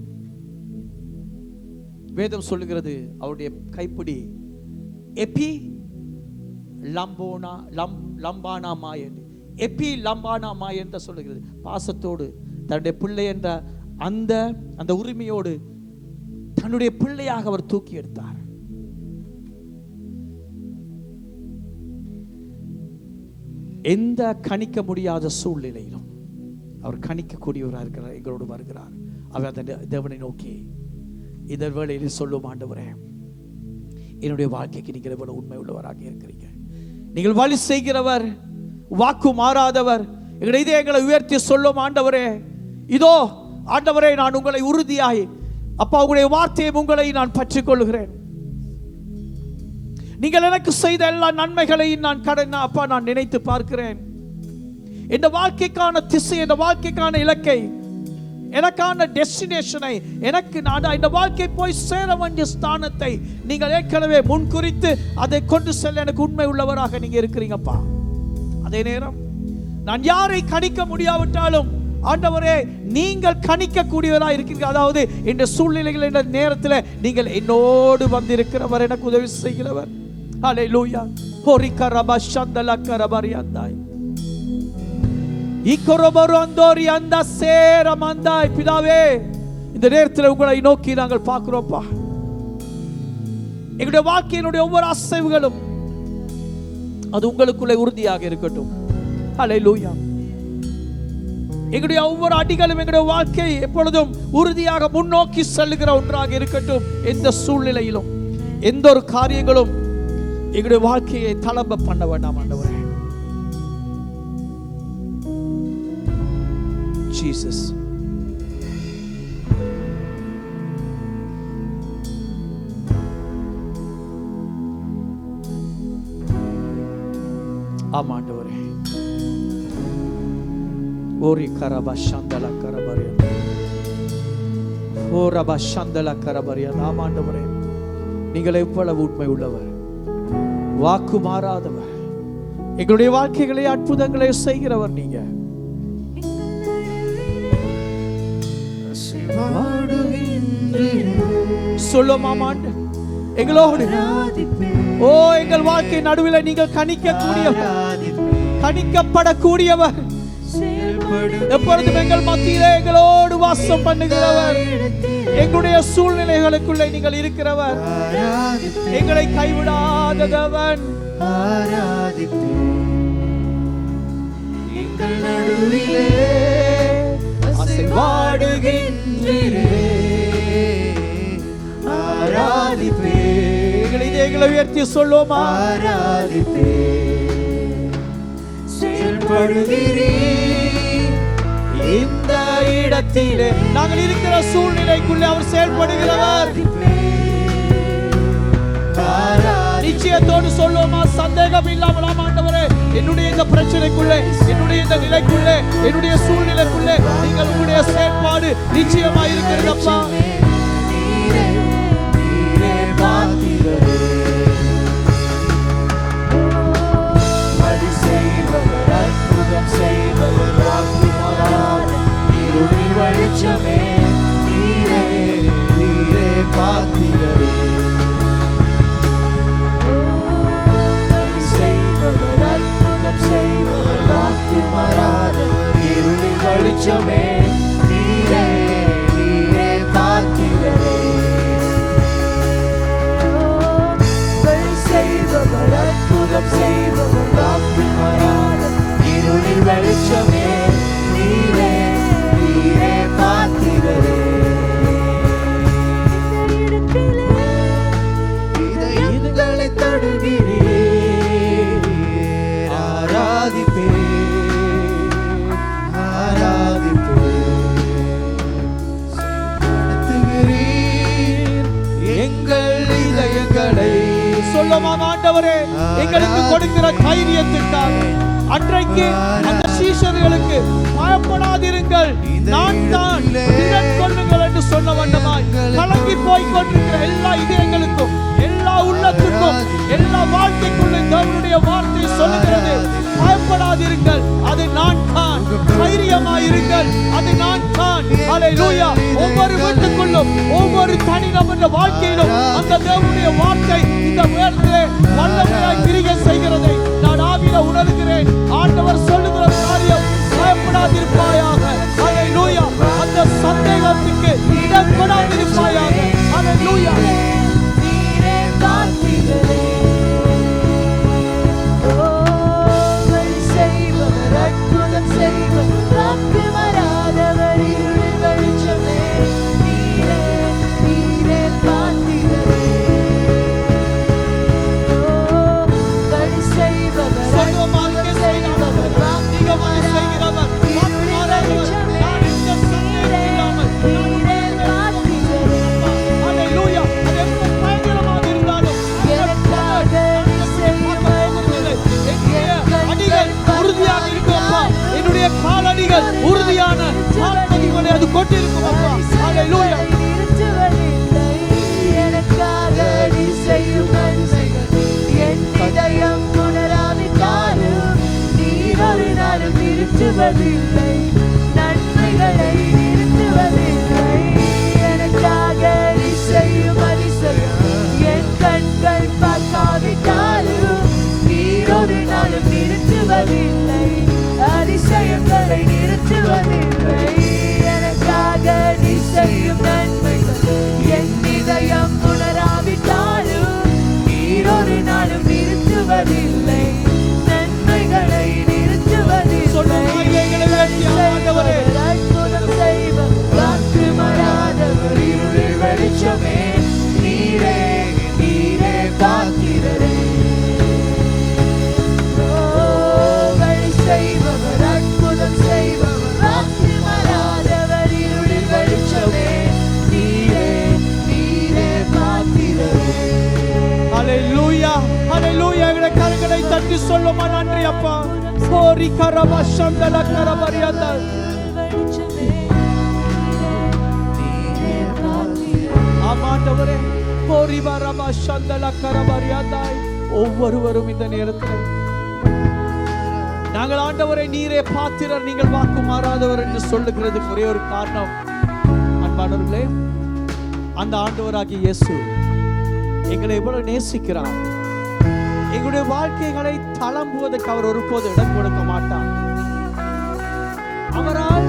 வேதம் சொல்லுகிறது அவருடைய கைப்பிடி எபி லம்பானா மாயன், எபி லம்பானா மாயன் என்று சொல்லுகிறது. பாசத்தோடு தன்னுடைய பிள்ளை என்ற அந்த உரிமையோடு தன்னுடைய பிள்ளையாக அவர் தூக்கி எடுத்தார். எந்த கணிக்க முடியாத சூழ்நிலையிலும் அவர் கணிக்கக்கூடியவராக இருக்கிறார், எங்களோடு வருகிறார். அவர் அந்த தேவனை நோக்கி இந்த வேளையில் சொல்லும், ஆண்டவரே என்னுடைய வாழ்க்கைக்கு நீங்கள் எவ்வளவு உண்மை உள்ளவராக இருக்கிறீங்க, நீங்கள் வழி செய்கிறவர், வாக்கு மாறாதவர். எங்களை இதயங்களை உயர்த்தி சொல்லும், ஆண்டவரே இதோ ஆண்டவரே நான் உங்களை உறுதியாய் அப்பா உங்களுடைய வார்த்தையை உங்களை நான் பற்றிக் கொள்கிறேன். நீங்கள் எனக்கு செய்த எல்லா நன்மைகளையும் நான் நினைத்து பார்க்கிறேன். இந்த வாழ்க்கைக்கான திசை, இந்த வாழ்க்கைக்கான இலக்கை, எனக்கான டெஸ்டினேஷனை, எனக்கு நான் இந்த வாழ்க்கை போய் சேர வேண்டிய ஸ்தானத்தை நீங்கள் ஏற்கனவே முன்குறித்து அதை கொண்டு செல்ல எனக்கு உண்மை உள்ளவராக நீங்க இருக்கிறீங்கப்பா. அதே நேரம் நான் யாரை கணிக்க முடியாவிட்டாலும் ஆண்டவரே நீங்கள் கணிக்க கூடியவராக இருக்கிறீங்க. அதாவது இந்த சூழ்நிலைகள், இந்த நேரத்தில் நீங்கள் என்னோடு வந்திருக்கிறவர், எனக்கு உதவி செய்கிறவர். ஹல்லேலூயா. ஹோரிகா ரபா சந்தலா கரபரியாந்தாய் பிதாவே, இந்த நேரத்தில் உங்களை நோக்கி நாங்கள் பார்க்கிறோம்ப்பா. எங்களுடைய வாழ்க்கையினுடைய ஒவ்வொரு அசைவுகளும் அது உங்களுக்குள்ளே உறுதியாக இருக்கட்டும். ஹல்லேலூயா. எங்களுடைய ஒவ்வொரு அடிகளும் எங்களுடைய வாழ்க்கை எப்பொழுதும் உறுதியாக முன்னோக்கி செல்லுகிற ஒன்றாக இருக்கட்டும். எந்த சூழ்நிலையிலும் எந்த ஒரு காரியங்களும் எங்களுடைய வாழ்க்கையை தளம்ப பண்ண வேண்டாம் ஆண்டவரே. Jesus. ஆமாண்டவரே. ஓரி கரபா சந்தல கரபரியா, ஓரபா சந்தல கரபரியா. ஆமாண்டவரே, நீங்கள் எவ்வளவு உண்மை உள்ளவர், வாக்கு மாறாதவர், எங்களுடைய வாழ்க்கைகளை அற்புதங்களை செய்கிறவர். நீங்க சொல்லுமாமாண்டு எங்களோடு ஓ எங்கள் வாழ்க்கை நடுவில் நீங்கள் கணிக்கக்கூடியவர், கணிக்கப்படக்கூடியவர், எப்பொழுதும் எங்கள் மத்தியிலே எங்களோடு வாசம் பண்ணுகிறவர், எங்களுடைய சூழ்நிலைகளுக்குள்ளே நீங்கள் இருக்கிறவர், எங்களை கைவிடாதவன். எங்கள் நடுவிலே அசைவாடுகின்றீரே, ஆராதிப்பே. எங்களை உயர்த்தி சொல்லுவோமா? ஆராதிப்பே. செயல்படுகிறீ இந்த இடத்திலே, நாங்கள் இருக்கிற சூழ்நிலைக்குள்ளே அவர் செயல்படுகிறவர். நிச்சயத்தோடு சொல்லுவோமா? சந்தேகம் இல்லாமல், ஆண்டவரே என்னுடைய இந்த பிரச்சனைக்குள்ளே, என்னுடைய இந்த நிலைக்குள்ளே, என்னுடைய சூழ்நிலைக்குள்ளே நீங்கள் உங்களுடைய செயல்பாடு நிச்சயமாக இருக்கிறதப்பா. வெளிச்சமே நீரே நீரே பாத்திரரே வழி செய்பவர் அற்புதம் செய்பவர் வாக்கு மாறாத இருளில் வெளிச்சமே நீரே நீரே பாத்திரரே இதயங்களை தடுகிறீர் ஆராதிப்பேன் எங்கள் இதயங்களை சொல்லுமாம் ஆண்டவரே, எங்களுக்கு கொடுக்கிற தைரியத்துக்காக அன்றைக்கு அந்த சீஷர்களுக்கு பயப்படாதிருங்கள், நான் தான், திடன் கொள்ளுங்கள் என்று சொன்ன வண்ணமாய் கலங்கி போய் கொண்டிருக்கிற எல்லா இதயங்களுக்கும், எல்லா உள்ளத்துக்கும், எல்லா வாழ்க்கைக்குள்ள தேவனுடைய வார்த்தை சொல்லுகிறது, பயப்படாதிருங்கள், அது நான் தான், தைரியமாயிருங்கள், அது நான் தான். ஹல்லேலூயா. ஒவ்வொரு வீட்டுக்குள்ளும் ஒவ்வொரு தனிநபர் வாழ்க்கையிலும் அந்த தேவனுடைய வார்த்தை இந்த வேளையிலே வல்லமையாய் கிரியை செய்கிறதை நான் ஆவியில உணர்கிறேன். ஆண்டவர் சொல்லுகிற காரியம் பயப்படாதிருப்பாயாக. ஹல்லேலூயா. அந்த சந்தேகத்துக்கு இடம் கொடாதிருப்பாயாக. ஹல்லேலூயா. நீரே பாத்திரரே வழி செய்பவர் அற்புதம் செய்பவர் வாக்கு மாறாதவர் இருளில் வெளிச்சமே நீரே நீரே பாத்திரரே வழி செய்பவர் சொல்லுமாறு செய்கிறவர், அதிகமாய் செய்கிறவர், வாக்கு மாறாதவர், நான் இந்த சந்தேகம் இல்லாமல் நீரே பாத்திரரே ஹல்லேலூயா. அது எவ்வளவு பயங்கரமாக இருந்தாலும் எனக்காக அடிகள் உறுதியாக இருக்கும் அப்பா. என்னுடைய காலடிகள் உறுதியான காலடிகளை அது கொண்டிருக்கும் அப்பா. ஹல்லேலூயா. நிறுத்துவதில்லை எனக்காக நீ செய்யும் நன்மைகள் என் இதயம் உணராவிட்டாலும் நீர் ஒரு நாளும் நிறுத்துவதில்லை நன்மைகளை நிறுத்துவதில்லை எனக்காக நீ செய்யும் அதிசயம் என் கண்கள் பார்க்காவிட்டாலும் நீர் ஒரு நாளும் நிறுத்துவதில்லை அதிசயங்களை நிறுத்துவதில்லை எனக்காக நீ செய்யும் நன்மைகள் என் இதயம் உணராவிட்டாலும் நீர் ஒரு நாளும் நிறுத்துவதில்லை நன்மைகளை நிறுத்துவதில்லை ஆண்டவரே. அற்புதம் செய்வர் வாக்கு மாறாதவர் இருளில் வெளிச்சமே நீரே நீரே பாத்திரரே வழி செய்பவர் அற்புதம் செய்பவர் வாக்கு மாறாதவர் இருளில் வெளிச்சமே நீரே நீரே பாத்திரரே ஹல்லேலூயா. ஹல்லேலூயா. எங்களை கரங்களை தட்டி சொல்லுமா நன்றி அப்பா. சோரி கரபா சந்தல கரபரியாதா. ஆமாண்டவரே, சோரி வரபா சந்தல கரபரியாதா. ஒவ்வொருவரும் இந்த நேரத்தில் நாங்கள் ஆண்டவரை நீரே பாத்திரர், நீங்கள் வாக்கு மாறாதவர் என்று சொல்லுகிறதுக்கு ஒரே ஒரு காரணம் அன்பானவர்களே, அந்த ஆண்டவராகிய இயேசு எங்களை எவ்வளவு நேசிக்கிறார். எங்களுடைய வாழ்க்கைகளை தளம்புவதற்கு அவர் ஒருபோது இடம் கொடுக்க மாட்டார். அவரால்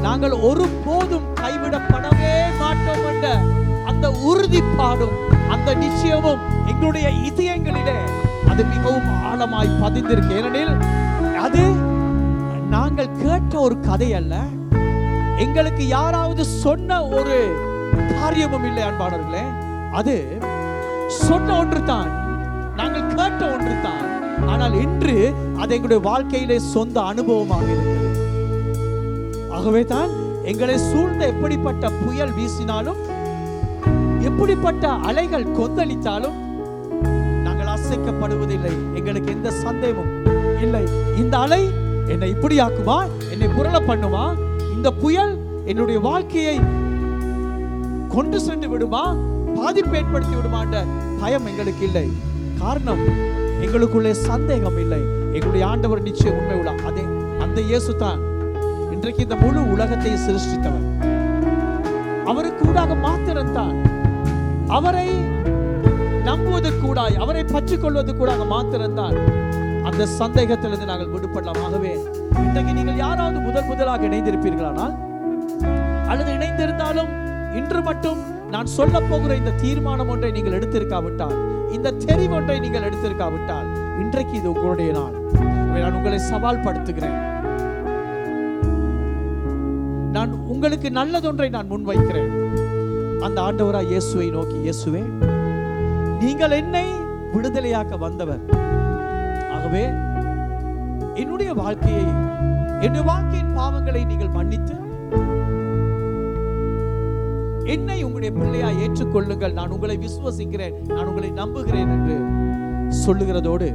நாங்கள் ஒருபோதும் கைவிடப்படவே மாட்டோம் என்ற அந்த உறுதிப்பாடும் அந்த நிச்சயமும் எங்களுடைய இதயங்களிலே அது மிகவும் ஆழமாய் பதிந்திருக்கு. ஏனெனில் அது நாங்கள் கேட்ட ஒரு கதை அல்ல, எங்களுக்கு யாராவது சொன்ன ஒரு காரியமும் இல்லை அன்பானவர்களே. அது சொன்ன ஒன்று தான், நாங்கள் கேட்ட ஒன்று தான். ஆனால் இன்று அது எங்களுடைய வாழ்க்கையிலே சொந்த அனுபவமாக இருக்கிறது. ஆகவே தான் எங்களை சூழ்ந்த எப்படிப்பட்ட புயல் வீசினாலும், எப்படிப்பட்ட அலைகள் கொந்தளித்தாலும் நாங்கள் அசைக்கப்படுவதில்லை. எங்களுக்கு எந்த சந்தேகமும் இல்லை. இந்த அலை என்னை இப்படி ஆக்குமா, என்னை புரள பண்ணுமா, இந்த புயல் என்னுடைய வாழ்க்கையை கொண்டு சென்று விடுமா, பாதிப்பு ஏற்படுத்தி விடுமா என்ற பயம் எங்களுக்கு இல்லை. காரணம், எங்களுக்குள்ளே சந்தேகம் இல்லை. எங்களுடைய ஆண்டவர் நிச்சயம் உண்மை உள்ள அதே அந்த இயேசு தான் இன்றைக்கு இந்த முழு உலகத்தை சிருஷ்டித்தவர். அவருக்கு கூடாக மாத்திரம்தான், அவரை நம்புவது கூடாய், அவரை பற்றிக் கொள்வது கூடாக மாத்திரம்தான் அந்த சந்தேகத்திலிருந்து நாங்கள் விடுபடலாம். ஆகவே இன்றைக்கு நீங்கள் யாராவது முதலாக இணைந்திருப்பீர்களானால், அல்லது இணைந்திருந்தாலும் இன்று மட்டும் நான் சொல்ல போகிற இந்த தீர்மானம் ஒன்றை நீங்கள் எடுத்திருக்காவிட்டால், இந்த தெரிவு ஒன்றை நீங்கள் எடுத்திருக்காவிட்டால், இன்றைக்கு இது உங்களுடைய நாள். நான் உங்களை சவால் படுத்துகிறேன். நான் உங்களுக்கு நல்லதொன்றை நான் முன்வைக்கிறேன். அந்த ஆண்டவராய் இயேசுவை நோக்கி, இயேசுவே, நீங்கள் என்னை விடுதலையாக்க வந்தவர். ஆகவே என்னுடைய வாழ்க்கையின் பாவங்களை நீங்கள் மன்னித்து என்னை உங்களுடைய பிள்ளையாய் ஏற்றுக்கொள்ளுங்கள். நான் உங்களை விசுவசிக்கிறேன், நான் உங்களை நம்புகிறேன் என்று சொல்லுகிறதோடு,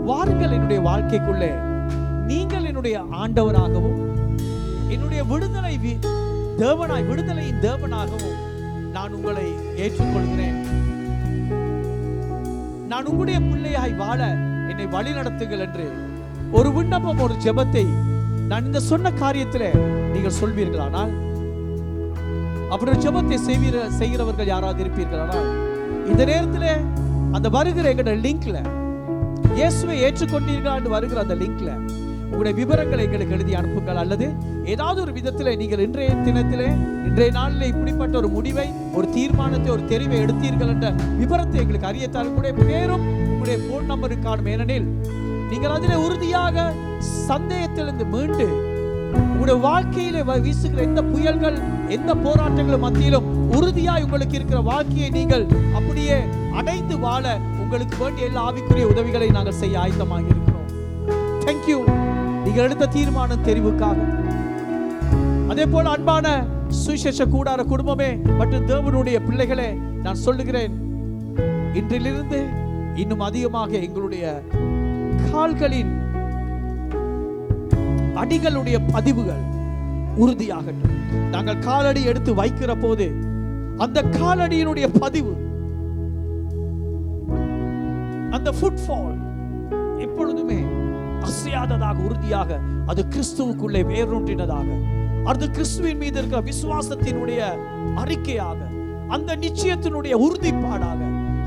வாருங்கள் என்னுடைய வாழ்க்கைக்குள்ளே, நீங்கள் என்னுடைய ஆண்டவராகவும் என்னுடைய விடுதலையின் தேவனாகவும் நான் உங்களை ஏற்றுக்கொள்கிறேன். நான் உங்களுடைய பிள்ளையாய் வாழ என்னை வழி நடத்துங்கள் என்று ஒரு விண்ணப்பம், ஒரு ஜெபத்தை நான் இந்த சொன்ன காரியத்தில் நீங்கள் சொல்வீர்களானால், அப்படி ஒரு ஜெபத்தை செய்கிறவர்கள் யாராவது இருப்பீர்களானால், இந்த நேரத்தில் அந்த வருகிற எங்களோட லிங்க்ல இயேசுவை ஏற்றுக்கொண்டீர்களா என்று வருகிற அந்த லிங்க்ல உங்களுடைய விவரங்களை எங்களுக்கு எழுதி அனுப்புங்கள். அல்லது ஏதாவது ஒரு விதத்தில் நீங்கள் இன்றைய தினத்திலே, இன்றைய நாளில் இப்படிப்பட்ட ஒரு முடிவை, ஒரு தீர்மானத்தை, ஒரு தெரிவை எடுத்தீர்கள் என்ற விவரத்தை எங்களுக்கு அறியத்தால் உங்களுடைய பேரும் உங்களுடைய போன் நம்பரும் காணும். ஏனெனில் நீங்கள் அதில் உறுதியாக சந்தேகத்திலிருந்து மீண்டு உங்களுடைய வாழ்க்கையிலே வீசுகிற எந்த புயல்கள், எந்த போராட்டங்களும் மத்தியிலும் உறுதியாய் உங்களுக்கு இருக்கிற வாழ்க்கையை நீங்கள் அப்படியே அடைந்து வாழ உங்களுக்கு வேண்டிய எல்லா ஆவிக்குரிய உதவிகளை நாங்கள் செய்ய ஆயத்தமாக இருக்கிறோம். தேங்க்யூ நீங்கள் எடுத்த தீர்மானம் தெரிவுக்காக. அதே போல அன்பான சுவிசேஷ கூடார குடும்பமே மற்றும் தேவனுடைய பிள்ளைகளே, நான் சொல்லுகிறேன், இன்றிலிருந்து இன்னும் அதிகமாக எங்களுடைய கால்களின் அடிகளுடைய பதிவுகள் உறுதியாகட்டும். நாங்கள் காலடி எடுத்து வைக்கிற போது அந்த காலடியினுடைய பதிவு, அந்த ஃபுட்ஃபால் எப்பொழுதுமே அசையாததாக, உறுதியாக, அது கிறிஸ்துவுக்குள்ளே வேரூன்றினதாக, அது கிறிஸ்துவின் மீது இருக்கிற விசுவாசத்தினுடைய அறிக்கையாக, அந்த நிச்சயத்தினுடைய உறுதிப்பாடாக,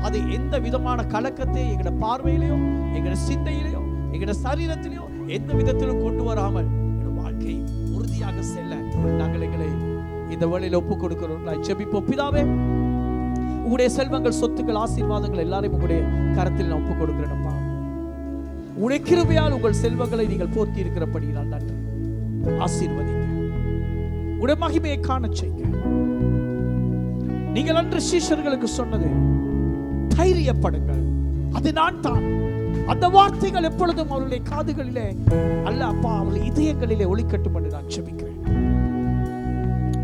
அது எந்த விதமான கலக்கத்தை எங்களோட பார்வையிலையோ, எங்களோட சிந்தையிலையோ, எங்களோட சரீரத்திலையோ எந்த விதத்திலும் கொண்டு வராமல் எங்களோட வாழ்க்கை உறுதியாக செல்ல நாங்கள் எங்களை இந்த வேளையில ஒப்புக் கொடுக்கிறோம். ஜெபிப்போம். பிதாவே, உங்களுடைய செல்வங்கள், சொத்துக்கள், ஆசீர்வாதங்கள் எல்லாரையும் உங்களுடைய கரத்தில் நான் ஒப்புக் கொடுக்கிறேன்ப்பா. உங்களுடைய கிருபையால் உங்கள் செல்வங்களை நீங்கள் போர்த்தி இருக்கிறபடியால் நன்றி. ஆசீர்வதிங்க, உங்களுடைய மகிமையை காண செய்யுங்க. நீங்கள் அன்று சீஷர்களுக்கு சொன்னது, தைரியப்படுங்கள், அது நான் தான். அந்த வார்த்தைகள் எப்பொழுதும் அவருடைய காதுகளிலே அல்ல அப்பா, அவருடைய இதயங்களிலே ஒலிக்கட்டும் என்று நான் ஜெபிக்கிறேன்.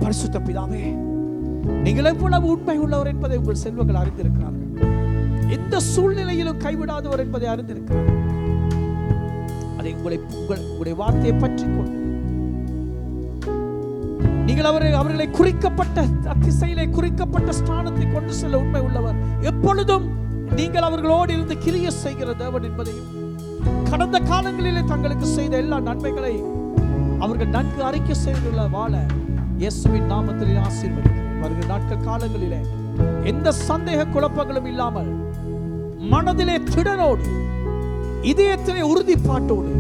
பரிசுத்த பிதாவே, நீங்கள் எவ்வளவு உண்மை உள்ளவர் என்பதை உங்கள் செல்வங்கள் அறிந்திருக்கிறார்கள். எந்த சூழ்நிலையிலும் கைவிடாதவர் என்பதை அறிந்திருக்கிறார்கள். அதை உங்களுடைய வார்த்தையை பற்றி கொண்டு நீங்கள் அவர்களை குறிக்கப்பட்ட திசையிலே, குறிக்கப்பட்ட ஸ்தானத்தை கொண்டு செல்ல உண்மை உள்ளவர். எப்பொழுதும் நீங்கள் அவர்களோடு இருந்து கிரியை செய்கிற தேவன் என்பதையும், கடந்த காலங்களிலே தங்களுக்கு செய்த எல்லா நன்மைகளை அவர்கள் நன்கு அறிக்கை செய்துள்ள வாழ இயேசுவின் நாமத்திலே ஆசீர்வதிக்கிறேன். வருகிற நாட்கள் காலங்களிலே எந்த சந்தேக குழப்பங்களும் இல்லாமல், மனதிலே திடனோடு, இதயத்திலே உறுதிப்பாட்டோடு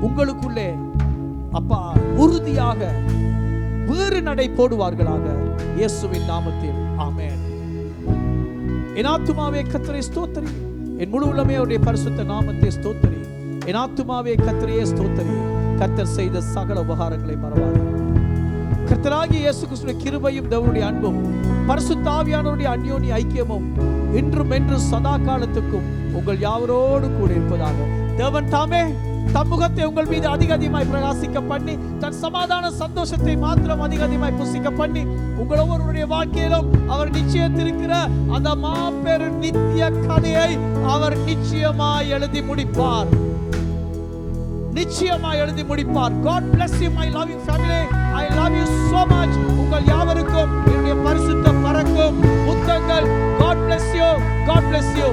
உங்களுக்குள்ளே அப்பா உறுதியாக வேறு நடை போடுவார்களாக இயேசுவின் நாமத்தில். ஆமென். என் ஆத்துமாவே கர்த்தரை ஸ்தோத்திரி, என் முழு உள்ளமே அவருடைய பரிசுத்த நாமத்தை ஸ்தோத்திரி. என் ஆத்துமாவே கர்த்தரையே ஸ்தோத்திரி, கர்த்தர் செய்த சகல உபகாரங்களை மறவாதே. கர்த்தராகிய இயேசு கிறிஸ்துவின் கிருபையும் தேவனுடைய அன்பும் பரிசுத்த ஆவியானவருடைய அந்யோன்ய ஐக்கியமும் இன்றும் என்றும் சதா காலத்துக்கும் உங்கள் யாவரோடு கூட இருப்பதாக. தேவன் தாமே தம் முகத்தை உங்கள் மீது அதிகமாய் பிரகாசிக்க பண்ணி, தன் சமாதான சந்தோஷத்தை மாத்திரம் அதிகமாய் புசிக்க பண்ணி, உங்கள் ஒவ்வொருடைய வாழ்க்கையிலும் அவர் நிச்சயத்திருக்கிற அந்த மாபெரும் நித்திய கதையை அவர் நிச்சயமாய் எழுதி முடிப்பார். நிச்சயமாய் எழுதி முடிப்பார். God bless you my loving family. I love you so much. உங்கள் யாவருக்கும் என்னுடைய பரிசுத்த பரக்கும் முத்தங்கள். God bless you. God bless you.